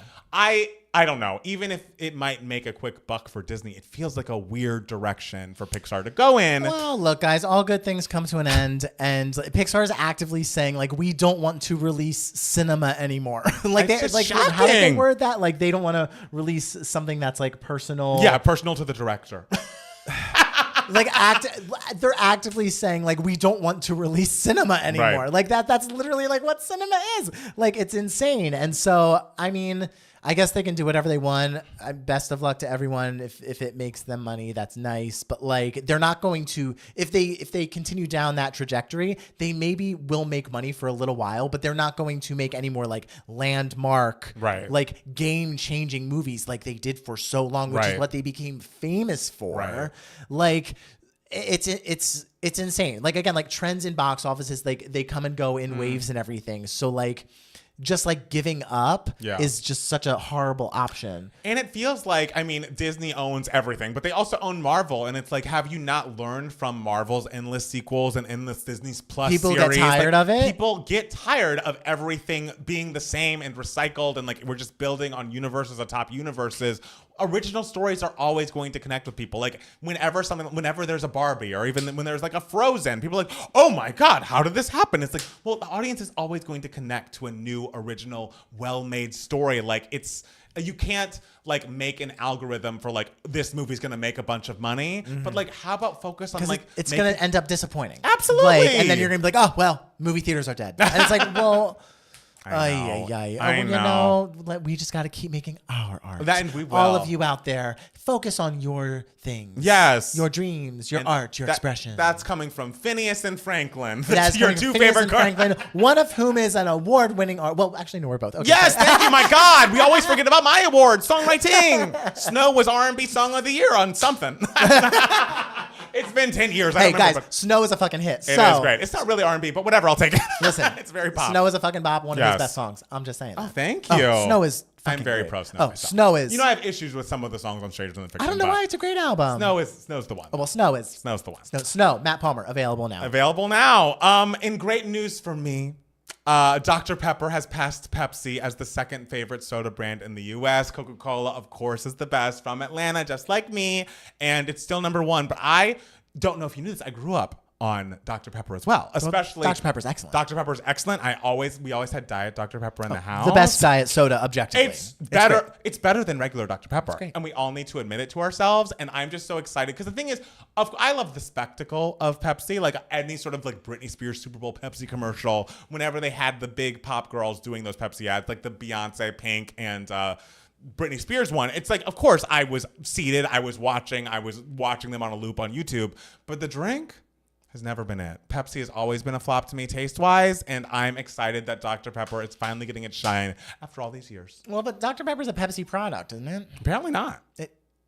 I don't know. Even if it might make a quick buck for Disney, it feels like a weird direction for Pixar to go in. Well, look, guys, all good things come to an end, and Pixar is actively saying like we don't want to release cinema anymore. Like how did they word that? Like they don't want to release something that's like personal. Yeah, personal to the director. Like they're actively saying like we don't want to release cinema anymore. Right. Like that's literally like what cinema is. Like it's insane. And so I mean, I guess they can do whatever they want. Best of luck to everyone. If it makes them money, that's nice. But like they're not going to, if they continue down that trajectory, they maybe will make money for a little while, but they're not going to make any more like landmark, like game-changing movies like they did for so long, which is what they became famous for. Right. Like it's insane. Like again, like trends in box offices, like they come and go in waves and everything. So like just like giving up is just such a horrible option. And it feels like, I mean, Disney owns everything, but they also own Marvel. And it's like, have you not learned from Marvel's endless sequels and endless Disney Plus series? People get tired of it? People get tired of everything being the same and recycled. And like, we're just building on universes atop universes. Original stories are always going to connect with people. Like whenever there's a Barbie or even when there's like a Frozen, people are like, oh my God, how did this happen? It's like, well, the audience is always going to connect to a new, original, well-made story. Like you can't like make an algorithm for like this movie's gonna make a bunch of money, but like how about focus on like it's gonna end up disappointing. Absolutely. Like, and then you're gonna be like, oh well, movie theaters are dead. And it's like, well. I know. You know, we just got to keep making our art. And we will. All of you out there, focus on your things. Yes. Your dreams, your art, your expression. That's coming from Phineas and Franklin. That's your two favorite Franklin, one of whom is an award-winning art. Well, actually, no, we're both. Okay, yes, thank you, my God. We always forget about my award, songwriting. Snow was R&B Song of the Year on something. It's been 10 years. Hey, guys, Snow is a fucking hit. It is great. It's not really R&B, but whatever, I'll take it. Listen, it's very pop. Snow is a fucking bop, one of his best songs. I'm just saying that. Oh, thank you. Snow is fucking I'm very great. pro Snow. Oh, myself. Snow is. You know, I have issues with some of the songs on Traitors US. I don't know why. It's a great album. Snow's the one. Oh, well, Snow's the one. Snow, Matt Palmer, available now. In great news for me, Dr. Pepper has passed Pepsi as the second favorite soda brand in the U.S. Coca-Cola, of course, is the best, from Atlanta, just like me, and it's still number one. But I don't know if you knew this. I grew up on Dr. Pepper as well. Especially Dr. Pepper's excellent. Dr. Pepper's excellent. We always had Diet Dr. Pepper in the house. The best diet soda, objectively. It's better. It's better than regular Dr. Pepper. And we all need to admit it to ourselves. And I'm just so excited because the thing is, I love the spectacle of Pepsi. Like any sort of like Britney Spears Super Bowl Pepsi commercial, whenever they had the big pop girls doing those Pepsi ads, like the Beyonce, Pink, and Britney Spears one. It's like, of course, I was seated. I was watching them on a loop on YouTube. But the drink has never been it. Pepsi has always been a flop to me taste-wise, and I'm excited that Dr. Pepper is finally getting its shine after all these years. Well, but Dr. Pepper's a Pepsi product, isn't it? Apparently not.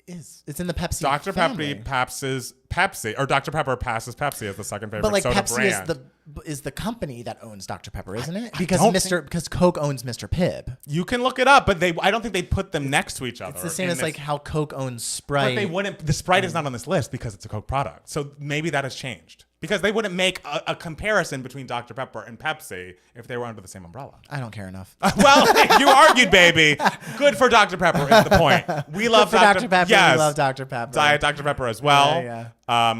is. It's in the Pepsi Dr. family. Pepsi, or Dr. Pepper passes Pepsi as the second favorite but like soda Pepsi brand. is the company that owns Dr. Pepper, isn't it? Because Coke owns Mr. Pibb. You can look it up, but I don't think they put them next to each other. It's the same as like how Coke owns Sprite. But they wouldn't. The Sprite is not on this list because it's a Coke product. So maybe that has changed. Because they wouldn't make a comparison between Dr. Pepper and Pepsi if they were under the same umbrella. I don't care enough. Well, you argued, baby. Good for Dr. Pepper is the point. We love Dr. Pepper. Yes. We love Dr. Pepper. Diet Dr. Pepper as well. Yeah.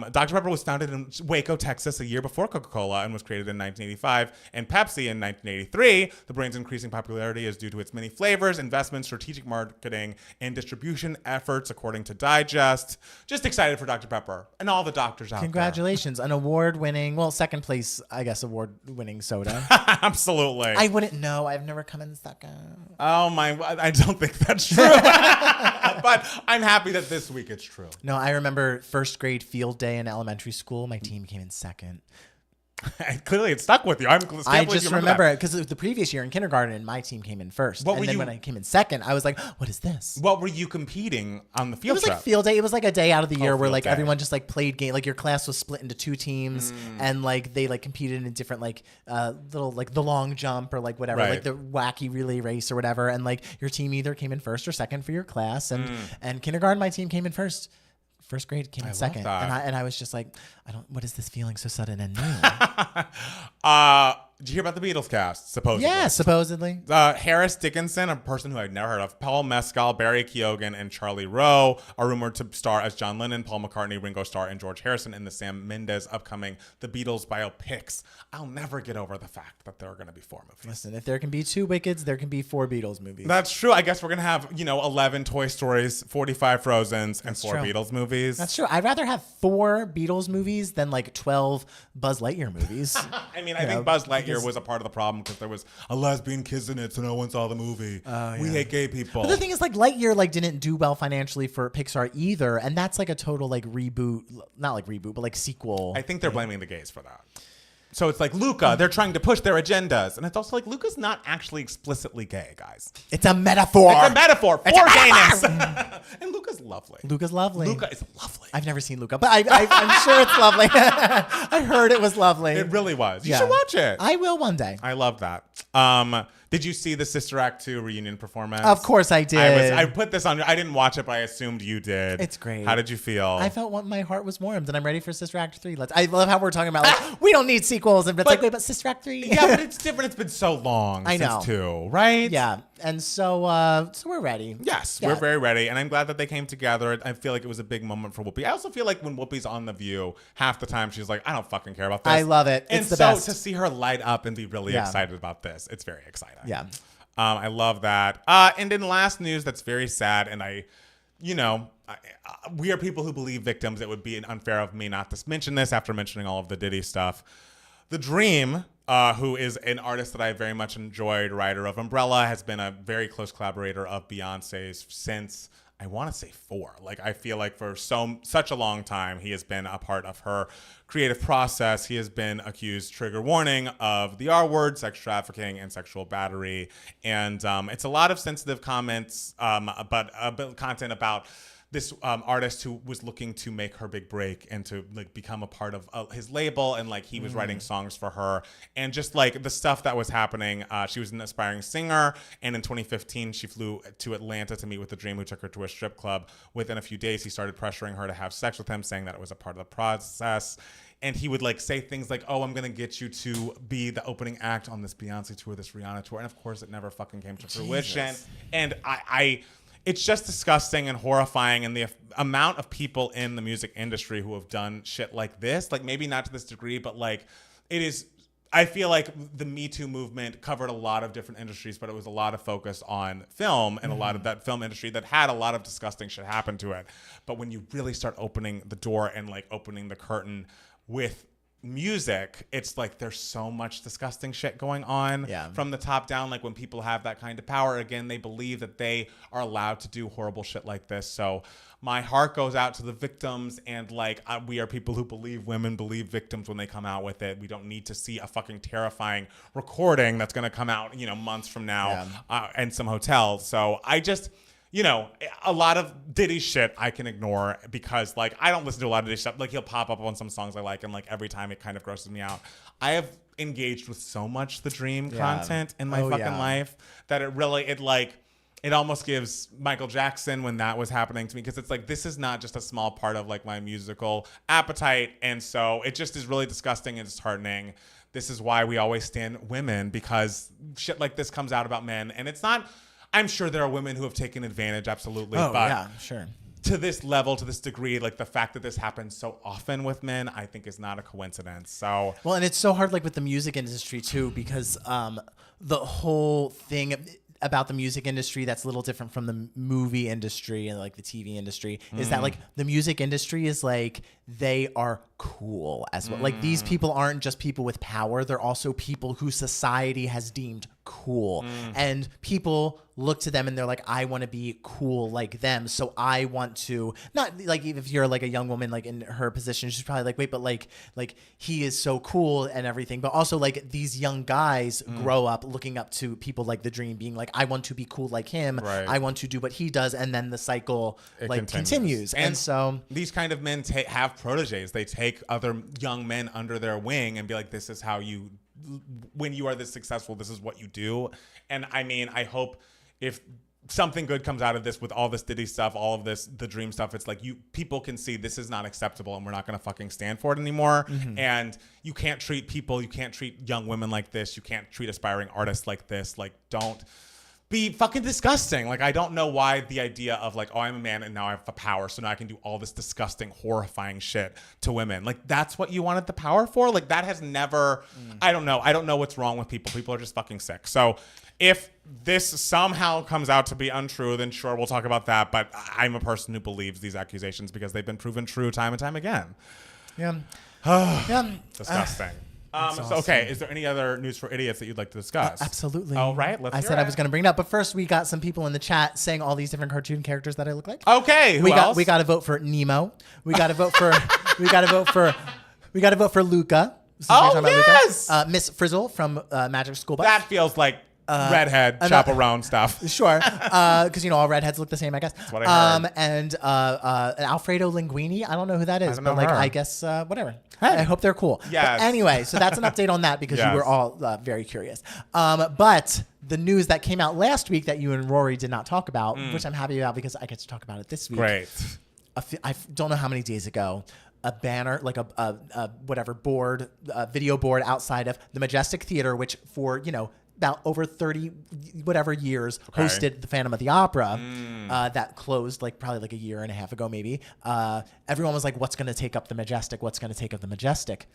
Dr. Pepper was founded in Waco, Texas, a year before Coca-Cola and was created in 1985. And Pepsi in 1983. The brand's increasing popularity is due to its many flavors, investments, strategic marketing, and distribution efforts, according to Digest. Just excited for Dr. Pepper and all the doctors out Congratulations. An award-winning, well, second place, I guess, award-winning soda. there. Absolutely. I wouldn't know. I've never come in second. Oh my, I don't think that's true. But I'm happy that this week it's true. No, I remember first grade field day in elementary school. My team came in second. Clearly, it stuck with you. I just remember it because the previous year in kindergarten, my team came in first. When I came in second, I was like, what is this? What were you competing on the field trip? It was trip? like field day. It was like a day out of the year where like day. everyone just like played game. Like your class was split into two teams and like they like competed in different like little like the long jump or like whatever, like the wacky relay race or whatever. And like your team either came in first or second for your class. And kindergarten, my team came in first. First grade came in second, and I was just like, what is this feeling so sudden and new? Did you hear about the Beatles cast? Supposedly. Yeah, supposedly. Harris Dickinson, a person who I'd never heard of, Paul Mescal, Barry Keoghan, and Charlie Rowe are rumored to star as John Lennon, Paul McCartney, Ringo Starr, and George Harrison in the Sam Mendes upcoming The Beatles biopics. I'll never get over the fact that there are going to be 4 movies. Listen, if there can be 2 Wickeds, there can be 4 Beatles movies. That's true. I guess we're going to have, 11 Toy Stories, 45 Frozens, and 4 Beatles movies. That's true. I'd rather have 4 Beatles movies than like 12 Buzz Lightyear movies. I mean, I think Buzz Lightyear was a part of the problem because there was a lesbian kiss in it, so no one saw the movie. We hate gay people. But the thing is, like, Lightyear like didn't do well financially for Pixar either, and that's like a total like reboot, not like reboot, but like sequel. I think they're blaming the gays for that. So it's like Luca, they're trying to push their agendas. And it's also like Luca's not actually explicitly gay, guys. It's a metaphor. It's a metaphor for gayness. And Luca's lovely. Luca's lovely. Luca is lovely. I've never seen Luca, but I'm sure it's lovely. I heard it was lovely. It really was. You should watch it. I will one day. I love that. Did you see the Sister Act 2 reunion performance? Of course I did. I put this on. I didn't watch it, but I assumed you did. It's great. How did you feel? I felt my heart was warmed, and I'm ready for Sister Act 3. I love how we're talking about like we don't need sequels, and it's like wait, but Sister Act 3. Yeah, but it's different. It's been so long. I know. Since 2, right? Yeah, and so we're ready. Yes, we're very ready, and I'm glad that they came together. I feel like it was a big moment for Whoopi. I also feel like when Whoopi's on The View, half the time she's like, I don't fucking care about this. I love it. And it's the so best. To see her light up and be really excited about this, it's very exciting. Yeah. I love that. And in last news, that's very sad. And we are people who believe victims. It would be unfair of me not to mention this after mentioning all of the Diddy stuff. The Dream, who is an artist that I very much enjoyed, writer of Umbrella, has been a very close collaborator of Beyonce's since, I want to say 4. Like, I feel like for such a long time, he has been a part of her creative process. He has been accused, trigger warning, of the R word, sex trafficking, and sexual battery. And it's a lot of sensitive comments, but content about this artist who was looking to make her big break and to like become a part of his label, and like he was writing songs for her, and just like the stuff that was happening. She was an aspiring singer, and in 2015 she flew to Atlanta to meet with The Dream, who took her to a strip club. Within a few days he started pressuring her to have sex with him, saying that it was a part of the process. And he would like say things like, oh, I'm going to get you to be the opening act on this Beyonce tour, this Rihanna tour. And of course it never fucking came to fruition. And it's just disgusting and horrifying. And the amount of people in the music industry who have done shit like this, like maybe not to this degree, but like it is, I feel like the Me Too movement covered a lot of different industries, but it was a lot of focus on film and a lot of that film industry that had a lot of disgusting shit happen to it. But when you really start opening the door and like opening the curtain with music, it's like there's so much disgusting shit going on from the top down. Like when people have that kind of power, again, they believe that they are allowed to do horrible shit like this. So my heart goes out to the victims, and like we are people who believe women believe victims when they come out with it. We don't need to see a fucking terrifying recording that's going to come out, months from now in some hotels. So I just, you know, a lot of Diddy shit I can ignore because, like, I don't listen to a lot of Diddy stuff. Like, he'll pop up on some songs I like, and, like, every time it kind of grosses me out. I have engaged with so much The Dream content in my fucking life that it almost gives Michael Jackson when that was happening to me, because it's like, this is not just a small part of, like, my musical appetite, and so it just is really disgusting and disheartening. This is why we always stand women, because shit like this comes out about men, and it's not... I'm sure there are women who have taken advantage, absolutely. Oh, but yeah, sure. To this level, to this degree, like the fact that this happens so often with men, I think is not a coincidence. So, well, and it's so hard, like with the music industry too, because the whole thing about the music industry that's a little different from the movie industry and like the TV industry is that like the music industry is like, they are cool as well. Like these people aren't just people with power. They're also people who society has deemed cool. And people look to them and they're like, I want to be cool like them. So I want to, not like if you're like a young woman, like in her position, she's probably like, wait, but like he is so cool and everything. But also like these young guys grow up looking up to people like The Dream, being like, I want to be cool like him. Right. I want to do what he does. And then the cycle continues. And so these kind of men have proteges. They take other young men under their wing and be like, this is how you, when you are this successful, this is what you do. And I mean, I hope if something good comes out of this with all this Diddy stuff, all of this, The Dream stuff, it's like people can see this is not acceptable and we're not going to fucking stand for it anymore. And you can't treat people, you can't treat young women like this. You can't treat aspiring artists like this. Like, don't be fucking disgusting. Like, I don't know why the idea of like, oh, I'm a man and now I have the power, so now I can do all this disgusting, horrifying shit to women. Like, that's what you wanted the power for? Like, that has never, I don't know. I don't know what's wrong with people. People are just fucking sick. So if this somehow comes out to be untrue, then sure, we'll talk about that. But I'm a person who believes these accusations because they've been proven true time and time again. Yeah. Disgusting. So, okay, is there any other news for idiots that you'd like to discuss? Absolutely. Oh, right. Let's I hear said it. I was going to bring it up, but first we got some people in the chat saying all these different cartoon characters that I look like. Okay, who else? We got to vote for Nemo. We got to vote for we got to vote for Luca. Oh, yes. Luca. Miss Frizzle from Magic School Bus. That feels like redhead chaperone stuff. Sure, because all redheads look the same, I guess. That's what I heard. And Alfredo Linguini. I don't know who that is, but like her. I guess whatever. I hope they're cool. Yes. But anyway, so that's an update on that because you were all very curious. But the news that came out last week that you and Rory did not talk about, which I'm happy about because I get to talk about it this week. Great. I don't know how many days ago, a banner, like a whatever board, video board outside of the Majestic Theater, which for, about over 30 whatever years hosted the Phantom of the Opera that closed probably a year and a half ago maybe. Everyone was like, what's going to take up the Majestic? What's going to take up the Majestic?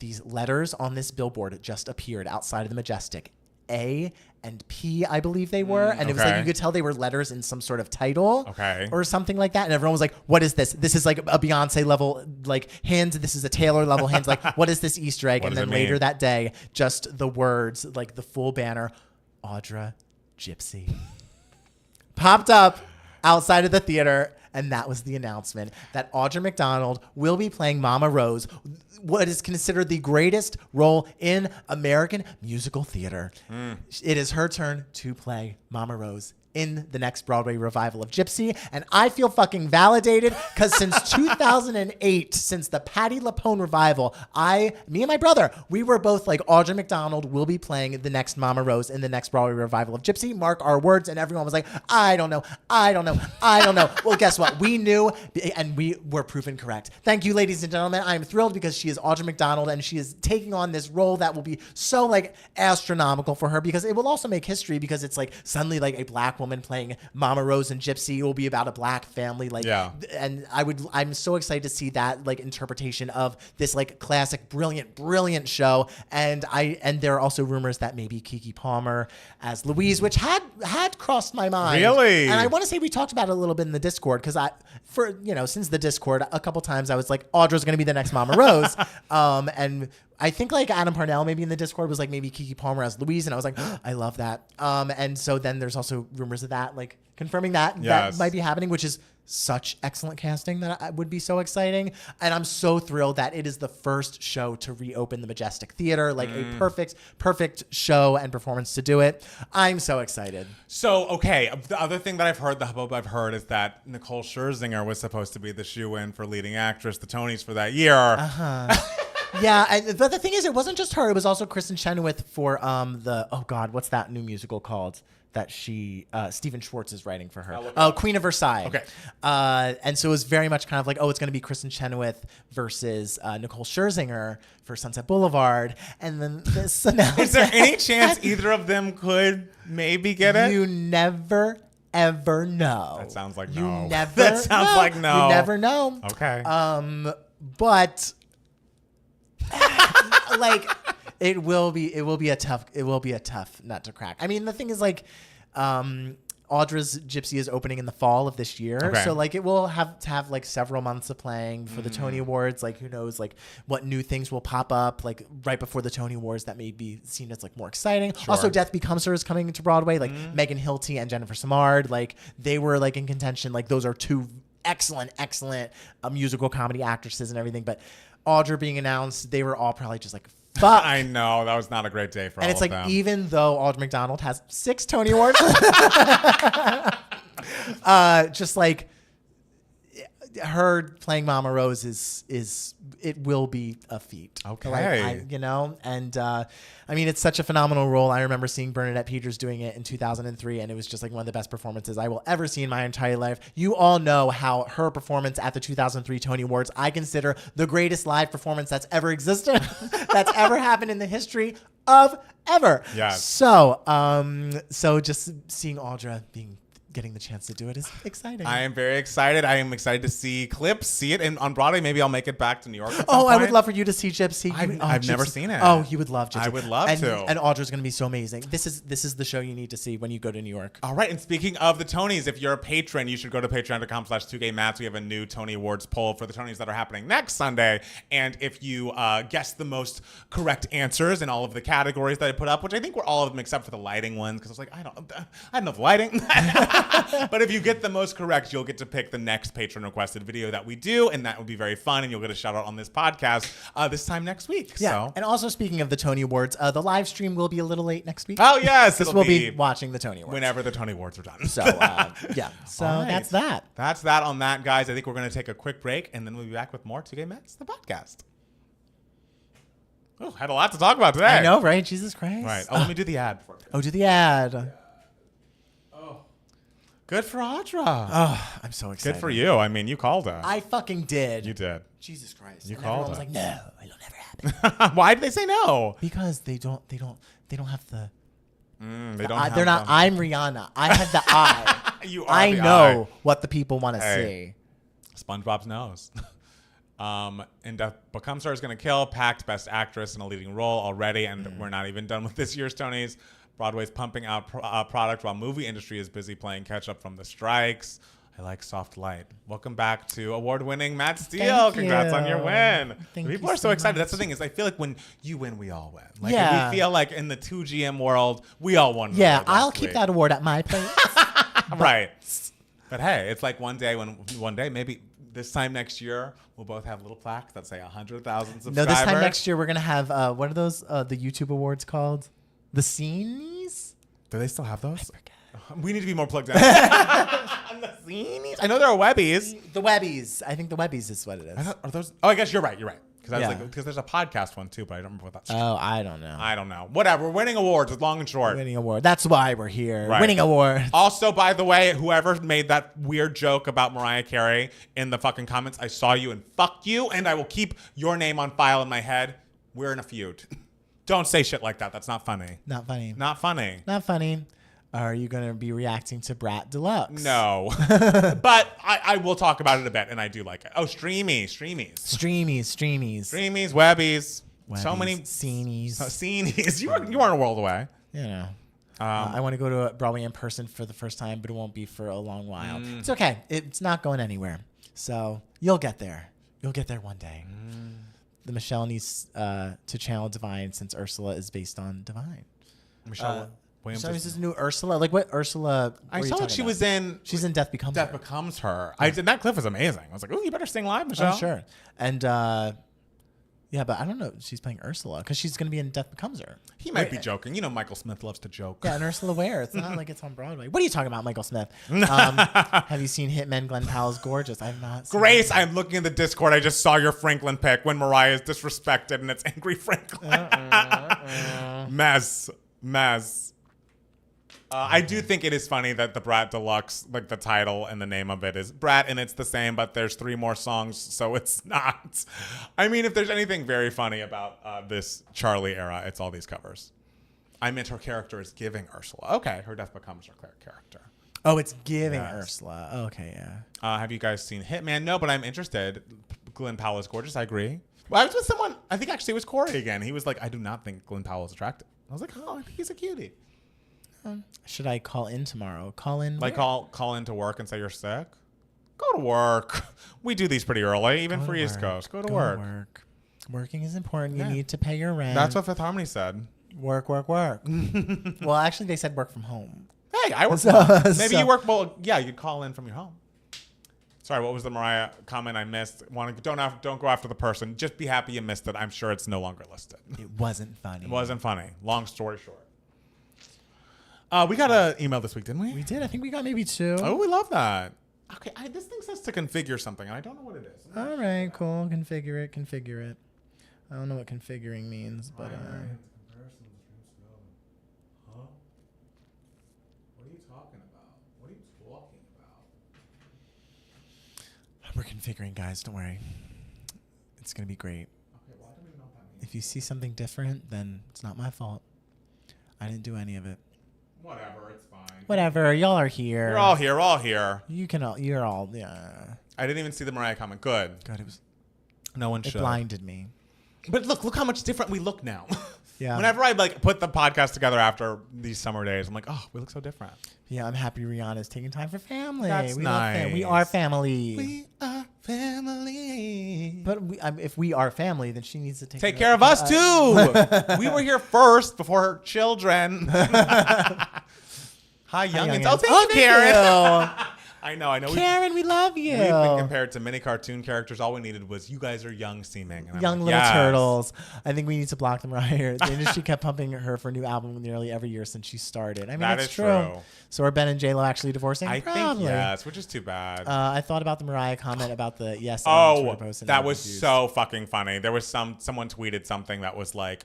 These letters on this billboard just appeared outside of the Majestic. A and P, I believe they were. And it was like, you could tell they were letters in some sort of title or something like that. And everyone was like, what is this? This is like a Beyonce level, hand. This is a Taylor level hand. Like, what is this Easter egg? And then later that day, just the words, like the full banner, Audra Gypsy, popped up outside of the theater. And that was the announcement that Audra McDonald will be playing Mama Rose, what is considered the greatest role in American musical theater. It is her turn to play Mama Rose in the next Broadway revival of Gypsy. And I feel fucking validated because since 2008, since the Patti LuPone revival, me and my brother, we were both like, Audra McDonald will be playing the next Mama Rose in the next Broadway revival of Gypsy. Mark our words. And everyone was like, I don't know. Well, guess what? We knew and we were proven correct. Thank you, ladies and gentlemen. I'm thrilled because she is Audra McDonald and she is taking on this role that will be so astronomical for her, because it will also make history because it's suddenly a black woman playing Mama Rose and Gypsy. It will be about a black family. And I'm so excited to see that interpretation of this classic, brilliant show. And there are also rumors that maybe Keke Palmer as Louise, which had crossed my mind. Really? And I want to say we talked about it a little bit in the Discord because since the Discord, a couple times I was like, Audra's going to be the next Mama Rose. And I think like Adam Parnell maybe in the Discord was like maybe Keke Palmer as Louise, and I was like, I love that. And so then there's also rumors of that, like confirming that might be happening, which is such excellent casting that would be so exciting. And I'm so thrilled that it is the first show to reopen the Majestic Theater, like a perfect show and performance to do it. I'm so excited. So, okay, the other thing that I've heard, the hubbub I've heard, is that Nicole Scherzinger was supposed to be the shoe-in for leading actress, the Tonys for that year. Yeah, but the thing is, it wasn't just her. It was also Kristen Chenoweth for what's that new musical called that Stephen Schwartz is writing for her? Queen of Versailles. Okay. And so it was very much kind of like, it's going to be Kristen Chenoweth versus Nicole Scherzinger for Sunset Boulevard. And then this announcement. Is there any chance either of them could maybe get it? You never, ever know. That sounds like you no. Never that sounds know. like no. You never know. Okay. But like it will be a tough nut to crack. I mean, the thing is like Audra's Gypsy is opening in the fall of this year. Okay. So like it will have to have like several months of playing for the Tony Awards. Like who knows like what new things will pop up like right before the Tony Awards that may be seen as like more exciting. Sure. Also Death Becomes Her is coming to Broadway. Like Megan Hilty and Jennifer Samard, like they were like in contention. Like those are two excellent musical comedy actresses and everything. But Audra being announced, they were all probably just like, fuck. I know. That was not a great day for all of them. And it's like, even though Audra McDonald has 6 Tony Awards, just like her playing Mama Rose is it will be a feat. Okay. Like, and I mean, it's such a phenomenal role. I remember seeing Bernadette Peters doing it in 2003, and it was just like one of the best performances I will ever see in my entire life. You all know how her performance at the 2003 Tony Awards, I consider the greatest live performance that's ever existed, that's ever happened in the history of ever. Yes. So just seeing Audra getting the chance to do it is exciting. I am very excited. I am excited to see clips, see it on Broadway. Maybe I'll make it back to New York. I would love for you to see Gypsy. I've never seen it. Oh, you would love Gypsy. I would love to. And Audra's going to be so amazing. This is the show you need to see when you go to New York. All right. And speaking of the Tonys, if you're a patron, you should go to patreon.com/2gaymats. We have a new Tony Awards poll for the Tonys that are happening next Sunday. And if you guess the most correct answers in all of the categories that I put up, which I think were all of them except for the lighting ones, because I was like, I don't have enough lighting. But if you get the most correct, you'll get to pick the next patron requested video that we do, and that will be very fun, and you'll get a shout out on this podcast this time next week. Yeah. So. And also speaking of the Tony Awards, the live stream will be a little late next week. Oh yes, because we'll be watching the Tony Awards whenever the Tony Awards are done. So yeah. So right. That's that. That's that on that, guys. I think we're going to take a quick break, and then we'll be back with more 2Gay Mets, the podcast. Oh, had a lot to talk about today. I know, right? Jesus Christ. Right. Oh, let me do the ad. Do the ad. Good for Audra. Oh, I'm so excited. Good for you. I mean, you called her. I fucking did. You did. Jesus Christ. You called her. I was like, no, it'll never happen. Why did they say no? Because they don't have the. They don't. They're not. I'm Rihanna. I have the eye. You are. I know what the people want to see. SpongeBob's nose. And Death Becomes Her is going to kill. Packed Best Actress in a Leading Role already, and we're not even done with this year's Tonys. Broadway's pumping out product while movie industry is busy playing catch up from the strikes. I like soft light. Welcome back to award-winning Matt Steele. Congrats on your win. People are so excited. That's the thing is I feel like when you win, we all win. Like we feel like in the 2GM world, we all won. Yeah, I'll keep that award at my place. Right. But hey, it's like one day maybe this time next year we'll both have little plaques that say 100,000 subscribers. No, this time next year we're gonna have what are those the YouTube awards called? The Scenes? Do they still have those? I forget. We need to be more plugged in. The Scenes? I know there are Webbies. The Webbies. I think the Webbies is what it is. Are those? Oh, I guess you're right. Because I was like, because there's a podcast one too, but I don't remember what that's. Oh, I don't know. Whatever. We're winning awards, long and short. Winning award. That's why we're here. Right. Winning awards. Also, by the way, whoever made that weird joke about Mariah Carey in the fucking comments, I saw you and fuck you, and I will keep your name on file in my head. We're in a feud. Don't say shit like that. That's not funny. Not funny. Not funny. Not funny. Are you going to be reacting to Brat Deluxe? No. But I will talk about it a bit, and I do like it. Oh, Streamies. Webbies. So many. Scenes. You weren't a world away. You know. I want to go to Broadway in person for the first time, but it won't be for a long while. It's okay. It's not going anywhere. So you'll get there. You'll get there one day. the Michelle needs to channel Divine since Ursula is based on Divine. Michelle Williams. So is this new Ursula? Like what Ursula? I saw she was in. She's in Death Becomes Death Her. Becomes Her. I did that clip was amazing. I was like, oh, you better sing live, Michelle. Oh, sure. And yeah, but I don't know. She's playing Ursula because she's going to be in Death Becomes Her. He might be joking. You know, Michael Smith loves to joke. Yeah, and Ursula Ware. It's not like it's on Broadway. What are you talking about, Michael Smith? Have you seen Hitman? Glenn Powell's gorgeous. I've not seen Grace, I'm looking in the Discord. I just saw your Franklin pick when Mariah is disrespected and it's Angry Franklin. Mess. I do think it is funny that the Brat Deluxe, like the title and the name of it is Brat, and it's the same, but there's 3 more songs, so it's not. I mean, if there's anything very funny about this Charlie era, it's all these covers. I meant her character is giving Ursula. Okay, her Death Becomes Her character. Oh, it's giving Ursula. Okay, yeah. Have you guys seen Hitman? No, but I'm interested. Glenn Powell is gorgeous. I agree. Well, I was with someone. I think actually it was Corey again. He was like, I do not think Glenn Powell is attractive. I was like, oh, I think he's a cutie. Should I call in tomorrow? Call in? Like call into work and say you're sick? Go to work. We do these pretty early, even for East Coast. Go to work. Working is important. You need to pay your rent. That's what Fifth Harmony said. Work. Well, actually, they said work from home. Hey, I work from home. Maybe you work, well, yeah, you call in from your home. Sorry, what was the Mariah comment I missed? Don't go after the person. Just be happy you missed it. I'm sure it's no longer listed. It wasn't funny. It wasn't funny. Long story short. We got an email this week, didn't we? We did. I think we got maybe 2. Oh, we love that. Okay, this thing says to configure something, and I don't know what it is. All right, cool. Configure it. I don't know what configuring means, but... Huh? What are you talking about? What are you talking about? We're configuring, guys. Don't worry. It's going to be great. Okay, well, I don't even know what that means. If you see something different, then it's not my fault. I didn't do any of it. Whatever, it's fine. Whatever, y'all are here. We're all here, all here. You're all, yeah. I didn't even see the Mariah comment. Good. God, No one should. It blinded me. But look how much different we look now. Yeah. Whenever I put the podcast together after these summer days, I'm like, oh, we look so different. Yeah, I'm happy Rihanna's taking time for family. That's nice. We are family. We are family. But if we are family, then she needs to take care of us too. We were here first before her children. Hi, youngins. Oh, thank you, Karen. I know. Karen, we love you. We've been compared to many cartoon characters. All we needed was you guys are young seeming. And young little turtles. I think we need to block them right here. The industry kept pumping her for a new album nearly every year since she started. I mean, that's true. So are Ben and J-Lo actually divorcing? I think yes, which is too bad. I thought about the Mariah comment about the yes. Oh, that was so fucking funny. There was someone tweeted something that was like,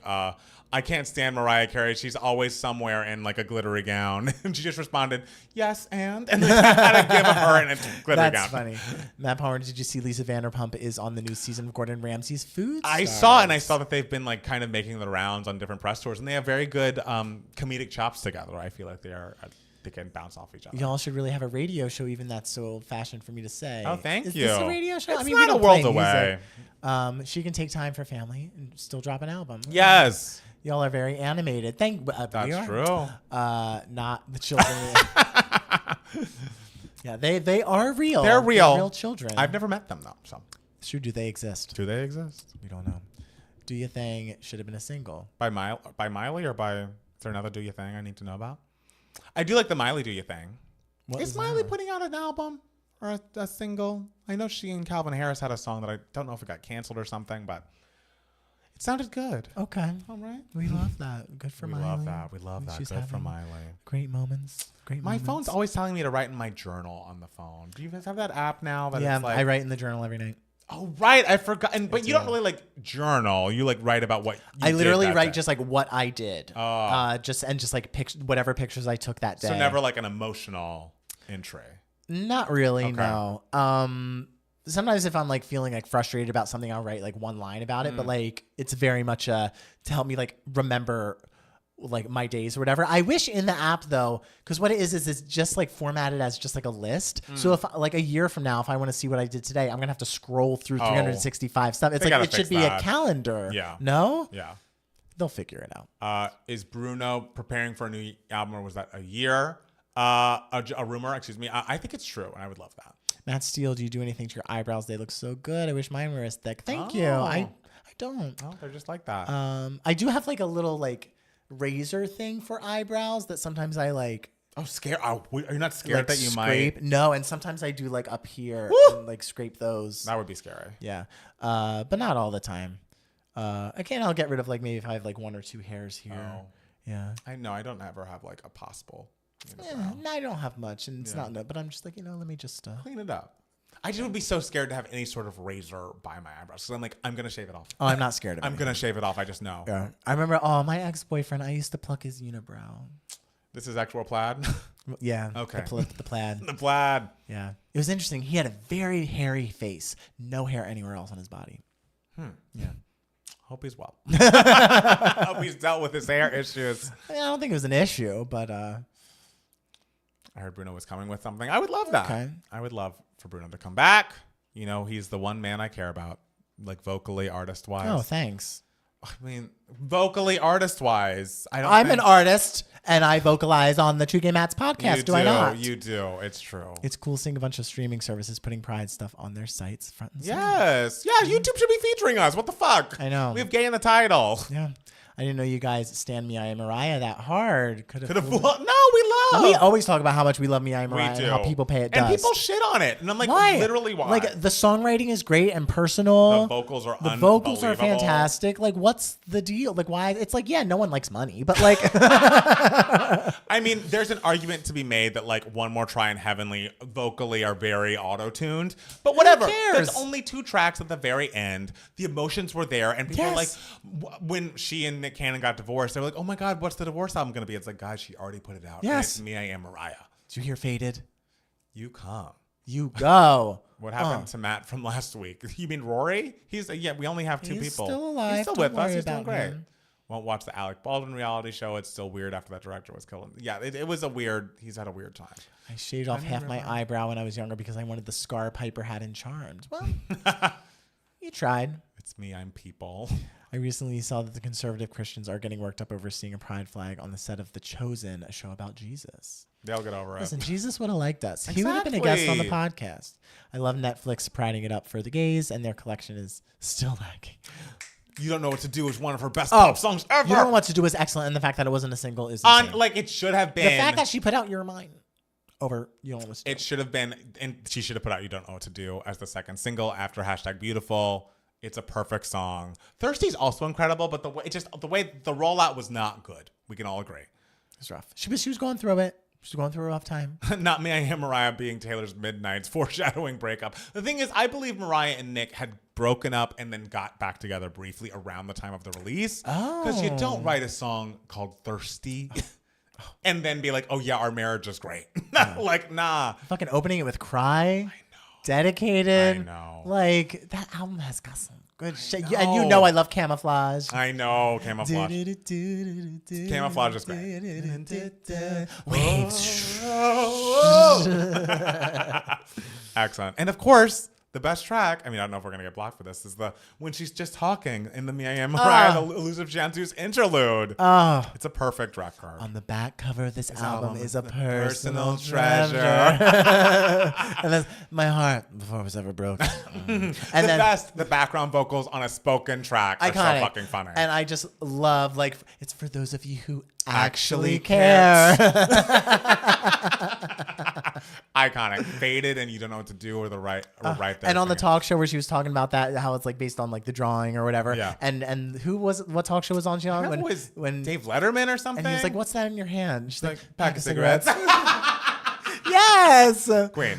I can't stand Mariah Carey. She's always somewhere in like a glittery gown. And she just responded, yes, and then had to give her in a glittery gown. That's funny. Matt Palmer, did you see Lisa Vanderpump is on the new season of Gordon Ramsay's Food Stars? I saw, and I saw that they've been like kind of making the rounds on different press tours, and they have very good comedic chops together. I feel like they can bounce off each other. Y'all should really have a radio show, even that's so old-fashioned for me to say. Oh, thank you. Is this a radio show? It's not a world away. She can take time for family and still drop an album. Yes. Y'all are very animated. That's true. Not the children. Yeah, they are real. They're real children. I've never met them though. So. Sure, do they exist? Do they exist? We don't know. Do You Thing should have been a single. By Miley or by? Is there another Do You Thing I need to know about? I do like the Miley Do You Thing. Is Miley putting out an album or a single? I know she and Calvin Harris had a song that I don't know if it got canceled or something, but it sounded good. Okay. All right. We love that. Good for Miley. We love that. Good for Miley. Great moments. My phone's always telling me to write in my journal on the phone. Do you guys have that app now? I write in the journal every night. Oh, right. I forgot. But you don't really like journal. You like write about what you did. I literally write just like what I did. Just like whatever pictures I took that day. So never like an emotional entry. Not really, no. Sometimes if I'm like feeling like frustrated about something, I'll write like one line about it. But like it's very much to help me like remember like my days or whatever. I wish in the app though, because what it is it's just like formatted as just like a list. So if like a year from now, if I want to see what I did today, I'm gonna have to scroll through 365 stuff. It's like it should be a calendar. Yeah. No? Yeah. They'll figure it out. Is Bruno preparing for a new album, or was that a year? A rumor, excuse me. I think it's true, and I would love that. Matt Steele, do you do anything to your eyebrows? They look so good. I wish mine were as thick. Thank you. I don't. Oh, they're just like that. I do have like a little like razor thing for eyebrows that sometimes I like. Oh, scared? Are you not scared Like that you scrape? might? No, and sometimes I do like up here and like scrape those. That would be scary. Yeah, but not all the time. Again, I'll get rid of like maybe if I have like 1 or 2 hairs here. Oh. Yeah. I know. I don't ever have like a possible. No, I don't have much, and it's not no. But I'm just like let me just Clean it up. I just would be so scared to have any sort of razor by my eyebrows because I'm like, I'm gonna shave it off. Oh, I'm not scared of it. I'm gonna shave it off. I just know. Yeah. I remember. Oh, my ex-boyfriend. I used to pluck his unibrow. This is actual plaid. Yeah. Okay. The plaid. The plaid. Yeah. It was interesting. He had a very hairy face. No hair anywhere else on his body. Yeah. Hope he's well. Hope he's dealt with his hair issues. I don't think it was an issue, but I heard Bruno was coming with something. I would love that. Okay. I would love for Bruno to come back. You know, he's the one man I care about, like vocally, artist-wise. oh, thanks. I mean, vocally, artist-wise. I'm an artist, and I vocalize on the True Gay Mats podcast. Do I not? You do. It's true. It's cool seeing a bunch of streaming services putting Pride stuff on their sites front and center. Yes. Yeah, YouTube should be featuring us. What the fuck? I know. We have gay in the title. Yeah. I didn't know you guys stand Me, I Am Mariah that hard. No, we love. We always talk about how much we love Me, I Am Mariah We do. and how people pay it and dust. people shit on it. And I'm like, why? literally why? Like, the songwriting is great and personal. The vocals are The vocals are fantastic. Like, what's the deal? Like, why? It's like, yeah, no one likes money, but like... I mean, there's an argument to be made that like One More Try and Heavenly vocally are very auto-tuned. But whatever. Who cares? There's only 2 tracks at the very end. The emotions were there. And people were like, when she and Nick Cannon got divorced, they were like, oh my God, what's the divorce album going to be? It's like, guys, she already put it out. Yes. And it's Me, I Am Mariah. Did you hear Faded? You come. You go. What happened to Matt from last week? You mean Rory? He's we only have 2 He's people. still alive. He's still Don't with us. worry He's doing about great. him. Won't watch the Alec Baldwin reality show. It's still weird after that director was killed. Yeah, it was a weird. He's had a weird time. I shaved off half my eyebrow when I was younger because I wanted the scar Piper had in Charmed. Well, you tried. It's me. I'm people. I recently saw that the conservative Christians are getting worked up over seeing a pride flag on the set of The Chosen, a show about Jesus. They'll get over it. Listen, Jesus would have liked us. He would have been a guest on the podcast. I love Netflix priding it up for the gays, and their collection is still lacking. You Don't Know What to Do is one of her best pop songs ever. You Don't Know What to Do is excellent, and the fact that it wasn't a single is insane. Like it should have been. The fact that she put out You're Mine over You Don't Know What to Do. It should have been, and she should have put out You Don't Know What to Do as the second single after #Beautiful. It's a perfect song. Thirsty's also incredible, but the way the rollout was not good. We can all agree. It's rough. She was going through it. She was going through a rough time. Not Me, I Am Mariah being Taylor's Midnights foreshadowing breakup. The thing is, I believe Mariah and Nick had broken up and then got back together briefly around the time of the release. Because you don't write a song called Thirsty and then be like, oh yeah, our marriage is great. Like, nah. Fucking opening it with Cry. I know. Dedicated. I know. Like, that album has got some good shit. And you know I love Camouflage. I know. Camouflage. Camouflage is great. Waves. Excellent. And of course, the best track, I mean, I don't know if we're going to get blocked for this, is the when she's just talking in the Me, I Am Mariah, the Elusive Chanteuse interlude. It's a perfect record. On the back cover of this album is a personal treasure. And that's my heart before it was ever broken. And then the background vocals on a spoken track are so fucking funny. And I just love, like, it's for those of you who actually care. Iconic. Faded and You Don't Know What to Do or right there. And on the talk show where she was talking about that, how it's like based on like the drawing or whatever. Yeah. And what talk show was on she on? When Dave Letterman or something? And he was like, what's that in your hand? She's like, pack of cigarettes. Yes. Queen.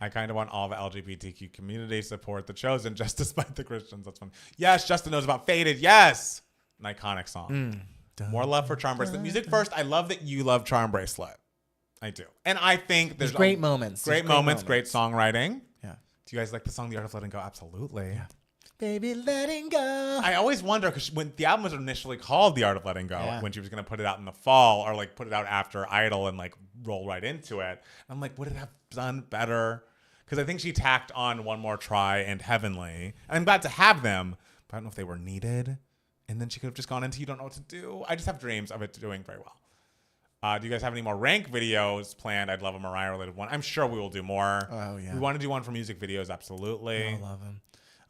I kind of want all the LGBTQ community support The Chosen just despite the Christians. That's fun. Yes, Justin knows about Faded. Yes. An iconic song. More love for Charm Bracelet. Music first. I love that you love Charm Bracelet. I do. And I think there's great moments. Great moments, great songwriting. Yeah. Do you guys like the song The Art of Letting Go? Absolutely. Yeah. Baby, letting go. I always wonder, because when the album was initially called The Art of Letting Go, when she was going to put it out in the fall or like put it out after Idol and like roll right into it, I'm like, would it have done better? Because I think she tacked on One More Try and Heavenly. I'm glad to have them, but I don't know if they were needed. And then she could have just gone into You Don't Know What to Do. I just have dreams of it doing very well. Do you guys have any more rank videos planned? I'd love a Mariah related one. I'm sure we will do more. Oh, yeah. We want to do one for music videos. Absolutely. I love them.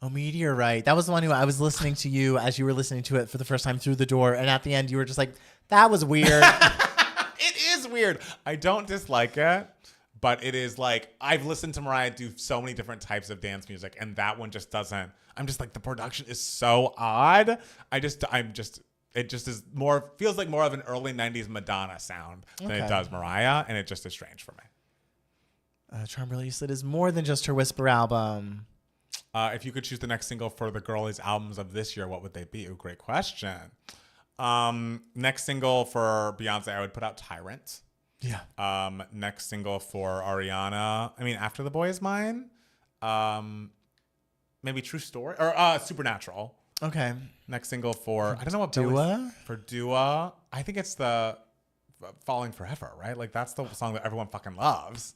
Oh, Meteorite. That was the one who I was listening to you as you were listening to it for the first time through the door. And at the end, you were just like, that was weird. It is weird. I don't dislike it, but it is like, I've listened to Mariah do so many different types of dance music, and that one just doesn't. I'm just like, the production is so odd. It just is more, feels like more of an early 90s Madonna sound than it does Mariah, and it just is strange for me. Charm Release It is more than just her Whisper album. If you could choose the next single for the girlies' albums of this year, what would they be? Ooh, great question. Next single for Beyonce, I would put out Tyrant. Yeah. Next single for Ariana, After the Boy Is Mine. Maybe True Story or Supernatural. Okay. Next single for I don't know what Dua? For Dua. I think it's the Falling Forever, right? Like that's the song that everyone fucking loves.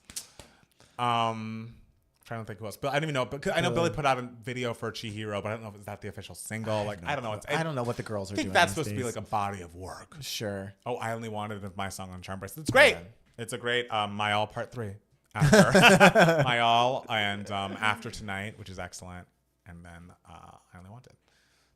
Trying to think who else, but I don't even know. But I know Billy put out a video for Chihiro, but I don't know if it's that the official single. I don't know. I don't know what the girls are doing. I think that's supposed to be like a body of work. Sure. Oh, I Only Wanted It, my song on Charm Bracelet. It's great. It's a great My All Part 3. After My All and After Tonight, which is excellent, and then I Only Wanted.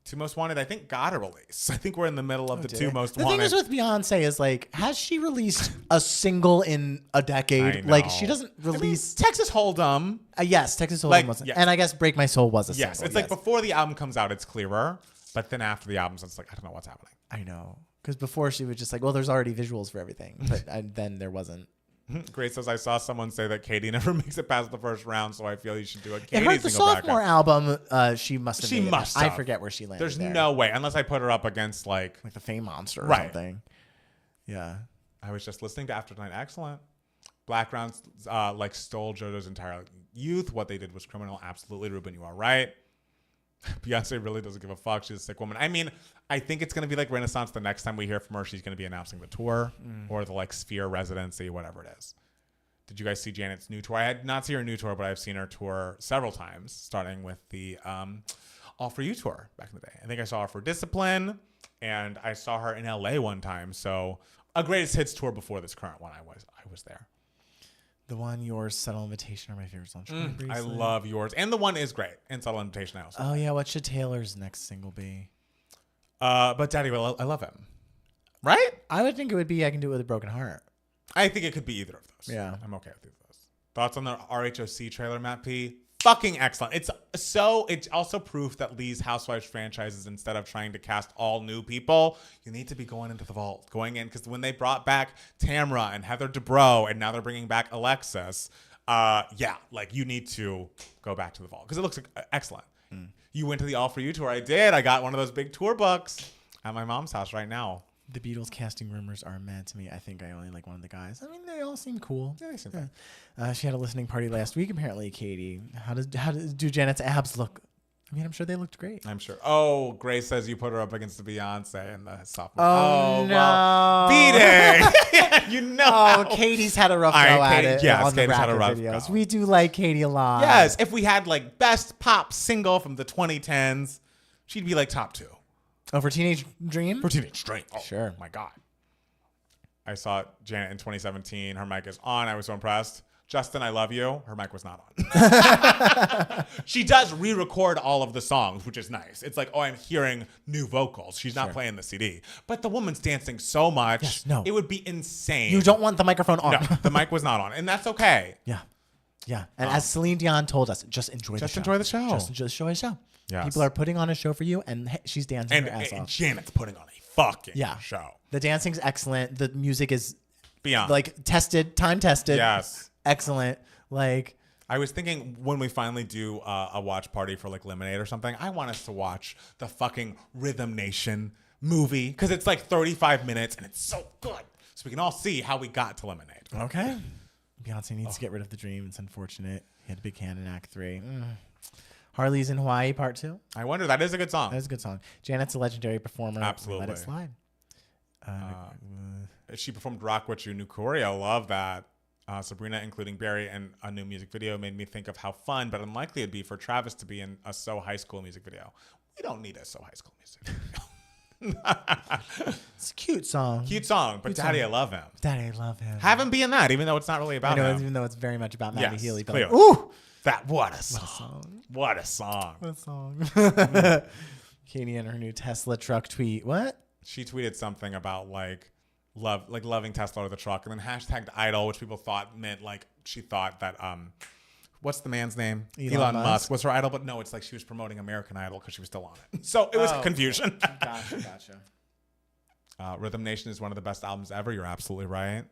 Two Most Wanted, I think, got a release. I think we're in the middle of the two most wanted. The thing is with Beyonce is like, has she released a single in a decade? Like, she doesn't release. Texas Hold'em. Yes, Texas Hold'em wasn't. Yes. And I guess Break My Soul was a single. Yes, it's like before the album comes out, it's clearer. But then after the album, it's like, I don't know what's happening. I know. Because before she was just like, well, there's already visuals for everything. But then there wasn't. Grace says, I saw someone say that Katie never makes it past the first round, so I feel you should do a Katie single backup. The sophomore album, she must have made it. I forget where she landed. There's no way, unless I put her up against like the Fame Monster or something. Yeah. I was just listening to After Tonight. Excellent. Blackgrounds stole JoJo's entire youth. What they did was criminal. Absolutely, Ruben, you are right. Beyonce really doesn't give a fuck. She's a sick woman. I think it's going to be like Renaissance. The next time we hear from her, she's going to be announcing the tour or the Sphere residency, whatever it is. Did you guys see Janet's new tour? I had not seen her new tour, but I've seen her tour several times, starting with the All For You tour back in the day. I think I saw her for Discipline, and I saw her in LA one time. So a greatest hits tour before this current one. I was there. The one, Yours, Subtle Invitation, are my favorite songs. I love Yours. And the one is great. And Subtle Invitation, I also love. Yeah. What should Taylor's next single be? But Daddy Will, I love him. Right? I would think it would be I Can Do It With a Broken Heart. I think it could be either of those. Yeah. I'm okay with either of those. Thoughts on the RHOC trailer, Matt P? Fucking excellent. It's also proof that Lee's Housewives franchises, instead of trying to cast all new people, you need to be going into the vault, going in, because when they brought back Tamra and Heather Dubrow, and now they're bringing back Alexis, you need to go back to the vault because it looks excellent. You went to the All For You tour. I did. I got one of those big tour books at my mom's house right now. The Beatles casting rumors are mad to me. I think I only like one of the guys. They all seem cool. Yeah, they seem fun. She had a listening party last week, apparently, Katie. How do Janet's abs look? I'm sure they looked great. I'm sure. Oh, Grace says you put her up against the Beyonce and the sophomore. Oh no. Well, beating. Oh, Katie's had a rough go at it. Yes, Katie's had a rough go. We do like Katie a lot. Yes, if we had best pop single from the 2010s, she'd be top 2. Oh, for Teenage Dream? For Teenage Dream. Oh, sure. My God. I saw Janet in 2017. Her mic is on. I was so impressed. Justin, I love you. Her mic was not on. She does re-record all of the songs, which is nice. It's like, I'm hearing new vocals. She's not playing the CD. But the woman's dancing so much. Yes, no. It would be insane. You don't want the microphone on. No, the mic was not on. And that's okay. Yeah. Yeah. And as Celine Dion told us, just enjoy the show. Just enjoy the show. Just enjoy the show. Yes. People are putting on a show for you, and she's dancing her ass off. And Janet's putting on a fucking show. The dancing's excellent. The music is beyond time tested. Yes. Excellent. I was thinking when we finally do a watch party for Lemonade or something, I want us to watch the fucking Rhythm Nation movie because it's 35 minutes and it's so good. So we can all see how we got to Lemonade. Okay. Beyonce needs to get rid of the dream. It's unfortunate. He had a big hand in Act 3. Harley's in Hawaii, Part 2. I wonder. That is a good song. That is a good song. Janet's a legendary performer. Absolutely. Let it slide. She performed Rock With You, new choreo. Love that. Sabrina, including Barry, and a new music video made me think of how fun but unlikely it'd be for Travis to be in a So High School music video. We don't need a So High School music video. It's a cute song. Cute song, but Daddy, I love him. Daddy, I love him. Have him be in that, even though it's not really about him. Even though it's very much about Maddie Healy. But clearly. Ooh! What a song. What a song. What a song. Katie and her new Tesla truck tweet. What? She tweeted something about loving Tesla or the truck, and then hashtagged idol, which people thought meant she thought that what's the man's name? Elon Musk was her idol, but no, it's like she was promoting American Idol because she was still on it. So it was confusion. Gotcha. Rhythm Nation is one of the best albums ever. You're absolutely right.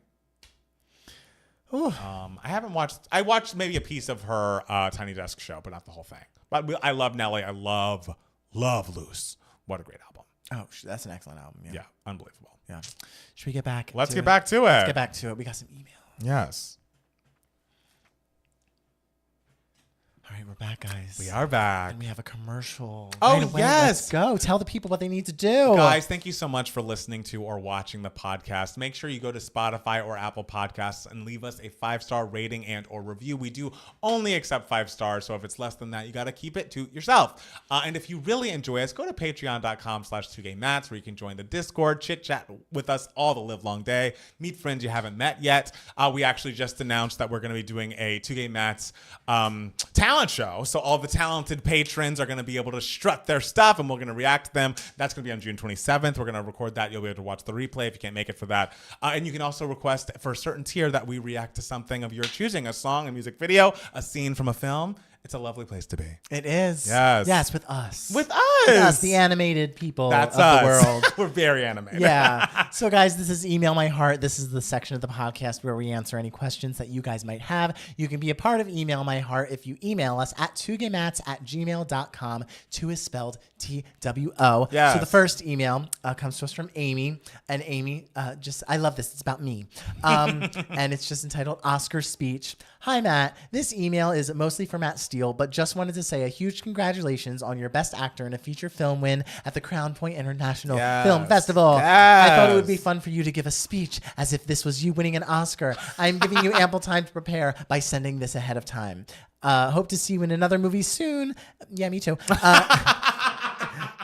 Ooh. I haven't watched. I watched maybe a piece of her Tiny Desk show, but not the whole thing. But I love Nelly. I love Loose. What a great album. Oh, that's an excellent album. Yeah, unbelievable. Yeah. Should we get back? Let's get back to it. Let's get back to it. We got some email. Yes. All right, we're back, guys. We are back. And we have a commercial. Oh, right away. yes. Let's go. Tell the people what they need to do. Guys, thank you so much for listening to or watching the podcast. Make sure you go to Spotify or Apple Podcasts and leave us a 5-star rating and or review. We do only accept 5 stars, so if it's less than that, you got to keep it to yourself. And if you really enjoy us, go to patreon.com/2gaymats where you can join the Discord, chit-chat with us all the live long day, meet friends you haven't met yet. We actually just announced that we're going to be doing a 2gaymats talent show. So all the talented patrons are going to be able to strut their stuff and we're going to react to them. That's going to be on June 27th. We're going to record that. You'll be able to watch the replay if you can't make it for that. And you can also request for a certain tier that we react to something of your choosing, a song, a music video, a scene from a film. It's a lovely place to be. It is. Yes. Yes, with us. With us. The animated people of the world. We're very animated. Yeah. So, guys, this is Email My Heart. This is the section of the podcast where we answer any questions that you guys might have. You can be a part of Email My Heart if you email us at 2gaymats@gmail.com. 2 is spelled TWO. Yes. So the first email comes to us from Amy. And Amy, I love this. It's about me. And it's just entitled Oscar Speech. Hi, Matt. This email is mostly for Matt Steele, but just wanted to say a huge congratulations on your Best Actor in a Feature Film win at the Crown Point International Film Festival. Yes. I thought it would be fun for you to give a speech as if this was you winning an Oscar. I'm giving you ample time to prepare by sending this ahead of time. Hope to see you in another movie soon. Yeah, me too.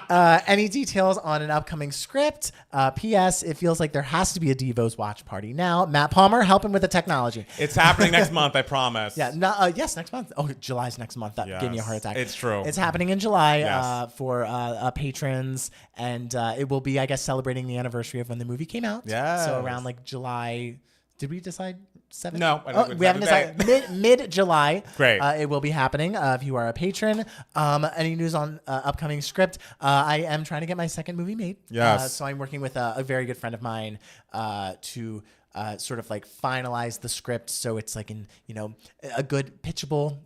Any details on an upcoming script? P.S. It feels like there has to be a Devos watch party now. Matt Palmer, help him with the technology. It's happening next month, I promise. Yeah. Yes, next month. Oh, July's next month. That gave me a heart attack. It's true. It's happening in July for patrons, and it will be, I guess, celebrating the anniversary of when the movie came out. Yeah. So around July. Did we decide 7th? No, I don't we haven't decided. Mid-July. Great. It will be happening if you are a patron. Any news on upcoming script? I am trying to get my second movie made. Yes. So I'm working with a very good friend of mine to sort of finalize the script so it's in a good pitchable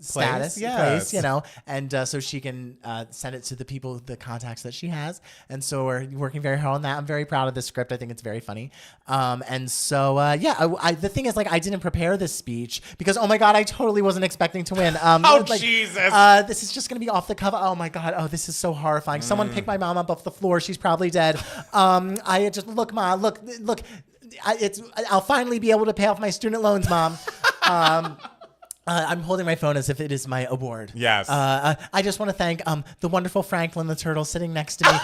status place, and so she can send it to the people, the contacts that she has. And so we're working very hard on that. I'm very proud of this script. I think it's very funny. And so, the thing is, I didn't prepare this speech because, oh my God, I totally wasn't expecting to win. Jesus. This is just going to be off the cuff. Oh my God. Oh, this is so horrifying. Someone picked my mom up off the floor. She's probably dead. I just, look, Ma, look, I'll finally be able to pay off my student loans, Mom. I'm holding my phone as if it is my award. Yes. I just want to thank the wonderful Franklin the turtle sitting next to me.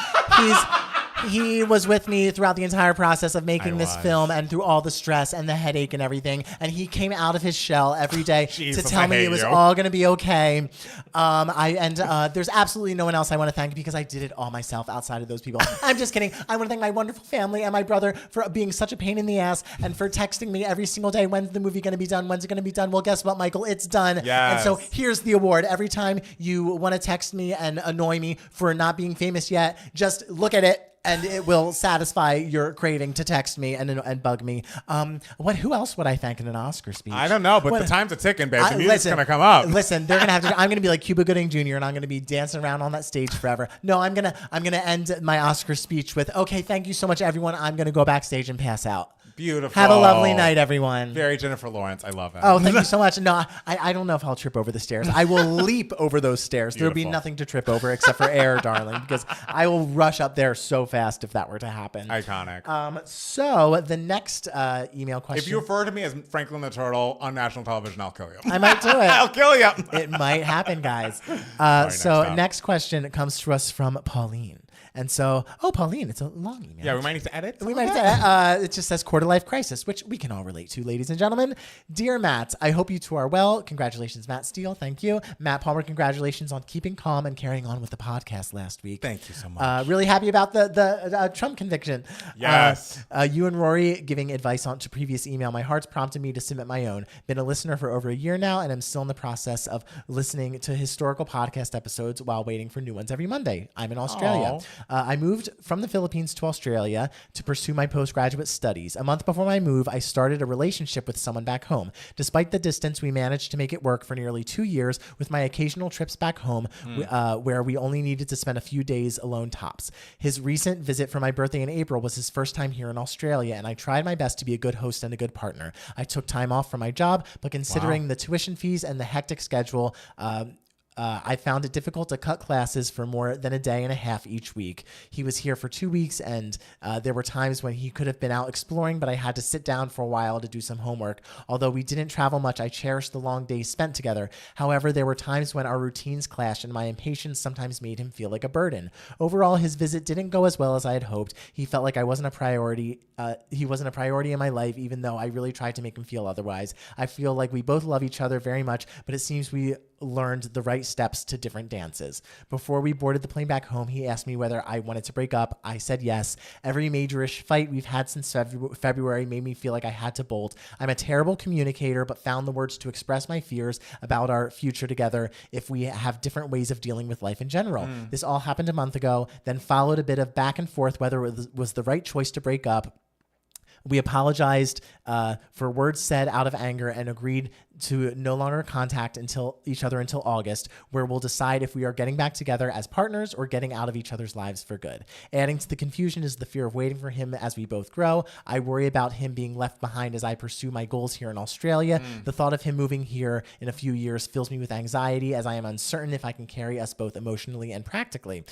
He was with me throughout the entire process of making this film and through all the stress and the headache and everything. And he came out of his shell every day to tell me it was all going to be okay. There's absolutely no one else I want to thank because I did it all myself outside of those people. I'm just kidding. I want to thank my wonderful family and my brother for being such a pain in the ass and for texting me every single day. When's the movie going to be done? When's it going to be done? Well, guess what, Michael? It's done. Yes. And so here's the award. Every time you want to text me and annoy me for not being famous yet, just look at it. And it will satisfy your craving to text me and bug me. Who else would I thank in an Oscar speech? I don't know, but the time's a ticking, babe. The music's gonna come up. Listen, they're gonna have to. I'm gonna be like Cuba Gooding Jr. and I'm gonna be dancing around on that stage forever. No, I'm gonna end my Oscar speech with, okay, thank you so much, everyone. I'm gonna go backstage and pass out. Beautiful. Have a lovely night, everyone. Very Jennifer Lawrence. I love it. Oh, thank you so much. No, I don't know if I'll trip over the stairs. I will leap over those stairs. There'll be nothing to trip over except for air, darling, because I will rush up there so fast if that were to happen. Iconic. So the next email question. If you refer to me as Franklin the Turtle on national television, I'll kill you. I might do it. I'll kill you. It might happen, guys. Next question comes to us from Pauline. And so, Pauline, it's a long email. Yeah, we might need to edit. It just says quarter life crisis, which we can all relate to, ladies and gentlemen. Dear Matt, I hope you two are well. Congratulations, Matt Steele. Thank you. Matt Palmer, congratulations on keeping calm and carrying on with the podcast last week. Thank you so much. Really happy about the Trump conviction. Yes. You and Rory giving advice on to previous email. My heart's prompted me to submit my own. Been a listener for over a year now, and I'm still in the process of listening to historical podcast episodes while waiting for new ones every Monday. I'm in Australia. I moved from the Philippines to Australia to pursue my postgraduate studies. A month before my move, I started a relationship with someone back home. Despite the distance, we managed to make it work for nearly 2 years with my occasional trips back home where we only needed to spend a few days alone tops. His recent visit for my birthday in April was his first time here in Australia, and I tried my best to be a good host and a good partner. I took time off from my job, but considering the tuition fees and the hectic schedule, I found it difficult to cut classes for more than a day and a half each week. He was here for 2 weeks, and there were times when he could have been out exploring, but I had to sit down for a while to do some homework. Although we didn't travel much, I cherished the long days spent together. However, there were times when our routines clashed, and my impatience sometimes made him feel like a burden. Overall, his visit didn't go as well as I had hoped. He felt like I wasn't a priority. He wasn't a priority in my life, even though I really tried to make him feel otherwise. I feel like we both love each other very much, but it seems we learned the right steps to different dances. Before we boarded the plane back home, he asked me whether I wanted to break up. I said yes. Every majorish fight we've had since February made me feel like I had to bolt. I'm a terrible communicator, but found the words to express my fears about our future together if we have different ways of dealing with life in general. This all happened a month ago, then followed a bit of back and forth whether it was the right choice to break up. We apologized for words said out of anger and agreed to no longer contact each other until August, where we'll decide if we are getting back together as partners or getting out of each other's lives for good. Adding to the confusion is the fear of waiting for him as we both grow. I worry about him being left behind as I pursue my goals here in Australia. The thought of him moving here in a few years fills me with anxiety, as I am uncertain if I can carry us both emotionally and practically.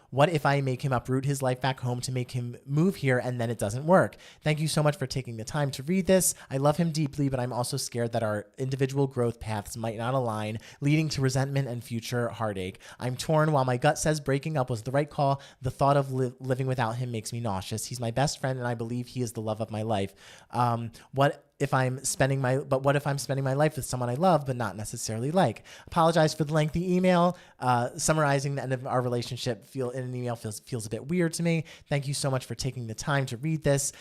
What if I make him uproot his life back home to make him move here and then it doesn't work? Thank you so much for taking the time to read this. I love him deeply, but I'm also scared that our individual growth paths might not align, leading to resentment and future heartache. I'm torn. While my gut says breaking up was the right call, the thought of living without him makes me nauseous. He's my best friend, and I believe he is the love of my life. What if I'm spending my life with someone I love but not necessarily like? Apologize for the lengthy email. Summarizing the end of our relationship in an email feels a bit weird to me. Thank you so much for taking the time to read this.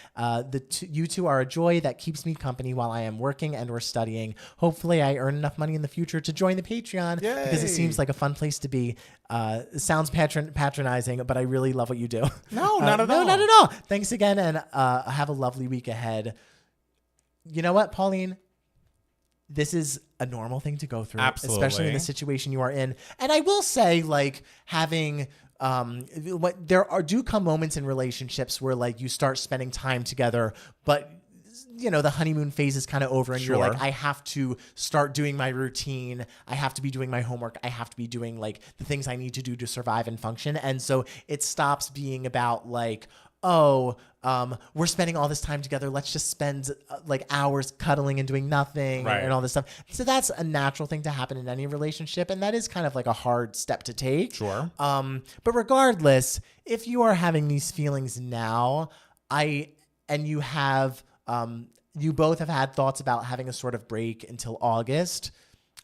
You two are a joy that keeps me company while I am working and or studying. Hopefully I earn enough money in the future to join the Patreon. Yay. Because it seems like a fun place to be. It sounds patronizing, but I really love what you do. No, not at all. No, not at all. Thanks again, and have a lovely week ahead. You know what, Pauline? This is a normal thing to go through, Absolutely. Especially in the situation you are in. And I will say, like, having do come moments in relationships where, like, you start spending time together, but the honeymoon phase is kind of over, and you're like, I have to start doing my routine. I have to be doing my homework. I have to be doing, like, the things I need to do to survive and function. And so it stops being about, like, we're spending all this time together. Let's just spend hours cuddling and doing nothing and all this stuff. So that's a natural thing to happen in any relationship. And that is kind of like a hard step to take. Sure. But regardless, if you are having these feelings now, you both have had thoughts about having a sort of break until August,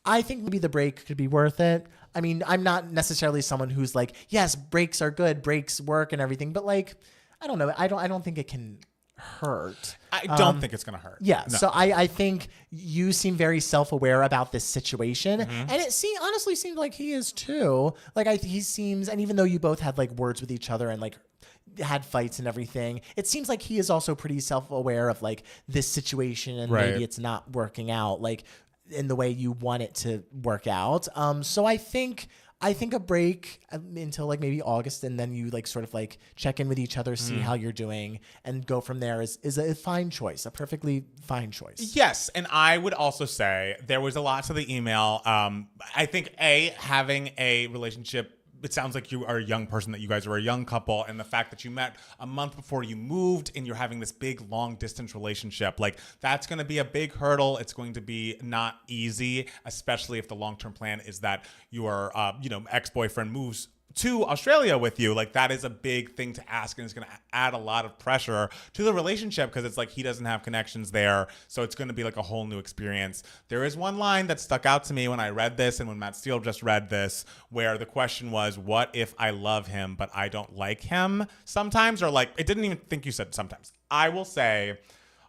I think maybe the break could be worth it. I mean, I'm not necessarily someone who's like, yes, breaks are good, breaks work and everything, but, like, I don't know. I don't think it can hurt. I don't think it's going to hurt. Yeah. No. So I think you seem very self-aware about this situation. And it honestly seems like he is too. Like, he seems, and even though you both had, like, words with each other and, like, had fights and everything, it seems like he is also pretty self-aware of, like, this situation, and maybe it's not working out, like, in the way you want it to work out. So I think I think a break until like maybe August, and then you like sort of like check in with each other, see how you're doing, and go from there is a fine choice, a perfectly fine choice. Yes, and I would also say there was a lot to the email. I think having a relationship. It sounds like you are a young person, that you guys are a young couple, and the fact that you met a month before you moved and you're having this big long distance relationship, like that's going to be a big hurdle. It's going to be not easy, especially if the long-term plan is that your ex-boyfriend moves to Australia with you. Like that is a big thing to ask, and it's going to add a lot of pressure to the relationship because it's like he doesn't have connections there, so it's going to be like a whole new experience. There is one line that stuck out to me when I read this and when Matt Steele just read this, where the question was, what if I love him but I don't like him sometimes? Or like, it didn't even think you said sometimes. I will say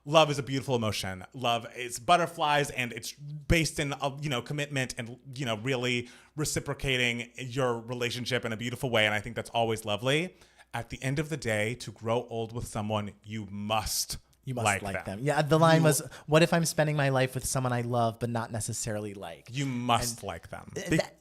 love is a beautiful emotion. Love is butterflies, and it's based in commitment and really reciprocating your relationship in a beautiful way. And I think that's always lovely. At the end of the day, to grow old with someone, you must like them. Yeah, the line was, what if I'm spending my life with someone I love but not necessarily like? You must like them.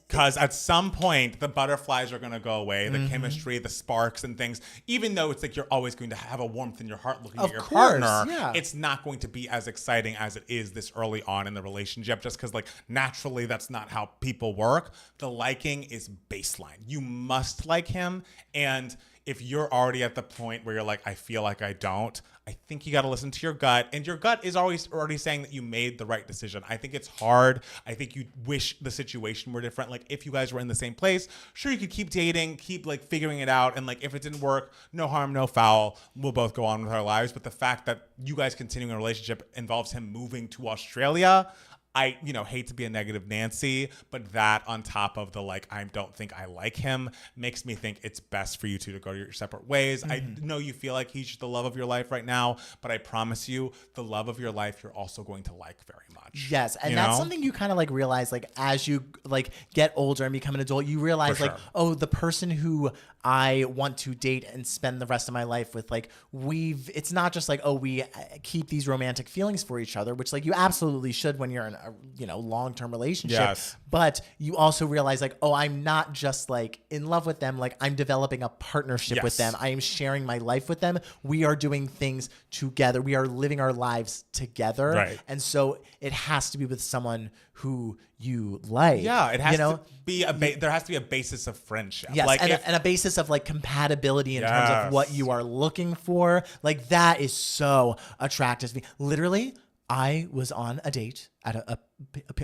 Because at some point, the butterflies are going to go away, the chemistry, the sparks and things. Even though it's like you're always going to have a warmth in your heart looking at your partner, it's not going to be as exciting as it is this early on in the relationship, just because like naturally that's not how people work. The liking is baseline. You must like him. And if you're already at the point where you're like, I feel like I don't, I think you got to listen to your gut. And your gut is always already saying that you made the right decision. I think it's hard. I think you wish the situation were different. Like if you guys were in the same place, sure, you could keep dating, keep like figuring it out. And like if it didn't work, no harm, no foul. We'll both go on with our lives. But the fact that you guys continuing a relationship involves him moving to Australia, I, hate to be a negative Nancy, but that on top of the like, I don't think I like him, makes me think it's best for you two to go your separate ways. I know you feel like he's the love of your life right now, but I promise you, the love of your life, you're also going to like very much. Yes, and that's something you kind of like realize, like as you like get older and become an adult, you realize like, oh, the person who I want to date and spend the rest of my life with, like it's not just like, oh, we keep these romantic feelings for each other, which like you absolutely should when you're in a long-term relationship. Yes. But you also realize like, oh, I'm not just like in love with them, like I'm developing a partnership with them. I am sharing my life with them. We are doing things together. We are living our lives together. Right. And so it has to be with someone who you like. Yeah, it has to be there has to be a basis of friendship. Yes, like and a basis of like compatibility in terms of what you are looking for. Like that is so attractive to me. Literally, I was on a date at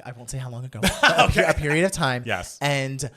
I won't say how long ago, a period of time. Yes. And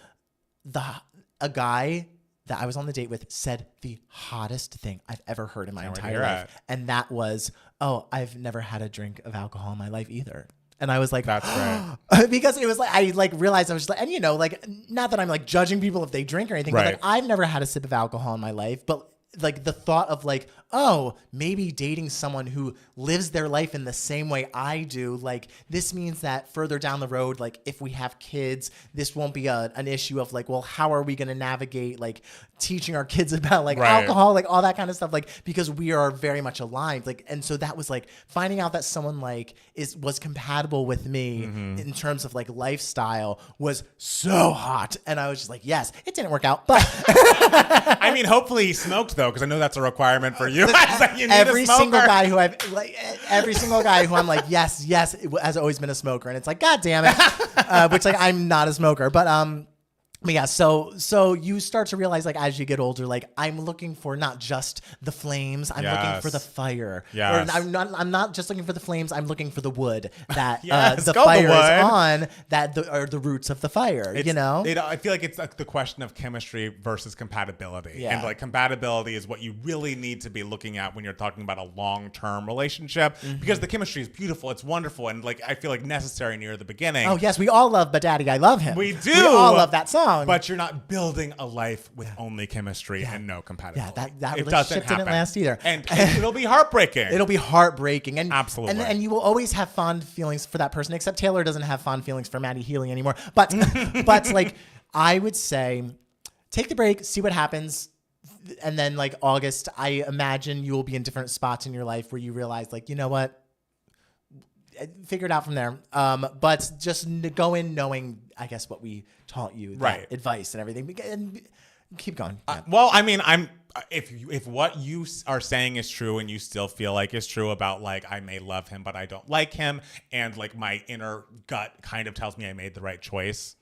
a guy that I was on the date with said the hottest thing I've ever heard in my entire life. And that was, oh, I've never had a drink of alcohol in my life either. And I was like, that's right. Because it was like, I like realized I was just like, and like, not that I'm like judging people if they drink or anything, but like I've never had a sip of alcohol in my life, but like the thought of like, oh, maybe dating someone who lives their life in the same way I do, like this means that further down the road, like if we have kids, this won't be an issue of like, well, how are we going to navigate like teaching our kids about like alcohol, like all that kind of stuff, like because we are very much aligned. Like, and so that was like finding out that someone like was compatible with me in terms of like lifestyle was so hot. And I was just like, yes, it didn't work out, but I mean, hopefully he smoked though, because I know that's a requirement for you. Like, every single guy who I'm like, yes, it has always been a smoker, and it's like, God damn it, which like I'm not a smoker, but yeah, so you start to realize like as you get older, like I'm looking for not just the flames, I'm looking for the fire. Yes. Or I'm not just looking for the flames, I'm looking for the wood that the fire is on, that are the roots of the fire. I feel like it's like the question of chemistry versus compatibility. Yeah. And like compatibility is what you really need to be looking at when you're talking about a long-term relationship, because the chemistry is beautiful, it's wonderful, and like I feel like necessary near the beginning. Oh yes, we all love But Daddy I Love Him. We do. We all love that song. But you're not building a life with only chemistry and no compatibility. Yeah, that relationship didn't last either. And it'll be heartbreaking. It'll be heartbreaking. And, absolutely. And you will always have fond feelings for that person, except Taylor doesn't have fond feelings for Maddie Healy anymore. But like, I would say, take the break, see what happens. And then like August, I imagine you will be in different spots in your life where you realize like, you know what? Figure it out from there. But just go in knowing I guess what we taught you, Right. advice and everything. And keep going. Yeah. Well, I mean, if what you are saying is true and you still feel like it's true about like I may love him but I don't like him, and like my inner gut kind of tells me I made the right choice,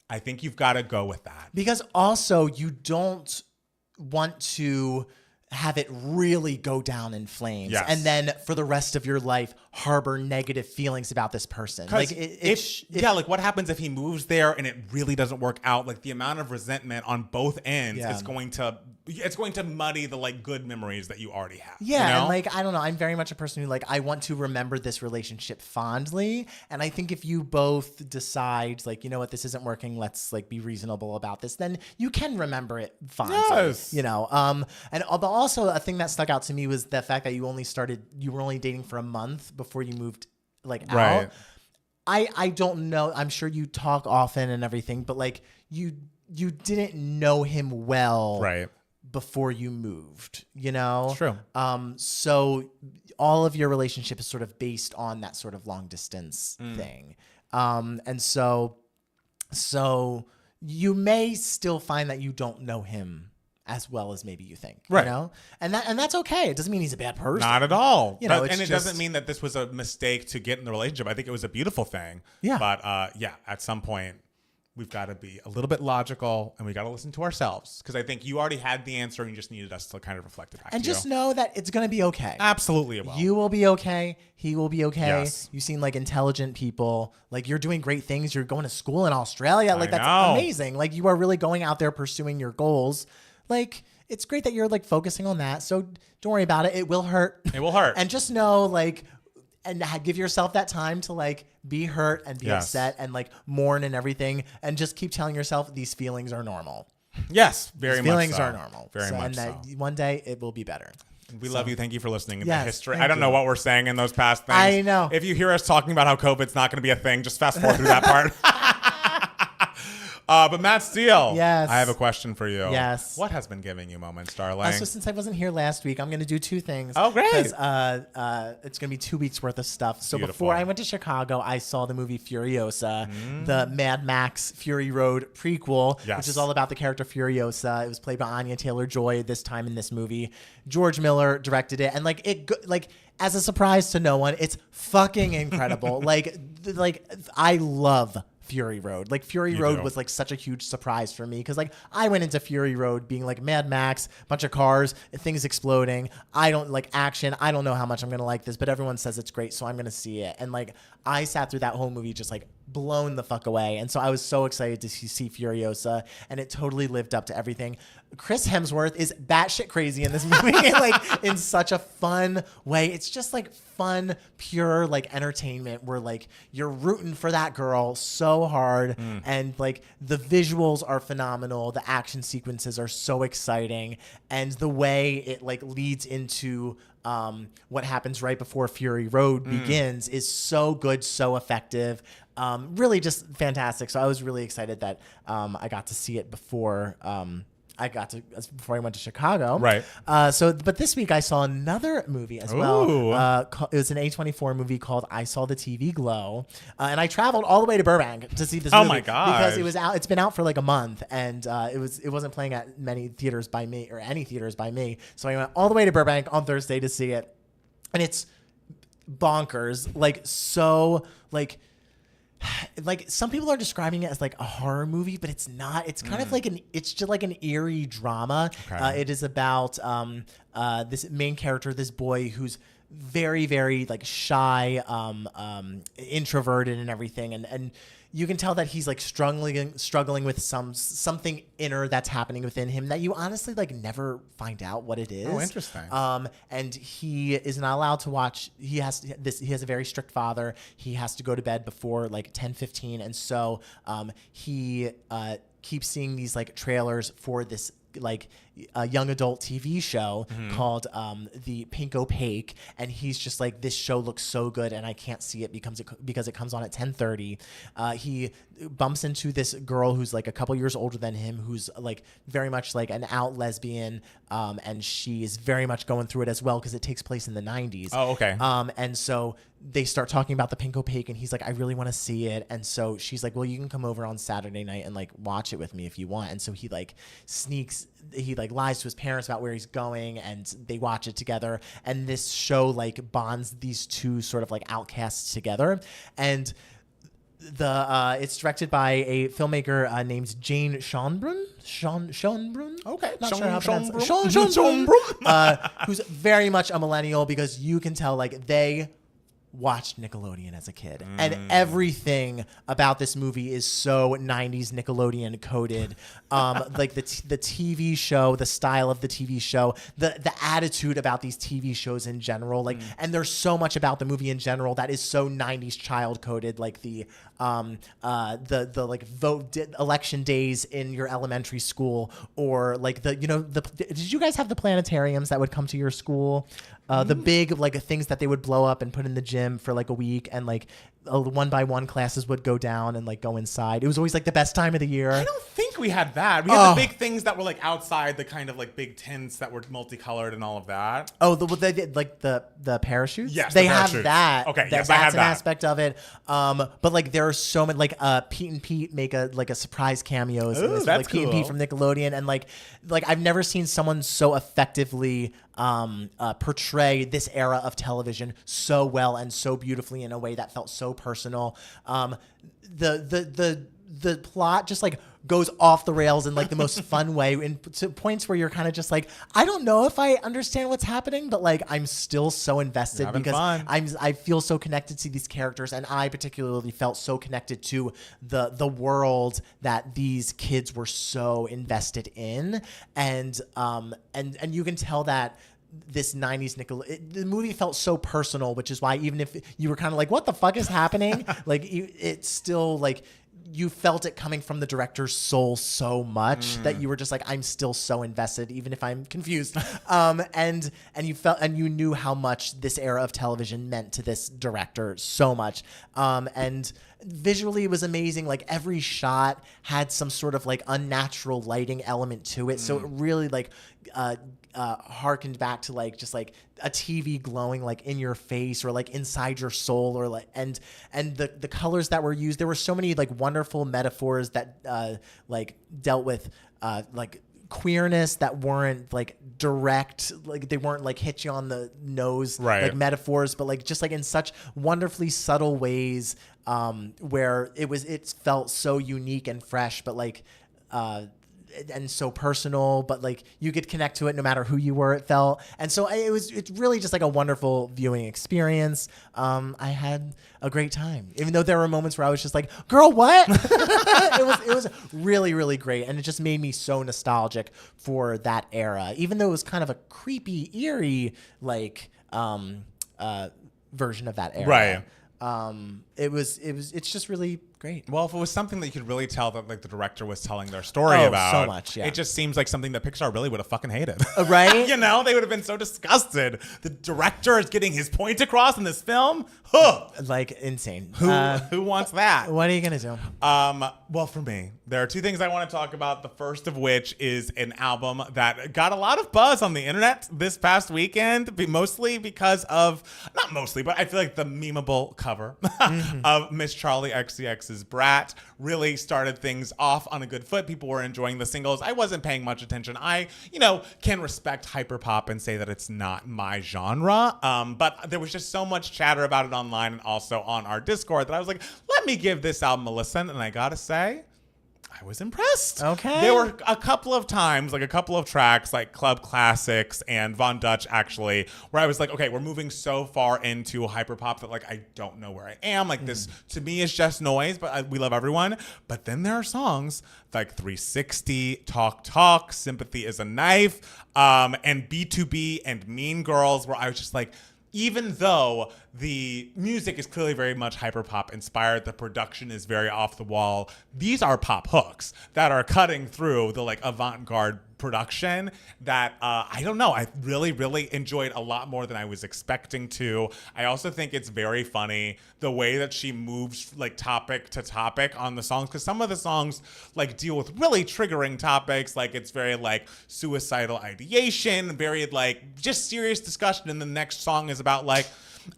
I think you've got to go with that. Because also you don't want to have it really go down in flames, and then for the rest of your life harbor negative feelings about this person. Like like what happens if he moves there and it really doesn't work out? Like the amount of resentment on both ends is going to muddy the like good memories that you already have. Yeah, you know? and like I don't know, I'm very much a person who like I want to remember this relationship fondly, and I think if you both decide like, you know what, this isn't working, let's like be reasonable about this, then you can remember it fondly. Yes. You know, and but also a thing that stuck out to me was the fact that you were only dating for a month before you moved like out. I don't know. I'm sure you talk often and everything, but like you didn't know him well before you moved, you know? True. So all of your relationship is sort of based on that sort of long distance thing. And so you may still find that you don't know him as well as maybe you think, you know? And that's okay. It doesn't mean he's a bad person. Not at all. You know, and it doesn't mean that this was a mistake to get in the relationship. I think it was a beautiful thing. Yeah. But at some point, we've got to be a little bit logical and we got to listen to ourselves. Because I think you already had the answer and you just needed us to kind of reflect it back and to you. just know that it's going to be okay. Absolutely it will. You will be okay. He will be okay. Yes. You seem like intelligent people. Like you're doing great things. You're going to school in Australia. Like that's amazing. Like you are really going out there pursuing your goals. Like it's great that you're like focusing on that. So don't worry about it. It will hurt. It will hurt. And just know like, and give yourself that time to like be hurt and be upset and like mourn and everything. And just keep telling yourself these feelings are normal. Yes, very much so. Feelings are normal. Very much and that one day it will be better. We love you. Thank you for listening to the Yes, history. thank I don't know you. what we're saying in those past things. I know. If you hear us talking about how COVID's not going to be a thing, just fast forward through that part. But Matt Steele, Yes. I have a question for you. Yes. What has been giving you moments, darling? So since I wasn't here last week, I'm going to do two things. Oh, great. Because it's going to be 2 weeks worth of stuff. So Beautiful. before I went to Chicago, I saw the movie Furiosa, the Mad Max Fury Road prequel, which is all about the character Furiosa. It was played by Anya Taylor-Joy this time in this movie. George Miller directed it. And like as a surprise to no one, it's fucking incredible. like I love Fury Road. Like Fury Road was like such a huge surprise for me because like I went into Fury Road being like Mad Max, bunch of cars, things exploding. I don't like action. I don't know how much I'm gonna like this, but everyone says it's great, so I'm gonna see it. And like I sat through that whole movie just like blown the fuck away. And so I was so excited to see Furiosa, and it totally lived up to everything. Chris Hemsworth is batshit crazy in this movie, like in such a fun way. It's just like fun, pure like entertainment where like you're rooting for that girl so hard, and like the visuals are phenomenal. The action sequences are so exciting, and the way it like leads into what happens right before Fury Road begins is so good, so effective. Really just fantastic. So I was really excited that I got to see it before before I went to Chicago. Right. But this week I saw another movie as well. It was an A24 movie called I Saw the TV Glow. And I traveled all the way to Burbank to see this movie. Oh my God. Because it was out. It's been out for like a month, and it wasn't playing at many theaters by me or any theaters by me. So I went all the way to Burbank on Thursday to see it. And it's bonkers. Like so like some people are describing it as like a horror movie, but it's not. It's kind of like it's just like an eerie drama. Okay. It is about this main character, this boy who's very, very like shy, introverted and everything. And you can tell that he's like struggling with something inner that's happening within him that you honestly like never find out what it is. Oh, interesting. And he is not allowed to watch. He has a very strict father. He has to go to bed before like 10:15, and so he keeps seeing these like trailers for this like young adult TV show called The Pink Opaque, and he's just like, this show looks so good and I can't see it because it comes on at 10:30. He bumps into this girl who's like a couple years older than him, who's like very much like an out lesbian, and she is very much going through it as well because it takes place in the 90s. Oh, okay. And so they start talking about The Pink Opaque, and he's like, I really want to see it. And so she's like, well, you can come over on Saturday night and like watch it with me if you want. And so he like lies to his parents about where he's going, and they watch it together. And this show like bonds these two sort of like outcasts together. And it's directed by a filmmaker named Jane Schonbrun. Schonbrun? Okay. Not sure how to pronounce it. Schonbrun. Who's very much a millennial, because you can tell like they watched Nickelodeon as a kid, and everything about this movie is so 90s Nickelodeon coded. Like the TV show, the style of the TV show, the attitude about these TV shows in general, like, and there's so much about the movie in general that is so 90s child coded, like the like election days in your elementary school, or like did you guys have the planetariums that would come to your school? The big like things that they would blow up and put in the gym for like a week, and like one by one classes would go down and like go inside. It was always like the best time of the year. I don't think we had that. We had the big things that were like outside, the kind of like big tents that were multicolored and all of that. Oh, like the parachutes? Yes, they have that. Okay, yes, that's an aspect of it. But like there are so many, like Pete and Pete make a surprise cameos. Ooh, in this, that's like Pete and Pete from Nickelodeon, and like I've never seen someone so effectively portray this era of television so well and so beautifully in a way that felt so personal. The plot just like goes off the rails in like the most fun way, and to points where you're kind of just like, I don't know if I understand what's happening, but like I'm still so invested because I feel so connected to these characters, and I particularly felt so connected to the world that these kids were so invested in, and you can tell that this 90s the movie felt so personal, which is why even if you were kind of like, what the fuck is happening, like it's still like you felt it coming from the director's soul so much that you were just like, I'm still so invested, even if I'm confused. And you felt, and you knew how much this era of television meant to this director so much. And visually it was amazing. Like every shot had some sort of like unnatural lighting element to it. So it really like harkened back to like just like a TV glowing like in your face or like inside your soul, or like and the colors that were used. There were so many like wonderful metaphors that like dealt with like queerness that weren't like direct, like they weren't like hit you on the nose, right, like metaphors, but like just like in such wonderfully subtle ways, where it felt so unique and fresh, but like and so personal, but like you could connect to it no matter who you were, it felt. And so it's really just like a wonderful viewing experience. I had a great time, even though there were moments where I was just like, girl, what? it was really, really great. And it just made me so nostalgic for that era, even though it was kind of a creepy, eerie, like, version of that era. Right. It's just really great. Well, if it was something that you could really tell that like the director was telling their story about, so much, yeah. It just seems like something that Pixar really would have fucking hated. Right? You know, they would have been so disgusted. The director is getting his point across in this film. Huh. Like insane. Who wants that? What are you gonna do? Well, for me, there are two things I want to talk about. The first of which is an album that got a lot of buzz on the internet this past weekend, mostly because of, not mostly, but I feel like the memeable cover of Miss Charlie XCX's Brat really started things off on a good foot. People were enjoying the singles. I wasn't paying much attention. I, can respect hyperpop and say that it's not my genre. But there was just so much chatter about it online and also on our Discord that I was like, let me give this album a listen. And I gotta say, I was impressed. Okay. There were a couple of times, like a couple of tracks, like Club Classics and Von Dutch, actually, where I was like, okay, we're moving so far into hyperpop that like I don't know where I am. Like this to me is just noise, but we love everyone. But then there are songs like 360, Talk Talk, Sympathy is a Knife, and B2B and Mean Girls, where I was just like, even though the music is clearly very much hyperpop inspired. The production is very off the wall. These are pop hooks that are cutting through the like avant-garde production that I don't know. I really, really enjoyed a lot more than I was expecting to. I also think it's very funny the way that she moves like topic to topic on the songs, because some of the songs like deal with really triggering topics. Like it's very like suicidal ideation, very like just serious discussion. And the next song is about like,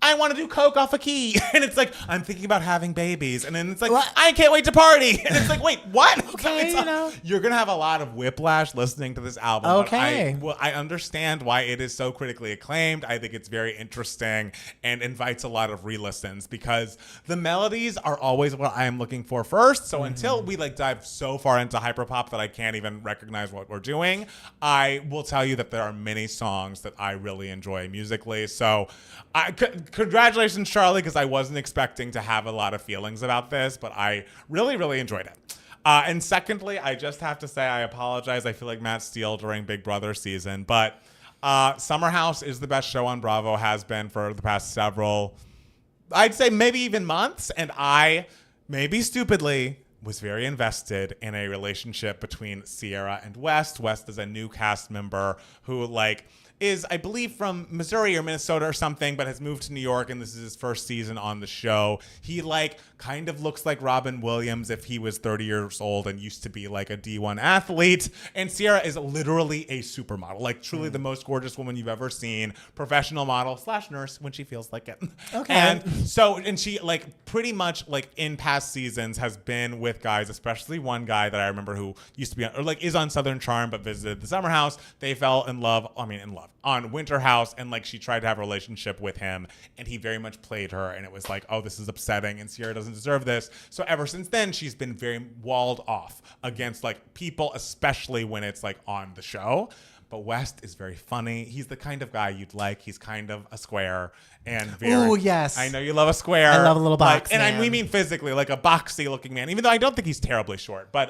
I want to do coke off a key. And it's like, I'm thinking about having babies. And then it's like, what? I can't wait to party. And it's like, wait, what? Okay, You're going to have a lot of whiplash listening to this album. Okay. I understand why it is so critically acclaimed. I think it's very interesting and invites a lot of re-listens because the melodies are always what I am looking for first. So until we like dive so far into hyperpop that I can't even recognize what we're doing, I will tell you that there are many songs that I really enjoy musically. So congratulations, Charlie, because I wasn't expecting to have a lot of feelings about this, but I really, really enjoyed it. And secondly, I just have to say I apologize. I feel like Matt Steele during Big Brother season, but Summer House is the best show on Bravo, has been for the past several, I'd say maybe even months, and I, maybe stupidly, was very invested in a relationship between Sierra and West. West is a new cast member who like is, I believe, from Missouri or Minnesota or something, but has moved to New York, and this is his first season on the show. He, like, kind of looks like Robin Williams if he was 30 years old and used to be, like, a D1 athlete. And Sierra is literally a supermodel, like, truly the most gorgeous woman you've ever seen. Professional model / nurse when she feels like it. Okay. And she, like, pretty much, like, in past seasons has been with guys, especially one guy that I remember who used to be, or, like, is on Southern Charm but visited the Summer House. They fell in love on Winter House, and like she tried to have a relationship with him, and he very much played her, and it was like, oh, this is upsetting, and Sierra doesn't deserve this. So ever since then, she's been very walled off against like people, especially when it's like on the show. But West is very funny. He's the kind of guy you'd like. He's kind of a square and very. Oh yes, I know you love a square. I love a little box, like, and we mean physically, like a boxy looking man. Even though I don't think he's terribly short, but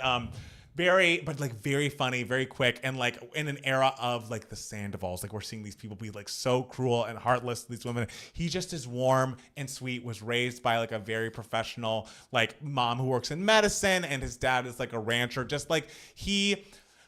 very funny, very quick, and like in an era of like the Sandovals, like we're seeing these people be like so cruel and heartless, these women. He just is warm and sweet, was raised by like a very professional like mom who works in medicine, and his dad is like a rancher. Just like he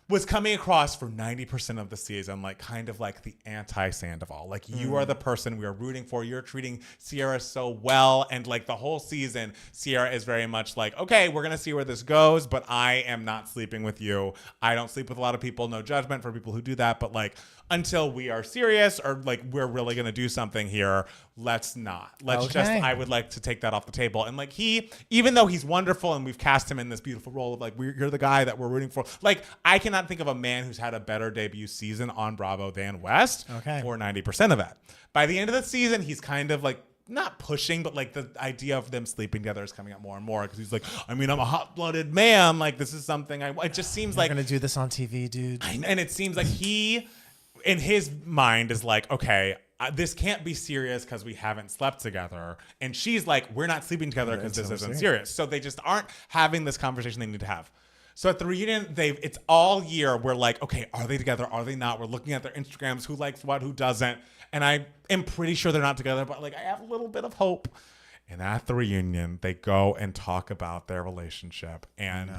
was coming across for 90% of the season, like kind of like the anti-Sandoval. Like you are the person we are rooting for. You're treating Sierra so well. And like the whole season, Sierra is very much like, okay, we're going to see where this goes, but I am not sleeping with you. I don't sleep with a lot of people. No judgment for people who do that. But like, until we are serious or like we're really going to do something here, let's not. I would like to take that off the table. And like even though he's wonderful and we've cast him in this beautiful role of like, you're the guy that we're rooting for. Like, I cannot think of a man who's had a better debut season on Bravo than West for 90% of it. By the end of the season, he's kind of like, not pushing, but like the idea of them sleeping together is coming up more and more because he's like, I mean, I'm a hot-blooded man. Like, this is something it just seems like. You're going to do this on TV, dude. And it seems like he, in his mind, is like, okay, this can't be serious because we haven't slept together. And she's like, we're not sleeping together because this isn't serious. So they just aren't having this conversation they need to have. So at the reunion, it's all year. We're like, okay, are they together? Are they not? We're looking at their Instagrams, who likes what, who doesn't. And I am pretty sure they're not together, but like I have a little bit of hope. And at the reunion, they go and talk about their relationship. And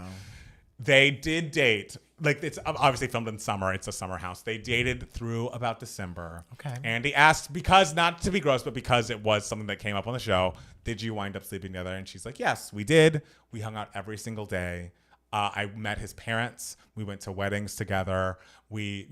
they did date. Like, it's obviously filmed in summer. It's a summer house. They dated through about December. Okay. Andy asked, because, not to be gross, but because it was something that came up on the show, did you wind up sleeping together? And she's like, yes, we did. We hung out every single day. I met his parents. We went to weddings together. We,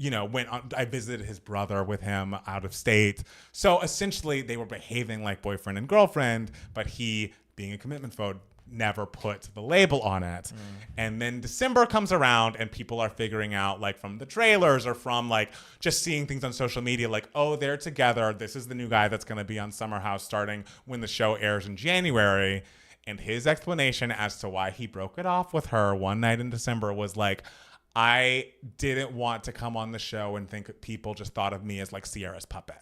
I visited his brother with him out of state. So essentially, they were behaving like boyfriend and girlfriend, but he, being a commitment phobe, never put the label on it. And then December comes around and people are figuring out, like from the trailers or from like just seeing things on social media, like, oh, they're together. This is the new guy that's going to be on Summer House starting when the show airs in January. And his explanation as to why he broke it off with her one night in December was like, I didn't want to come on the show and think people just thought of me as like Sierra's puppet.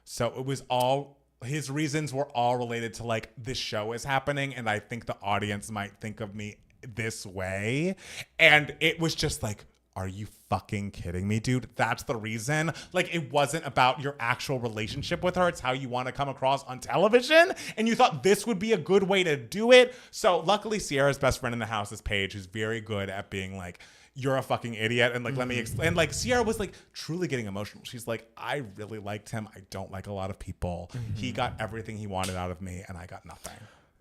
So it was all, his reasons were all related to like, this show is happening and I think the audience might think of me this way. And it was just like, are you fucking kidding me, dude? That's the reason. Like, it wasn't about your actual relationship with her. It's how you want to come across on television. And you thought this would be a good way to do it. So luckily, Sierra's best friend in the house is Paige, who's very good at being like, you're a fucking idiot. And like, let me explain. Like, Sierra was like truly getting emotional. She's like, I really liked him. I don't like a lot of people. He got everything he wanted out of me and I got nothing.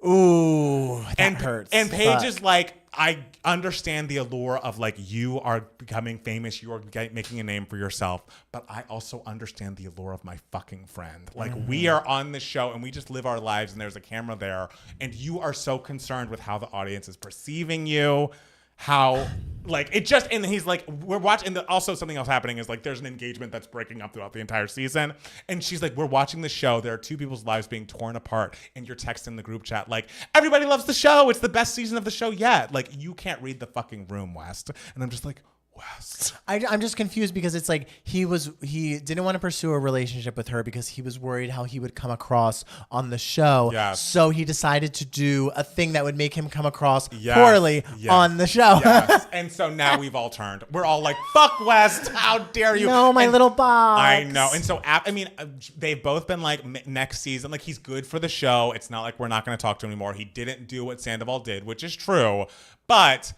Ooh, that hurts. And Paige is like, I understand the allure of like, you are becoming famous, you are making a name for yourself, but I also understand the allure of my fucking friend. Like, we are on this show and we just live our lives and there's a camera there and you are so concerned with how the audience is perceiving you. How, like, it just, and he's like, we're watching, also something else happening is like, there's an engagement that's breaking up throughout the entire season. And she's like, we're watching the show. There are two people's lives being torn apart. And you're texting the group chat, like, everybody loves the show. It's the best season of the show yet. Like, you can't read the fucking room, West. And I'm just like, West. I'm just confused because it's like he didn't want to pursue a relationship with her because he was worried how he would come across on the show. Yes. So he decided to do a thing that would make him come across poorly on the show. Yes. And so now we've all turned. We're all like, fuck West. How dare you? No, my little box. I know. And so, I mean, they've both been like, next season, like, he's good for the show. It's not like we're not going to talk to him anymore. He didn't do what Sandoval did, which is true. But,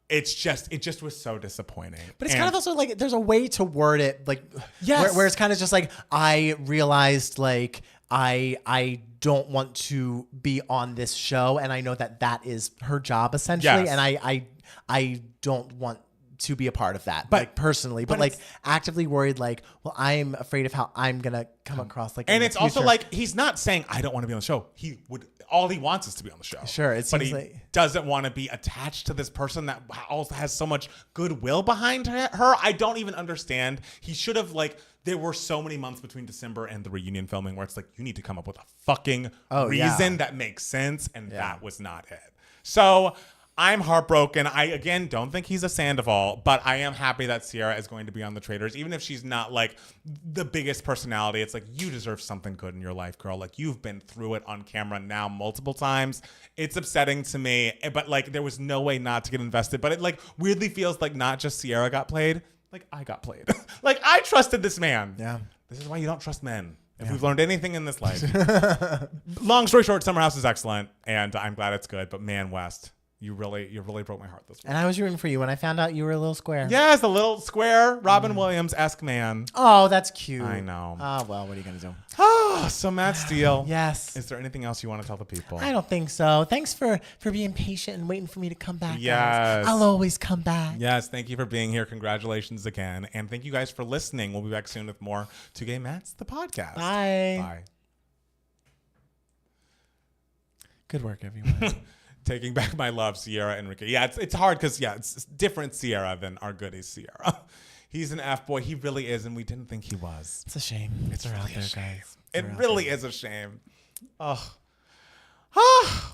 it just was so disappointing. But it's kind of also like there's a way to word it, like, where it's kind of just like, I realized like I don't want to be on this show, and I know that is her job essentially, and I don't want to be a part of that, but like personally, but like actively worried, like, well, I'm afraid of how I'm gonna come across, like, and it's also like, he's not saying I don't want to be on the show. All he wants is to be on the show. Sure, it seems but he doesn't want to be attached to this person that also has so much goodwill behind her. I don't even understand. He should have, like, there were so many months between December and the reunion filming where it's like, you need to come up with a fucking reason that makes sense, and that was not it. So I'm heartbroken. I, again, don't think he's a Sandoval, but I am happy that Sierra is going to be on the Traitors. Even if she's not, like, the biggest personality, it's like, you deserve something good in your life, girl. Like, you've been through it on camera now multiple times. It's upsetting to me, but, like, there was no way not to get invested. But it, like, weirdly feels like not just Sierra got played, like, I got played. Like, I trusted this man. Yeah. This is why you don't trust men. If we've learned anything in this life. Long story short, Summer House is excellent, and I'm glad it's good. But man, West, you really broke my heart this week. And I was rooting for you when I found out you were a little square. Yes, a little square Robin Williams-esque man. Oh, that's cute. I know. Oh, well, what are you going to do? Oh, so Matt Steele. Yes. Is there anything else you want to tell the people? I don't think so. Thanks for being patient and waiting for me to come back. Yes. Guys. I'll always come back. Yes, thank you for being here. Congratulations again. And thank you guys for listening. We'll be back soon with more Two Gay Matts, the podcast. Bye. Bye. Good work, everyone. Taking back my love, Sierra Enrique. Yeah, it's hard because, it's different Sierra than our goodie Sierra. He's an F-boy. He really is, and we didn't think he was. It's a shame. It's really out there, guys. It really is a shame. Oh.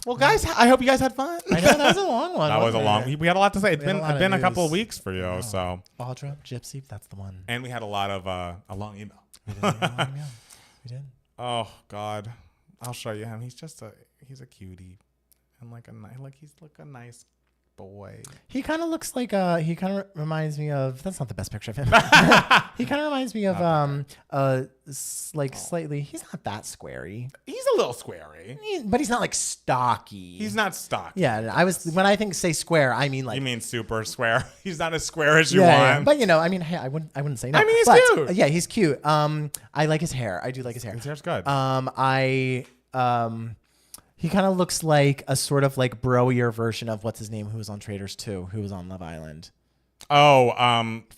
Well, guys, I hope you guys had fun. I know, that was a long one. That was a long. We had a lot to say. It's been a couple of news. weeks for you, so. Audra, Gypsy, that's the one. And we had a lot of a long email. We did. Oh God, I'll show you him. He's a cutie, and he's a nice boy. He kind of looks like he kind of reminds me of. That's not the best picture of him. He kind of reminds me of slightly. He's not that squarey. He's a little squarey, but he's not like stocky. He's not stocky. Yeah, when I say square, I mean like. You mean super square? He's not as square as you want. Yeah, but I mean, hey, I wouldn't say no. I mean, he's cute. Yeah, he's cute. I like his hair. I do like his hair. His hair's good. He kind of looks like a sort of like broier version of what's his name, who was on Traitors 2, who was on Love Island. Oh,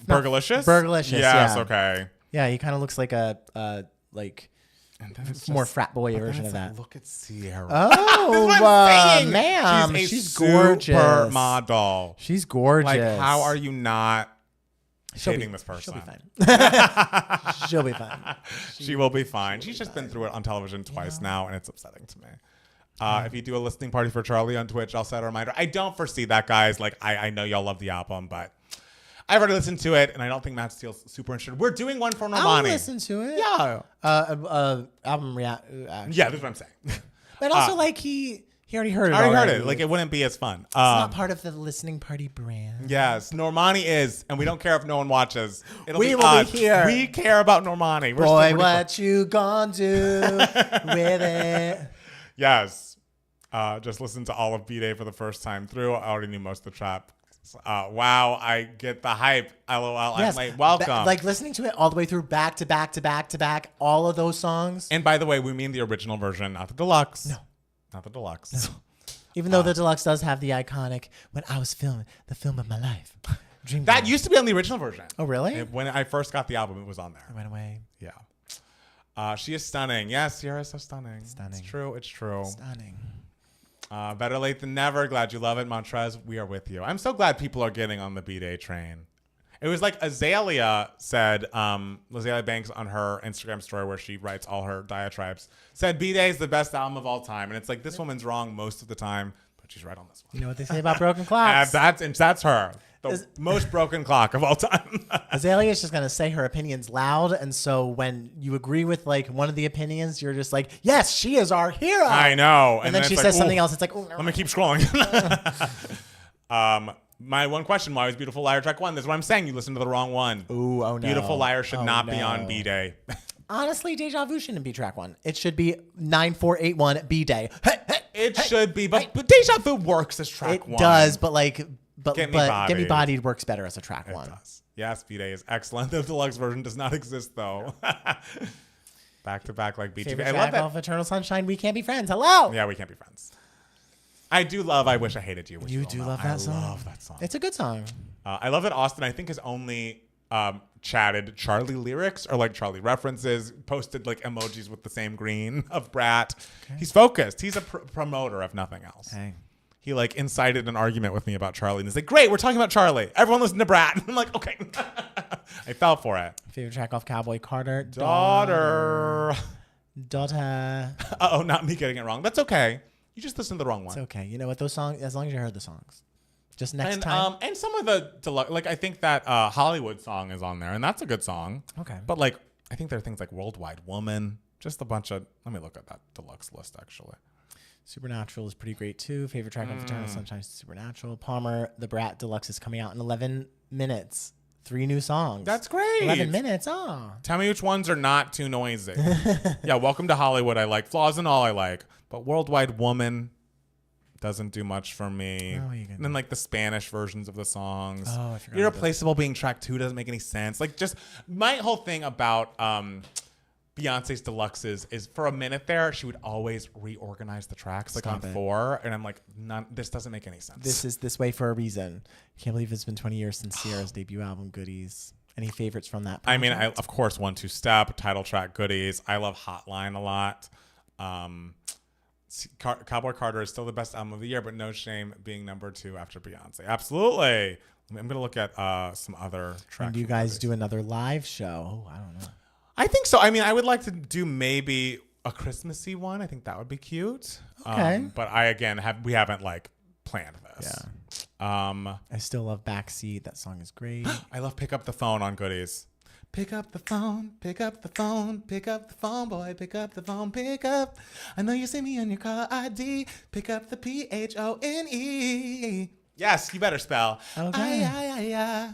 Burgalicious? Burgalicious, yes, yeah. Okay. Yeah, he kind of looks like a more frat boy version of that. Look at Sierra. Oh, ma'am, she's gorgeous. Supermodel. She's gorgeous. Like, how are you not hating this person? She'll be fine. She'll be fine. She will be fine. She's just been through it on television twice now, and it's upsetting to me. If you do a listening party for Charlie on Twitch, I'll set a reminder. I don't foresee that, guys. Like, I know y'all love the album, but I've already listened to it, and I don't think Matt Steele's super interested. We're doing one for Normani. I'll listen to it. Yeah. Album reaction. Yeah, that's what I'm saying. But also, like, he He already heard it. I already heard it. Like, it wouldn't be as fun. It's not part of the listening party brand. Yes, Normani is, and we don't care if no one watches. We will be here. We care about Normani. Boy, what you gonna do with it? Yes. Just listen to all of B-Day for the first time through. I already knew most of the trap. Wow, I get the hype. LOL. Yes. I'm like, welcome. Like listening to it all the way through, back to back to back to back, all of those songs. And by the way, we mean the original version, not the deluxe. No. Not the deluxe. No. Even though the deluxe does have the iconic, when I was filming the film of my life. Dream That Girl. used to be on the original version. Oh, really? When I first got the album, it was on there. It went away. Yeah. She is stunning. Yes, Sierra is so stunning. Stunning. It's true. It's true. Stunning. Better late than never. Glad you love it. Montrez, we are with you. I'm so glad people are getting on the B-Day train. It was like Azalea said, Azalea Banks on her Instagram story where she writes all her diatribes, said B-Day is the best album of all time. And it's like, this woman's wrong most of the time, but she's right on this one. You know what they say about broken clocks? That's her. The most broken clock of all time. Azalea is just going to say her opinions loud. And so when you agree with like one of the opinions, you're just like, yes, she is our hero. I know. And then she says something else. It's like, let me keep scrolling. My one question, why was Beautiful Liar track 1? This is what I'm saying. You listened to the wrong one. Ooh, oh no. Beautiful Liar should not be on B-Day. Honestly, Deja Vu shouldn't be track 1. It should be 9481 B-Day. It should be, but Deja Vu works as track 1. It does, but like... But Get Me Bodied works better as a track 1. Does. Yes, B-Day is excellent. The deluxe version does not exist, though. Back to back like BTV. Favorite I track love that. off Eternal Sunshine, We Can't Be Friends. Hello. Yeah, we can't be friends. I do love I Wish I Hated You. You do love that song? I love that song. It's a good song. I love that Austin, I think, has only chatted Charlie lyrics or like Charlie references, posted like emojis with the same green of Brat. Okay. He's focused. He's a promoter of nothing else. Hey. He like incited an argument with me about Charlie. And he's like, great, we're talking about Charlie. Everyone listen to Brat. I'm like, okay. I fell for it. Favorite track off Cowboy Carter? Daughter. Uh-oh, not me getting it wrong. That's okay. You just listened to the wrong one. It's okay. You know what? Those songs, as long as you heard the songs. Just next time. And some of the deluxe, like I think that Hollywood song is on there, and that's a good song. Okay. But like, I think there are things like Worldwide Woman, just a bunch of, let me look at that deluxe list actually. Supernatural is pretty great too. Favorite track of Eternal Sunshine is Supernatural. Palmer, the Brat Deluxe is coming out in 11 minutes. 3 new songs. That's great. 11 minutes. Oh. Tell me which ones are not too noisy. Yeah, Welcome to Hollywood I like. Flaws and All I like. But Worldwide Woman doesn't do much for me. And then like the Spanish versions of the songs. Oh, I forgot. Irreplaceable being track 2 doesn't make any sense. Like just my whole thing about Beyonce's deluxes is for a minute there, she would always reorganize the tracks like Stop on it. 4. And I'm like, this doesn't make any sense. This is this way for a reason. Can't believe it's been 20 years since Sierra's debut album, Goodies. Any favorites from that project? I mean, of course, 1 2 Step, title track, Goodies. I love Hotline a lot. Cowboy Carter is still the best album of the year, but no shame being number 2 after Beyonce. Absolutely. I'm going to look at some other tracks. And do you guys do another live show? Oh, I don't know. I think so. I mean, I would like to do maybe a Christmassy one. I think that would be cute. Okay. But we haven't like planned this. Yeah. I still love Backseat. That song is great. I love Pick Up the Phone on Goodies. Pick up the phone, pick up the phone, pick up the phone, boy, pick up the phone, pick up. I know you see me on your car ID. Pick up the PHONE. Yes, you better spell. Okay.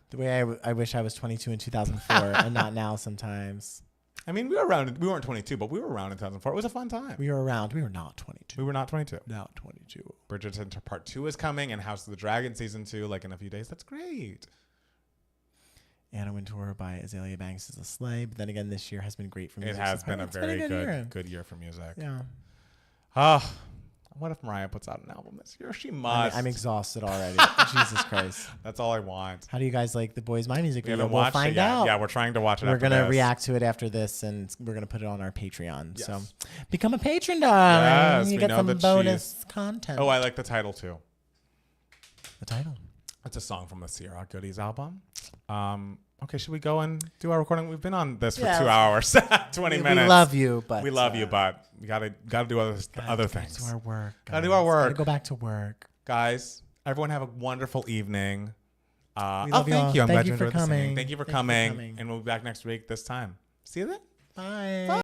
The way I wish I was 22 in 2004 and not now sometimes. I mean, we were around. We weren't 22, but we were around in 2004. It was a fun time. We were around. We were not 22. We were not 22. Not 22. Bridgerton Part 2 is coming, and House of the Dragon Season 2, like in a few days. That's great. Anna Wintour by Azalea Banks is a sleigh. But then again, this year has been great for music. It has been a very good year for music. Yeah. What if Mariah puts out an album this year? She must. I'm exhausted already. Jesus Christ. That's all I want. How do you guys like the Boys My Music video? We'll find out. Yeah, we're trying to watch it. We're going to react to it after this, and we're going to put it on our Patreon. Yes. So become a patron, darling. Yes, you get some bonus content. Oh, I like the title too. The title? It's a song from the Sierra Goodies album. Okay, should we go and do our recording? We've been on this for 2 hours, 20 minutes. We love you, but we gotta do other things. To our work. Gotta do our work. Gotta go back to work, guys. Everyone have a wonderful evening. Thank you. I'm glad you for enjoyed coming. Thank you for coming, and we'll be back next week this time. See you then. Bye.